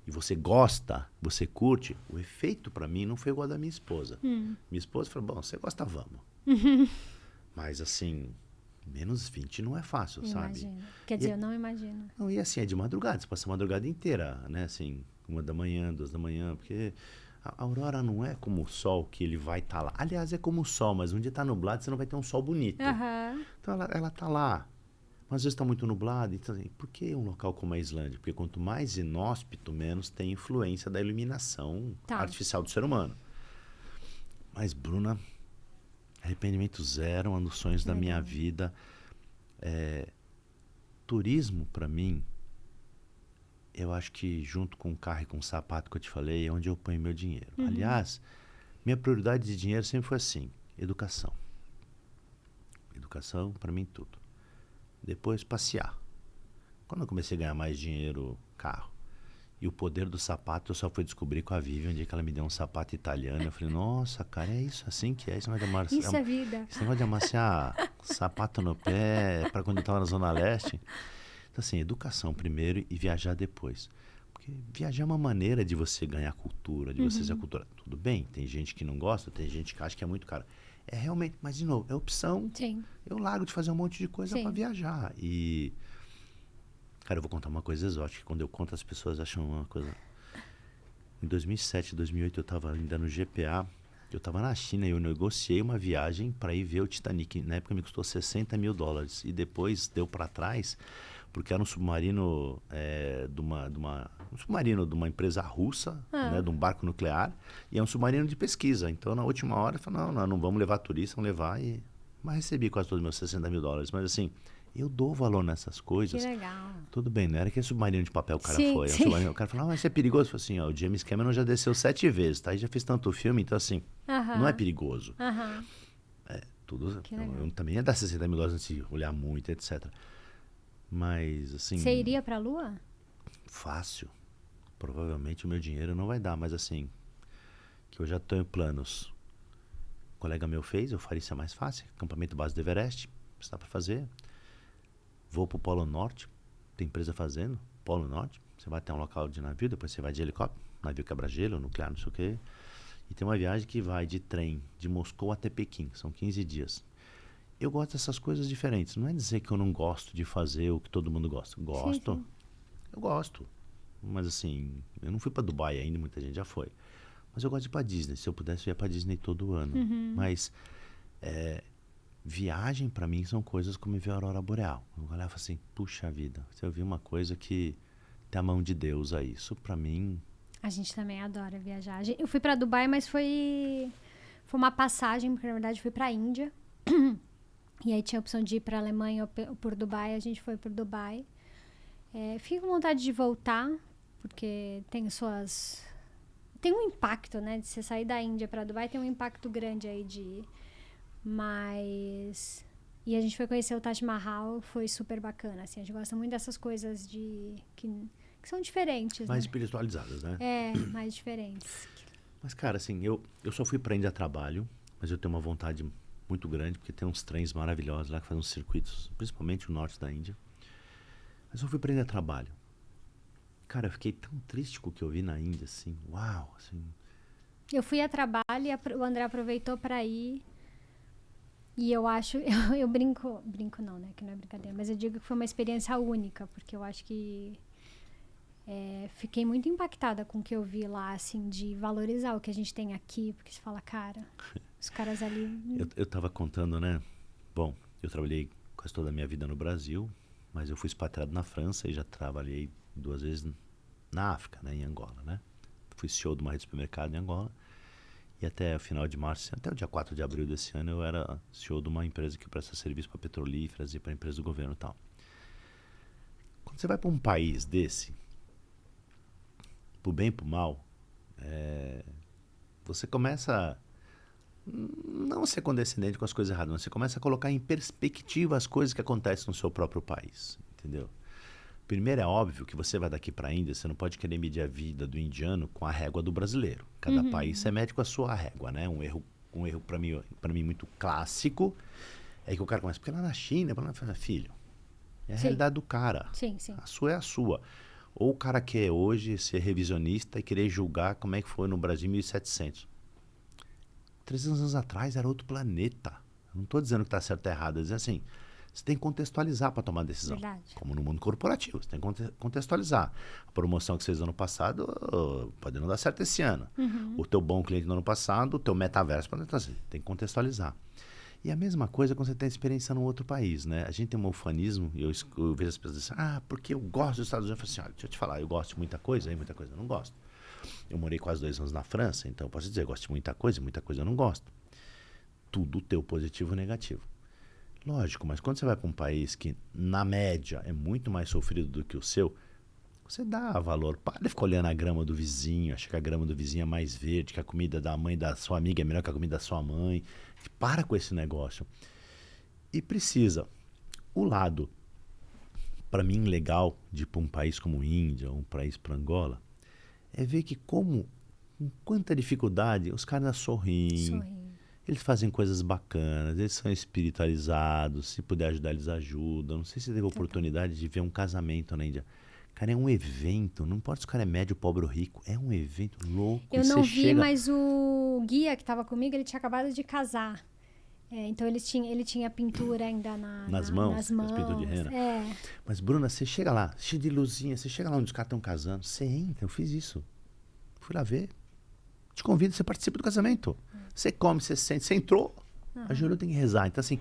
e você gosta, você curte, o efeito para mim não foi igual ao da minha esposa. Minha esposa falou, bom, você gosta, vamos. Mas assim... Menos 20 não é fácil, sabe? Quer dizer, eu não imagino. Não, e assim, é de madrugada, você passa a madrugada inteira, né? Assim, 1 da manhã, 2 da manhã, porque a aurora não é como o sol que ele vai estar lá. Aliás, é como o sol, mas um dia tá nublado, você não vai ter um sol bonito. Então ela tá lá. Mas às vezes tá muito nublado. Então, assim, por que um local como a Islândia? Porque quanto mais inóspito, menos tem influência da iluminação artificial do ser humano. Mas, Bruna... Arrependimento 0, um dos sonhos da minha vida. turismo, para mim, eu acho que junto com o carro e com o sapato que eu te falei, é onde eu ponho meu dinheiro. Aliás, minha prioridade de dinheiro sempre foi assim, educação. Educação, para mim, tudo. Depois, passear. Quando eu comecei a ganhar mais dinheiro, carro. E o poder do sapato eu só fui descobrir com a Vivian, um dia que ela me deu um sapato italiano. Eu falei, nossa, cara, é isso assim que é? Esse negócio de amaciar, Isso é vida. esse negócio de amaciar sapato no pé para quando eu estava na Zona Leste. Então, assim, educação primeiro e viajar depois. Porque viajar é uma maneira de você ganhar cultura, de você ser a cultura. Tudo bem, tem gente que não gosta, tem gente que acha que é muito caro. É realmente, mas de novo, é opção. Sim. Eu largo de fazer um monte de coisa para viajar. E... Cara, eu vou contar uma coisa exótica. Quando eu conto, as pessoas acham uma coisa... Em 2007, 2008, eu estava ainda no GPA. Eu estava na China e eu negociei uma viagem para ir ver o Titanic. Na época me custou $60 mil. E depois deu para trás, porque era um submarino, um submarino de uma empresa russa, né, de um barco nuclear. E é um submarino de pesquisa. Então, na última hora, eu falei, não vamos levar turista, vamos levar. Mas recebi quase todos os meus $60 mil. Mas assim... Eu dou valor nessas coisas. Que legal. Tudo bem, não era aquele submarino de papel que o cara Sim, foi. sim. O cara falou, mas isso é perigoso. Eu falei assim, ó, o James Cameron já desceu 7 vezes, tá? E já fez tanto filme, então assim, não é perigoso. Tudo. Eu também ia dar $60 mil antes de olhar muito, etc. Mas, assim... Você iria pra Lua? Fácil. Provavelmente o meu dinheiro não vai dar, mas assim, que eu já tenho planos. Um colega meu fez, eu faria isso mais fácil. Acampamento base do Everest, isso dá pra fazer. Vou pro Polo Norte, tem empresa fazendo, Polo Norte, você vai até um local de navio, depois você vai de helicóptero, navio quebra-gelo, nuclear, não sei o quê. E tem uma viagem que vai de trem, de Moscou até Pequim, são 15 dias. Eu gosto dessas coisas diferentes, não é dizer que eu não gosto de fazer o que todo mundo gosta. Gosto, Sim. Eu gosto. Mas assim, eu não fui para Dubai ainda, muita gente já foi. Mas eu gosto de ir para Disney, se eu pudesse eu ia para Disney todo ano. Mas... viagem para mim são coisas como ver a aurora boreal. Eu olhava assim, puxa vida, se eu vi uma coisa que tem a mão de Deus aí. Isso para mim... A gente também adora viajar. Eu fui para Dubai, mas foi uma passagem, porque na verdade fui para a Índia. E aí tinha a opção de ir para a Alemanha ou por Dubai, a gente foi por Dubai. Fico com vontade de voltar, porque tem um impacto, né? De você sair da Índia para Dubai, tem um impacto grande aí de... Mas... E a gente foi conhecer o Taj Mahal, foi super bacana, assim. A gente gosta muito dessas coisas que são diferentes, mais né? espiritualizadas, né? Mais diferentes. Mas, cara, assim, eu só fui pra Índia a trabalho, mas eu tenho uma vontade muito grande, porque tem uns trens maravilhosos lá que fazem uns circuitos, principalmente o norte da Índia. Mas eu fui pra Índia a trabalho. Cara, eu fiquei tão triste com o que eu vi na Índia, assim, uau, assim... Eu fui a trabalho e o André aproveitou para ir. E eu acho, eu brinco não, né, que não é brincadeira, mas eu digo que foi uma experiência única, porque eu acho que fiquei muito impactada com o que eu vi lá, assim, de valorizar o que a gente tem aqui, porque você fala, cara, os caras ali... Eu tava contando, né, bom, eu trabalhei quase toda a minha vida no Brasil, mas eu fui expatriado na França e já trabalhei 2 vezes na África, né, em Angola, né, fui CEO de uma rede de supermercado em Angola. E até o final de março, até o dia 4 de abril desse ano, eu era CEO de uma empresa que presta serviço para petrolíferas e para empresas do governo e tal. Quando você vai para um país desse, pro bem e pro mal, você começa não a ser condescendente com as coisas erradas, mas você começa a colocar em perspectiva as coisas que acontecem no seu próprio país, entendeu? Primeiro, é óbvio que você vai daqui para a Índia, você não pode querer medir a vida do indiano com a régua do brasileiro. Cada país é mede com a sua régua, né? Um erro para mim muito clássico é que o cara começa, porque lá na China, filho, é a realidade do cara. Sim, sim. A sua é a sua. Ou o cara quer hoje ser revisionista e querer julgar como é que foi no Brasil em 1700. 300 anos atrás era outro planeta. Eu não estou dizendo que está certo ou errado, eu estou dizendo assim... Você tem que contextualizar para tomar decisão. Verdade. Como no mundo corporativo, você tem que contextualizar. A promoção que você fez no ano passado pode não dar certo esse ano. O teu bom cliente no ano passado, o teu metaverso, tem que contextualizar. E a mesma coisa quando você tem experiência num outro país, né? A gente tem um ufanismo, e eu vejo as pessoas dizendo, porque eu gosto dos Estados Unidos. Eu falo assim, olha, deixa eu te falar, eu gosto de muita coisa eu não gosto. Eu morei quase 2 anos na França, então eu posso dizer, eu gosto de muita coisa eu não gosto. Tudo teu positivo e negativo. Lógico, mas quando você vai para um país que, na média, é muito mais sofrido do que o seu, você dá valor. Para de ficar olhando a grama do vizinho, acha que a grama do vizinho é mais verde, que a comida da mãe da sua amiga é melhor que a comida da sua mãe. Para com esse negócio. E precisa. O lado, para mim, legal de ir para um país como Índia, ou um país para Angola, é ver que com quanta dificuldade, os caras sorriem, eles fazem coisas bacanas, eles são espiritualizados, se puder ajudar, eles ajudam. Não sei se você teve a oportunidade de ver um casamento na Índia. Cara, é um evento, não importa se o cara é médio, pobre ou rico, é um evento louco. Eu não vi, mas o guia que estava comigo, ele tinha acabado de casar. Então ele tinha pintura ainda nas mãos, pintura de rena. Mas, Bruna, você chega lá, cheio de luzinha, você chega lá onde os caras estão casando, você entra, eu fiz isso. Fui lá ver. Te convido, você participa do casamento. Você come, você sente, você entrou, ajoelhou, tem que rezar. Então, assim,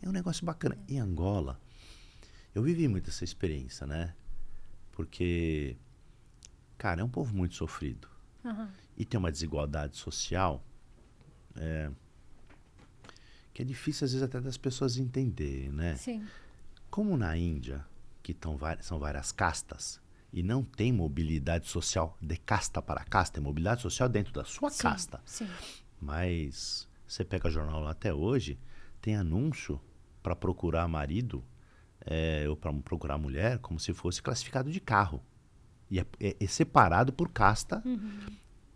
é um negócio bacana. Em Angola, eu vivi muito essa experiência, né? Porque, cara, é um povo muito sofrido. E tem uma desigualdade social que é difícil, às vezes, até das pessoas entenderem, né? Sim. Como na Índia, que são várias castas, e não tem mobilidade social de casta para casta, é mobilidade social dentro da sua casta. Sim. Mas você pega jornal lá até hoje, tem anúncio para procurar marido ou para procurar mulher como se fosse classificado de carro. E é separado por casta,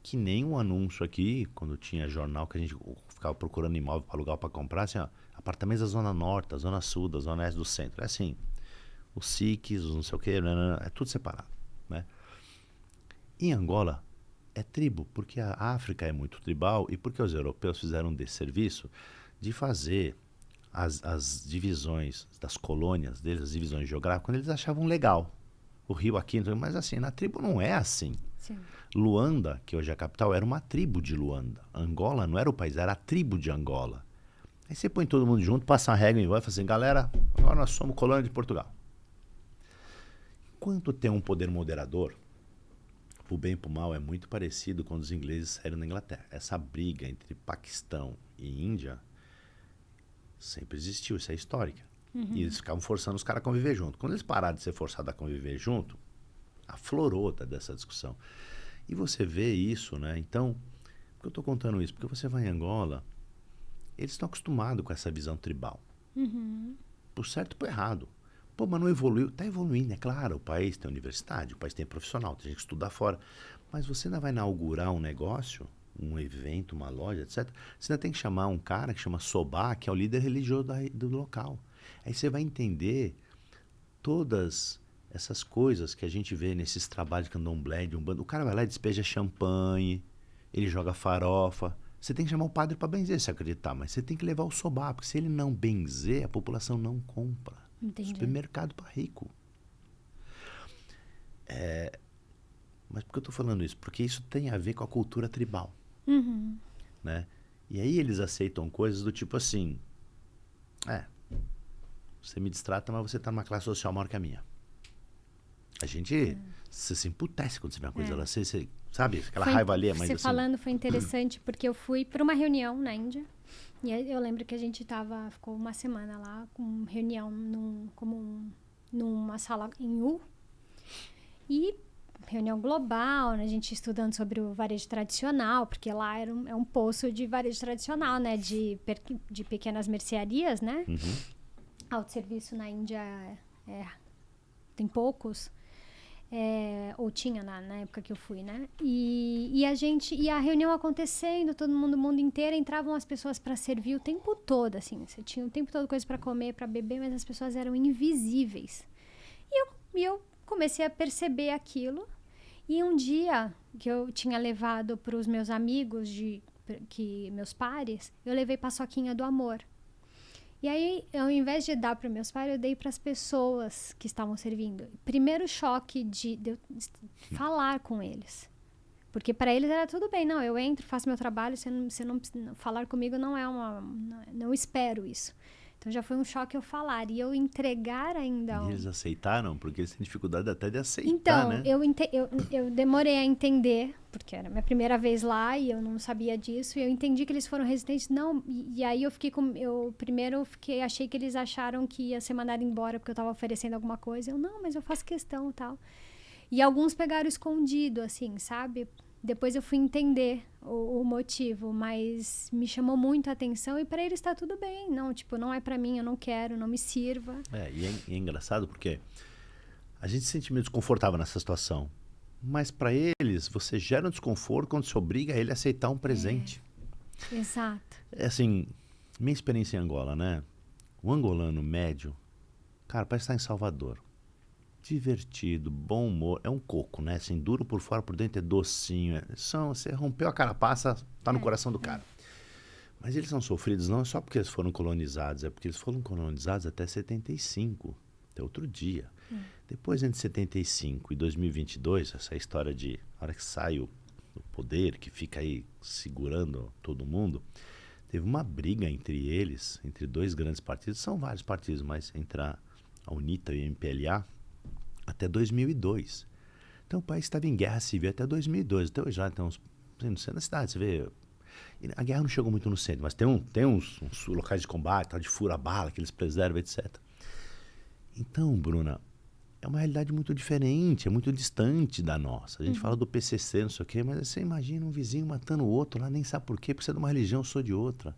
que nem um anúncio aqui, quando tinha jornal que a gente ficava procurando imóvel para alugar para comprar, assim, ó, apartamentos da Zona Norte, da Zona Sul, da Zona Oeste do Centro. É assim, os SICs, os não sei o quê, é tudo separado, né? Em Angola, é tribo, porque a África é muito tribal e porque os europeus fizeram um desserviço de fazer as divisões das colônias deles, as divisões geográficas, quando eles achavam legal. O Rio aqui, mas assim, na tribo não é assim. Sim. Luanda, que hoje é a capital, era uma tribo de Luanda. Angola não era o país, era a tribo de Angola. Aí você põe todo mundo junto, passa uma regra e vai e fala assim, galera, agora nós somos colônia de Portugal. Enquanto tem um poder moderador, pro bem e pro mal, é muito parecido quando os ingleses saíram da Inglaterra. Essa briga entre Paquistão e Índia sempre existiu, isso é histórica. E eles ficavam forçando os caras a conviver junto. Quando eles pararam de ser forçados a conviver junto, aflorou dessa discussão. E você vê isso, né? Então, por que eu estou contando isso? Porque você vai em Angola, eles estão acostumados com essa visão tribal. Por certo e por errado. Pô, mas não evoluiu. Está evoluindo, é claro. O país tem universidade, o país tem profissional, tem gente que estudar fora. Mas você ainda vai inaugurar um negócio, um evento, uma loja, etc. Você ainda tem que chamar um cara que chama Sobá, que é o líder religioso do local. Aí você vai entender todas essas coisas que a gente vê nesses trabalhos de candomblé, de umbanda. O cara vai lá e despeja champanhe, ele joga farofa. Você tem que chamar o padre para benzer, se acreditar, mas você tem que levar o sobá, porque se ele não benzer, a população não compra. Entendi. Supermercado para rico. Mas por que eu estou falando isso? Porque isso tem a ver com a cultura tribal. Né? E aí eles aceitam coisas do tipo assim, você me distrata, mas você está numa classe social maior que a minha. A gente se emputece quando você vê uma coisa lá. Você sabe, aquela raiva ali é mais você assim. falando foi interessante, porque eu fui para uma reunião na Índia. E eu lembro que a gente ficou uma semana lá, com reunião numa sala em U. E reunião global, né? A gente estudando sobre o varejo tradicional, porque lá é um poço de varejo tradicional, né? De pequenas mercearias, né? Autosserviço na Índia tem poucos. Ou tinha na época que eu fui, né? E a reunião acontecendo, todo mundo, o mundo inteiro, entravam as pessoas para servir o tempo todo, assim. Você tinha o tempo todo coisa para comer, para beber, mas as pessoas eram invisíveis. E eu comecei a perceber aquilo. E um dia que eu tinha levado para os meus amigos, meus pares, eu levei paçoquinha do amor. E aí, ao invés de dar para meus pais, eu dei para as pessoas que estavam servindo. Primeiro choque de eu falar com eles. Porque para eles era tudo bem. Não, eu entro, faço meu trabalho, você não falar comigo não é não espero isso. Então já foi um choque eu falar. E eu entregar ainda. E eles aceitaram? Porque eles têm dificuldade até de aceitar, Então, né? eu demorei a entender, porque era a minha primeira vez lá e eu não sabia disso. E eu entendi que eles foram resistentes. Não, e aí eu fiquei com... achei que eles acharam que ia ser mandado embora porque eu tava oferecendo alguma coisa. Eu, não, mas eu faço questão e tal. E alguns pegaram escondido, assim, sabe? Depois eu fui entender o motivo, mas me chamou muito a atenção e para eles está tudo bem. Não, tipo, não é para mim, eu não quero, não me sirva. E é engraçado porque a gente se sente meio desconfortável nessa situação. Mas para eles, você gera um desconforto quando se obriga a ele a aceitar um presente. Exato. É assim, minha experiência em Angola, né? O angolano médio, cara, parece estar em Salvador. Divertido, bom humor, é um coco, né? Assim, duro por fora, por dentro é docinho. Você rompeu a carapaça, tá no coração do cara. Mas eles são sofridos não é só porque eles foram colonizados, é porque eles foram colonizados até 75, até outro dia. Depois, entre 75 e 2022, essa história de, a hora que sai o poder, que fica aí segurando todo mundo, teve uma briga entre eles, entre dois grandes partidos, são vários partidos, mas entre a UNITA e o MPLA, até 2002. Então o país estava em guerra civil até 2002. Até hoje já tem uns... No centro da cidade, você vê... A guerra não chegou muito no centro, mas tem uns locais de combate, tal, de fura-bala, que eles preservam, etc. Então, Bruna, é uma realidade muito diferente, é muito distante da nossa. A gente fala do PCC, não sei o quê, mas você imagina um vizinho matando o outro lá, nem sabe por quê, porque você é de uma religião, eu sou de outra.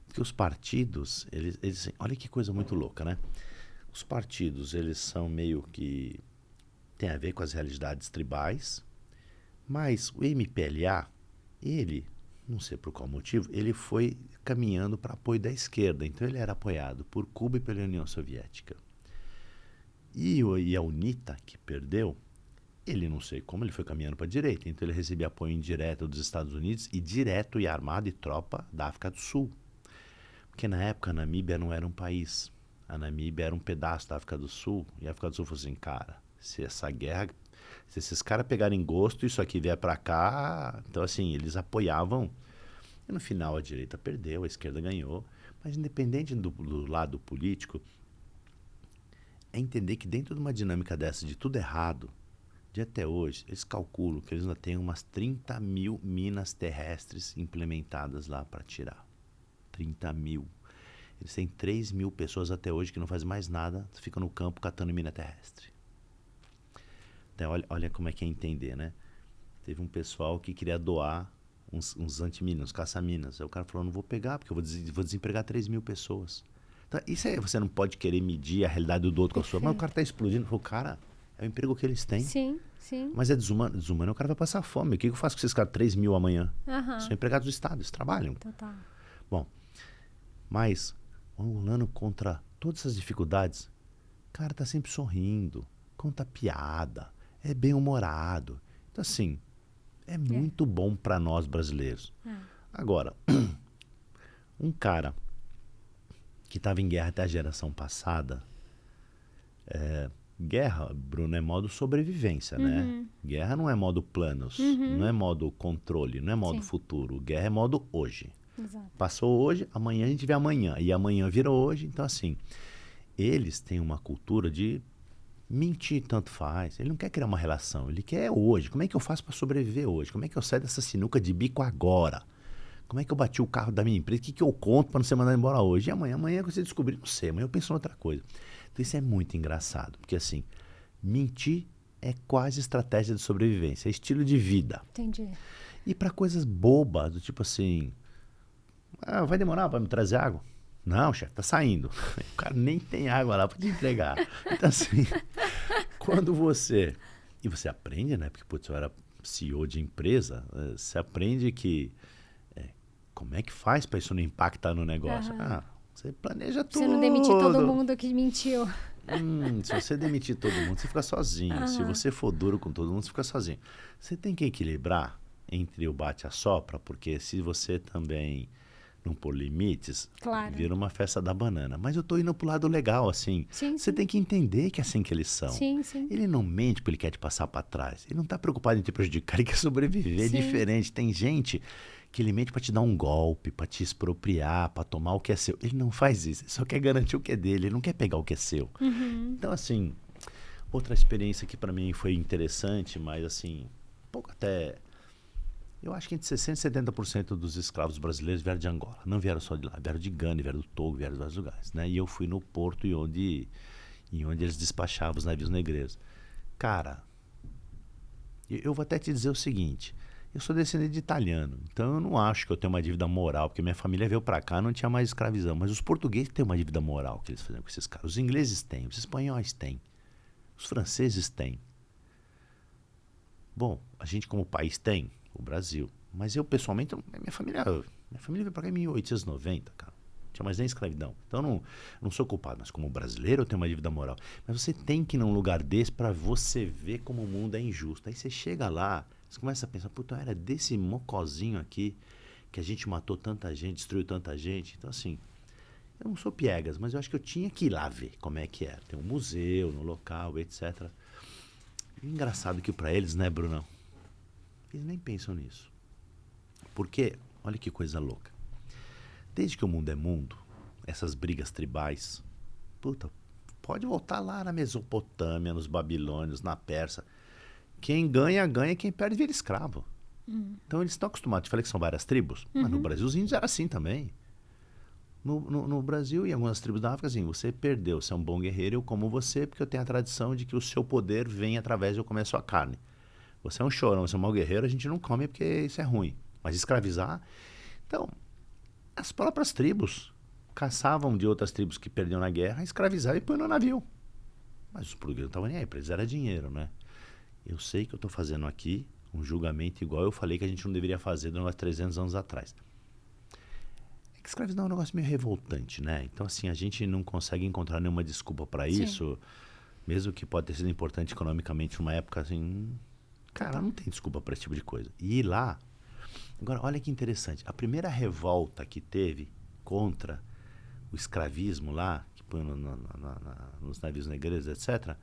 Porque os partidos, eles... Olha que coisa muito louca, né? Os partidos, eles são meio que... tem a ver com as realidades tribais, mas o MPLA, ele, não sei por qual motivo, ele foi caminhando para apoio da esquerda. Então ele era apoiado por Cuba e pela União Soviética. E a UNITA, que perdeu, ele não sei como, ele foi caminhando para a direita. Então ele recebia apoio indireto dos Estados Unidos e direto e armado e tropa da África do Sul. Porque na época a Namíbia não era um país. A Namíbia era um pedaço da África do Sul. E a África do Sul falou assim, cara, se essa guerra, se esses caras pegarem gosto, isso aqui vier para cá... Então, assim, eles apoiavam. E no final a direita perdeu, a esquerda ganhou. Mas independente do lado político, é entender que dentro de uma dinâmica dessa, de tudo errado, de até hoje, eles calculam que eles ainda têm umas 30 mil minas terrestres implementadas lá para tirar. 30 mil. Eles têm 3 mil pessoas até hoje que não fazem mais nada, ficam no campo catando mina terrestre. Então, olha como é que é entender, né? Teve um pessoal que queria doar uns antiminas, uns caça-minas. Aí o cara falou, não vou pegar, porque eu vou desempregar 3 mil pessoas. Então, isso aí você não pode querer medir a realidade do outro com a sua. Mas o cara está explodindo. O cara, é o emprego que eles têm. Sim, sim. Mas é desumano. Desumano, o cara vai passar fome. O que eu faço com esses caras 3 mil amanhã? São empregados do Estado, eles trabalham. Total. Bom, mas... o angolano contra todas essas dificuldades, cara, tá sempre sorrindo, conta piada, é bem-humorado. Então, assim, é muito bom para nós brasileiros. Agora, um cara que estava em guerra até a geração passada, guerra, Bruno, é modo sobrevivência, né? Guerra não é modo planos, não é modo controle, não é modo futuro. Guerra é modo hoje. Exato. Passou hoje, amanhã a gente vê amanhã. E amanhã vira hoje. Então, assim, eles têm uma cultura de mentir, tanto faz. Ele não quer criar uma relação, ele quer hoje. Como é que eu faço para sobreviver hoje? Como é que eu saio dessa sinuca de bico agora? Como é que eu bati o carro da minha empresa? O que eu conto para não ser mandado embora hoje? E amanhã você descobrir, não sei, amanhã eu penso em outra coisa. Então, isso é muito engraçado. Porque, assim, mentir é quase estratégia de sobrevivência. É estilo de vida. Entendi. E para coisas bobas, do tipo assim... vai demorar para me trazer água? Não, chefe, tá saindo. O cara nem tem água lá para te entregar. Então, assim, quando você... E você aprende, né? Porque, putz, eu era CEO de empresa. Você aprende que... como é que faz para isso não impactar no negócio? Você planeja tudo. Você não demitir todo mundo que mentiu. Se você demitir todo mundo, você fica sozinho. Se você for duro com todo mundo, você fica sozinho. Você tem que equilibrar entre o bate-a-sopra, porque se você também... não pôr limites, claro, vira uma festa da banana. Mas eu tô indo pro lado legal, assim. Sim, você tem que entender que é assim que eles são. Sim, sim. Ele não mente porque ele quer te passar para trás. Ele não tá preocupado em te prejudicar, ele quer sobreviver. É diferente. Tem gente que ele mente para te dar um golpe, para te expropriar, para tomar o que é seu. Ele não faz isso, ele só quer garantir o que é dele, ele não quer pegar o que é seu. Então, assim, outra experiência que para mim foi interessante, mas assim, pouco até... Eu acho que entre 60% e 70% dos escravos brasileiros vieram de Angola. Não vieram só de lá, vieram de Gana, vieram do Togo, vieram de vários lugares, né? E eu fui no porto em onde eles despachavam os navios negreiros. Cara, eu vou até te dizer o seguinte, eu sou descendente de italiano, então eu não acho que eu tenho uma dívida moral, porque minha família veio pra cá, não tinha mais escravidão, mas os portugueses têm uma dívida moral que eles faziam com esses caras. Os ingleses têm, os espanhóis têm, os franceses têm. Bom, a gente como país tem, o Brasil, mas eu pessoalmente, minha família veio pra cá em 1890, cara. Não tinha mais nem escravidão. Então eu não sou culpado, mas como brasileiro eu tenho uma dívida moral. Mas você tem que ir num lugar desse pra você ver como o mundo é injusto. Aí você chega lá, você começa a pensar, puta, era desse mocozinho aqui que a gente matou tanta gente, destruiu tanta gente. Então assim, eu não sou piegas, mas eu acho que eu tinha que ir lá ver como é que era. Tem um museu no local, etc. E engraçado que pra eles, né, Brunão? Eles nem pensam nisso. Porque, olha que coisa louca. Desde que o mundo é mundo, essas brigas tribais, puta, pode voltar lá na Mesopotâmia, nos babilônios, na Pérsia. Quem ganha, ganha, quem perde vira escravo. Então eles estão acostumados. Eu falei que são várias tribos, mas no Brasil os índios eram assim também. No Brasil e em algumas tribos da África, assim, você perdeu, você é um bom guerreiro, eu como você, porque eu tenho a tradição de que o seu poder vem através de eu comer a sua carne. Você é um chorão, você é um mau guerreiro, a gente não come porque isso é ruim. Mas escravizar... Então, as próprias tribos caçavam de outras tribos que perdiam na guerra, escravizavam e põem no navio. Mas os portugueses não estavam nem aí, para eles era dinheiro, né? Eu sei que eu estou fazendo aqui um julgamento igual eu falei que a gente não deveria fazer há 300 anos atrás. É que escravidão é um negócio meio revoltante, né? Então, assim, a gente não consegue encontrar nenhuma desculpa para isso, mesmo que pode ter sido importante economicamente numa época, assim... Cara, não tem desculpa para esse tipo de coisa. E ir lá... Agora, olha que interessante. A primeira revolta que teve contra o escravismo lá, que põe nos navios negreiros, etc.,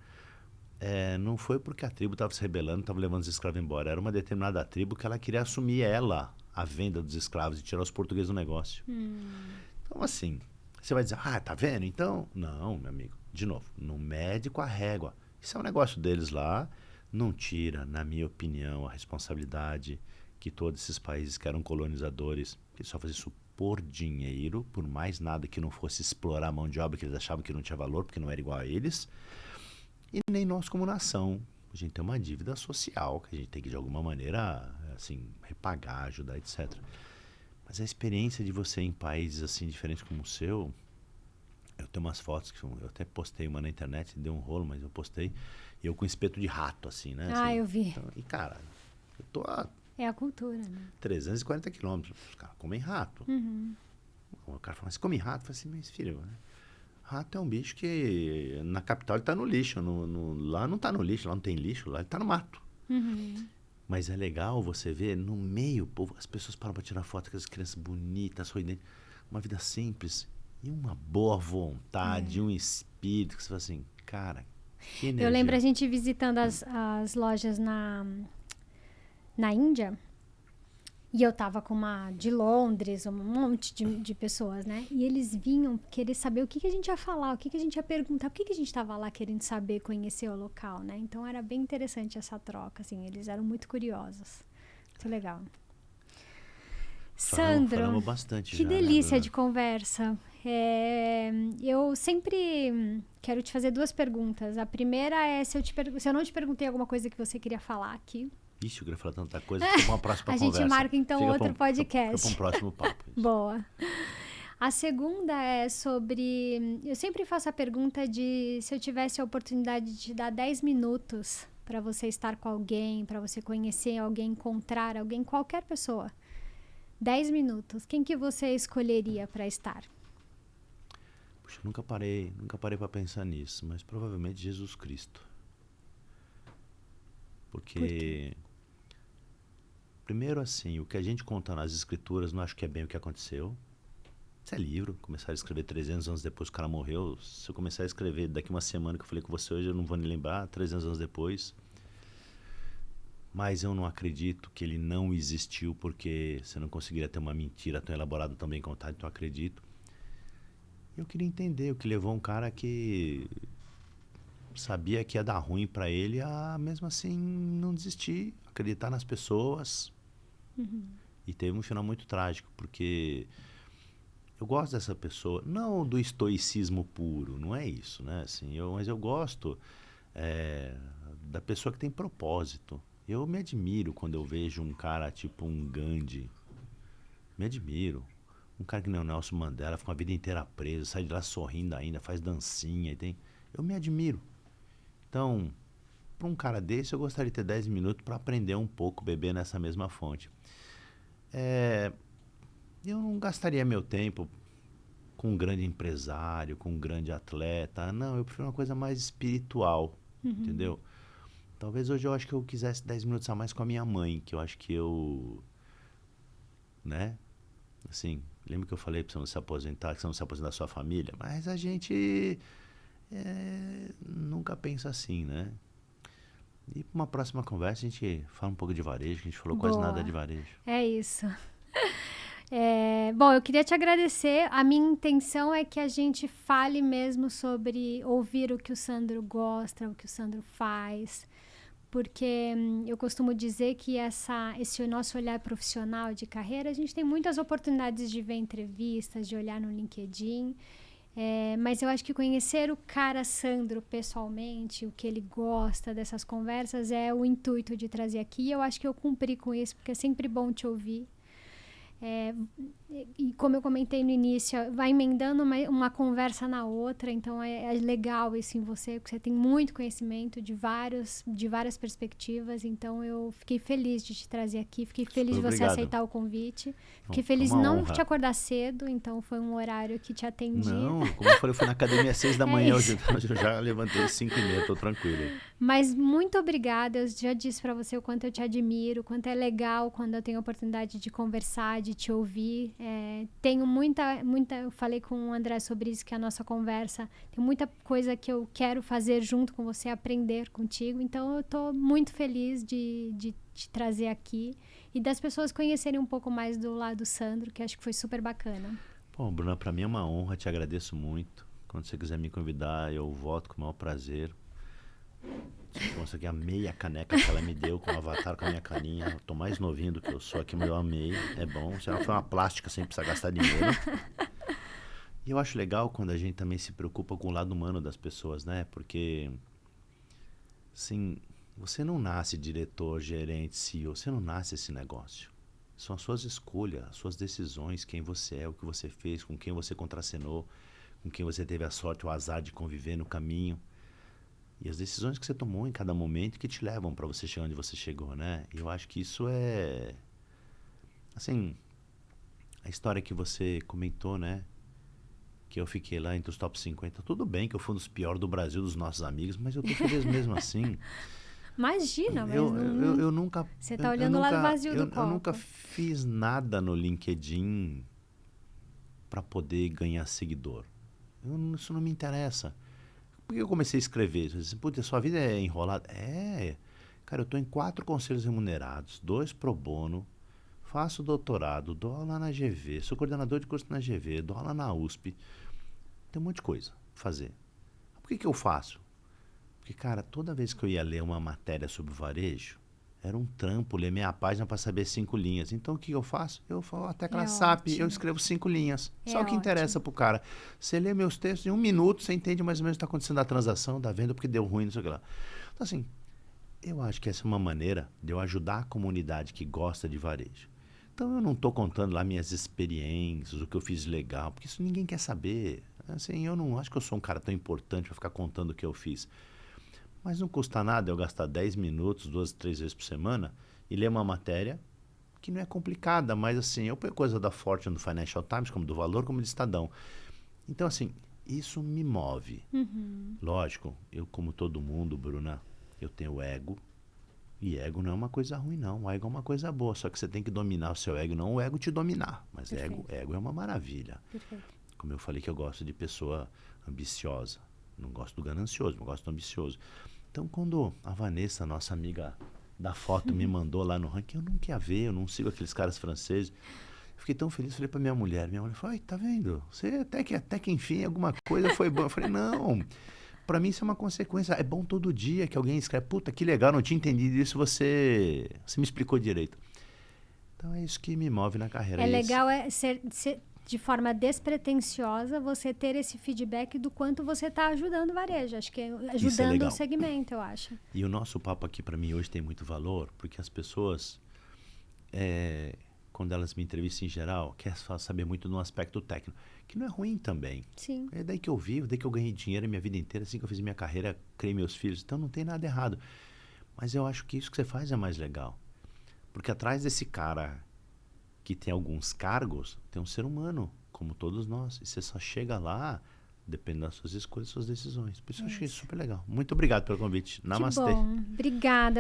não foi porque a tribo estava se rebelando, estava levando os escravos embora. Era uma determinada tribo que ela queria assumir a venda dos escravos e tirar os portugueses do negócio. Então, assim, você vai dizer, tá vendo? Então, não, meu amigo. De novo, não mede com a régua. Isso é um negócio deles lá. Não tira, na minha opinião, a responsabilidade que todos esses países que eram colonizadores, que só faziam isso por dinheiro, por mais nada que não fosse explorar a mão de obra que eles achavam que não tinha valor, porque não era igual a eles, e nem nós como nação. A gente tem uma dívida social que a gente tem que, de alguma maneira, assim, repagar, ajudar, etc. Mas a experiência de você em países assim diferentes como o seu, eu tenho umas fotos que eu até postei uma na internet, deu um rolo, mas eu postei. E eu com espeto de rato, assim, né? Assim, eu vi. Então, e, cara, eu tô a... É a cultura, né? 340 quilômetros. Os caras comem rato. O cara fala, mas come rato? Eu falei assim, mas filho, né? Rato é um bicho que na capital ele tá no lixo. Lá não tá no lixo, lá não tem lixo, lá ele tá no mato. Mas é legal você ver no meio, povo, as pessoas param pra tirar foto com as crianças bonitas, sorridentes. Uma vida simples e uma boa vontade, um espírito que você fala assim, cara... Eu lembro a gente visitando as lojas na Índia, e eu tava com uma de Londres, um monte de pessoas, né? E eles vinham querer saber o que a gente ia falar, o que a gente ia perguntar, por que a gente tava lá querendo saber, conhecer o local, né? Então era bem interessante essa troca, assim, eles eram muito curiosos. Muito legal. Sandro, falamos bastante que já, delícia né, de conversa. Eu sempre quero te fazer 2 perguntas. A primeira é se eu não te perguntei alguma coisa que você queria falar aqui. Ixi, eu queria falar tanta coisa, fica pra uma próxima conversa. A gente marca então outro podcast. Fica pra um próximo papo. Isso. Boa. A segunda é sobre... Eu sempre faço a pergunta de se eu tivesse a oportunidade de te dar 10 minutos para você estar com alguém, para você conhecer alguém, encontrar alguém, qualquer pessoa. 10 minutos. Quem que você escolheria para estar? Puxa, nunca parei para pensar nisso, mas provavelmente Jesus Cristo. Porque... Por quê? Primeiro, assim, o que a gente conta nas escrituras, não acho que é bem o que aconteceu. Isso é livro, começar a escrever 300 anos depois que o cara morreu. Se eu começar a escrever daqui uma semana que eu falei com você hoje, eu não vou nem lembrar, 300 anos depois. mas eu não acredito que ele não existiu, porque você não conseguiria ter uma mentira tão elaborada, tão bem contada, então eu acredito. Eu queria entender o que levou um cara que sabia que ia dar ruim para ele a, mesmo assim, não desistir, acreditar nas pessoas. E teve um final muito trágico, porque eu gosto dessa pessoa, não do estoicismo puro, não é isso, né? Assim, mas eu gosto da pessoa que tem propósito. Eu me admiro quando eu vejo um cara tipo um Gandhi. Me admiro. Um cara que nem o Nelson Mandela, fica uma vida inteira preso, sai de lá sorrindo ainda, faz dancinha. Eu me admiro. Então, para um cara desse, eu gostaria de ter 10 minutos para aprender um pouco, beber nessa mesma fonte. Eu não gastaria meu tempo com um grande empresário, com um grande atleta. Não, eu prefiro uma coisa mais espiritual, entendeu? Talvez hoje eu acho que eu quisesse 10 minutos a mais com a minha mãe, que eu acho que eu, né? Assim, lembra que eu falei para você não se aposentar, que você não se aposentar da sua família? Mas a gente nunca pensa assim, né? E para uma próxima conversa a gente fala um pouco de varejo, que a gente falou quase nada de varejo. É isso. Bom, eu queria te agradecer. A minha intenção é que a gente fale mesmo sobre ouvir o que o Sandro gosta, o que o Sandro faz, porque eu costumo dizer que esse nosso olhar profissional de carreira, a gente tem muitas oportunidades de ver entrevistas, de olhar no LinkedIn, mas eu acho que conhecer o cara Sandro pessoalmente, o que ele gosta dessas conversas, é o intuito de trazer aqui. Eu acho que eu cumpri com isso, porque é sempre bom te ouvir. E como eu comentei no início, vai emendando uma conversa na outra, então é legal isso em você, porque você tem muito conhecimento de várias perspectivas, então eu fiquei feliz de te trazer aqui, fiquei feliz de você aceitar o convite, fiquei feliz de não te acordar cedo, então foi um horário que te atendi. Não, como eu falei, eu fui na academia às 6 da manhã, hoje eu já levantei às 5h30, tô tranquilo. Mas muito obrigada, eu já disse para você o quanto eu te admiro, o quanto é legal quando eu tenho a oportunidade de conversar, de te ouvir. Tenho muita, eu falei com o André sobre isso, que a nossa conversa, tem muita coisa que eu quero fazer junto com você, aprender contigo, então eu tô muito feliz de te trazer aqui e das pessoas conhecerem um pouco mais do lado do Sandro, que acho que foi super bacana. Bom, Bruna, para mim é uma honra, te agradeço muito. Quando você quiser me convidar, eu volto com o maior prazer. Isso aqui é a meia caneca que ela me deu com o avatar, com a minha carinha. Eu tô mais novinho do que eu sou aqui, mas eu amei. É bom. Se ela foi uma plástica sem precisar gastar dinheiro. E eu acho legal quando a gente também se preocupa com o lado humano das pessoas, né? Porque, assim, você não nasce diretor, gerente, CEO. Você não nasce esse negócio. São as suas escolhas, as suas decisões, quem você é, o que você fez, com quem você contracenou, com quem você teve a sorte ou o azar de conviver no caminho. E as decisões que você tomou em cada momento que te levam para você chegar onde você chegou, né? E eu acho que isso é... Assim, a história que você comentou, né? Que eu fiquei lá entre os top 50. Tudo bem que eu fui um dos piores do Brasil, dos nossos amigos, mas eu tô feliz mesmo assim. Imagina, mas eu nunca... Você tá olhando o lado vazio do copo. Eu nunca fiz nada no LinkedIn para poder ganhar seguidor. Isso não me interessa. Por que eu comecei a escrever? Eu disse, putz, sua vida é enrolada? Cara, eu estou em 4 conselhos remunerados, 2 pro bono, faço doutorado, dou aula na GV, sou coordenador de curso na GV, dou aula na USP. Tem um monte de coisa pra fazer. Por que eu faço? Porque, cara, toda vez que eu ia ler uma matéria sobre varejo, era um trampo ler meia página para saber 5 linhas. Então, o que eu faço? Eu falo a tecla SAP, eu escrevo 5 linhas. Só o que interessa pro cara. Você lê meus textos em 1 minuto, você entende mais ou menos o que está acontecendo da transação, da venda, porque deu ruim, não sei o que lá. Então, assim, eu acho que essa é uma maneira de eu ajudar a comunidade que gosta de varejo. Então, eu não estou contando lá minhas experiências, o que eu fiz legal, porque isso ninguém quer saber. Assim, eu não acho que eu sou um cara tão importante para ficar contando o que eu fiz. Mas não custa nada eu gastar 10 minutos, 2, 3 vezes por semana e ler uma matéria que não é complicada, mas assim, eu ponho coisa da Fortune, do Financial Times, como do Valor, como do Estadão. Então, assim, isso me move. Lógico, eu como todo mundo, Bruna, eu tenho ego. E ego não é uma coisa ruim, não. O ego é uma coisa boa, só que você tem que dominar o seu ego, não o ego te dominar. Mas ego é uma maravilha. Perfeito. Como eu falei que eu gosto de pessoa ambiciosa. Não gosto do ganancioso, mas gosto do ambicioso. Então, quando a Vanessa, nossa amiga da foto, me mandou lá no ranking. Eu nunca ia ver, eu não sigo aqueles caras franceses. Eu fiquei tão feliz, falei pra minha mulher falou, ai, tá vendo? Você até que enfim, alguma coisa foi boa. Eu falei, não, pra mim isso é uma consequência. É bom todo dia que alguém escreve, puta, que legal, não tinha entendido isso, você me explicou direito. Então é isso que me move na carreira. É legal ser de forma despretensiosa você ter esse feedback do quanto você está ajudando o varejo. Acho que ajudando o segmento, eu acho. E o nosso papo aqui para mim hoje tem muito valor, porque as pessoas, quando elas me entrevistam em geral, querem saber muito do aspecto técnico, que não é ruim também. Sim. É daí que eu vivo, daí que eu ganhei dinheiro a minha vida inteira, assim que eu fiz minha carreira, criei meus filhos, então não tem nada errado. Mas eu acho que isso que você faz é mais legal. Porque atrás desse cara que tem alguns cargos, tem um ser humano, como todos nós. E você só chega lá, dependendo das suas escolhas, suas decisões. Por isso eu achei isso super legal. Muito obrigado pelo convite. Namastê. Que bom.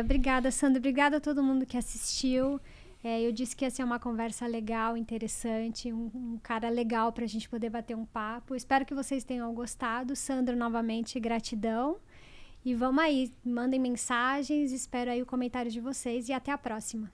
Obrigada, Sandro. Obrigada a todo mundo que assistiu. Eu disse que ia ser uma conversa legal, interessante, um cara legal para a gente poder bater um papo. Espero que vocês tenham gostado. Sandro, novamente, gratidão. E vamos aí, mandem mensagens, espero aí o comentário de vocês e até a próxima.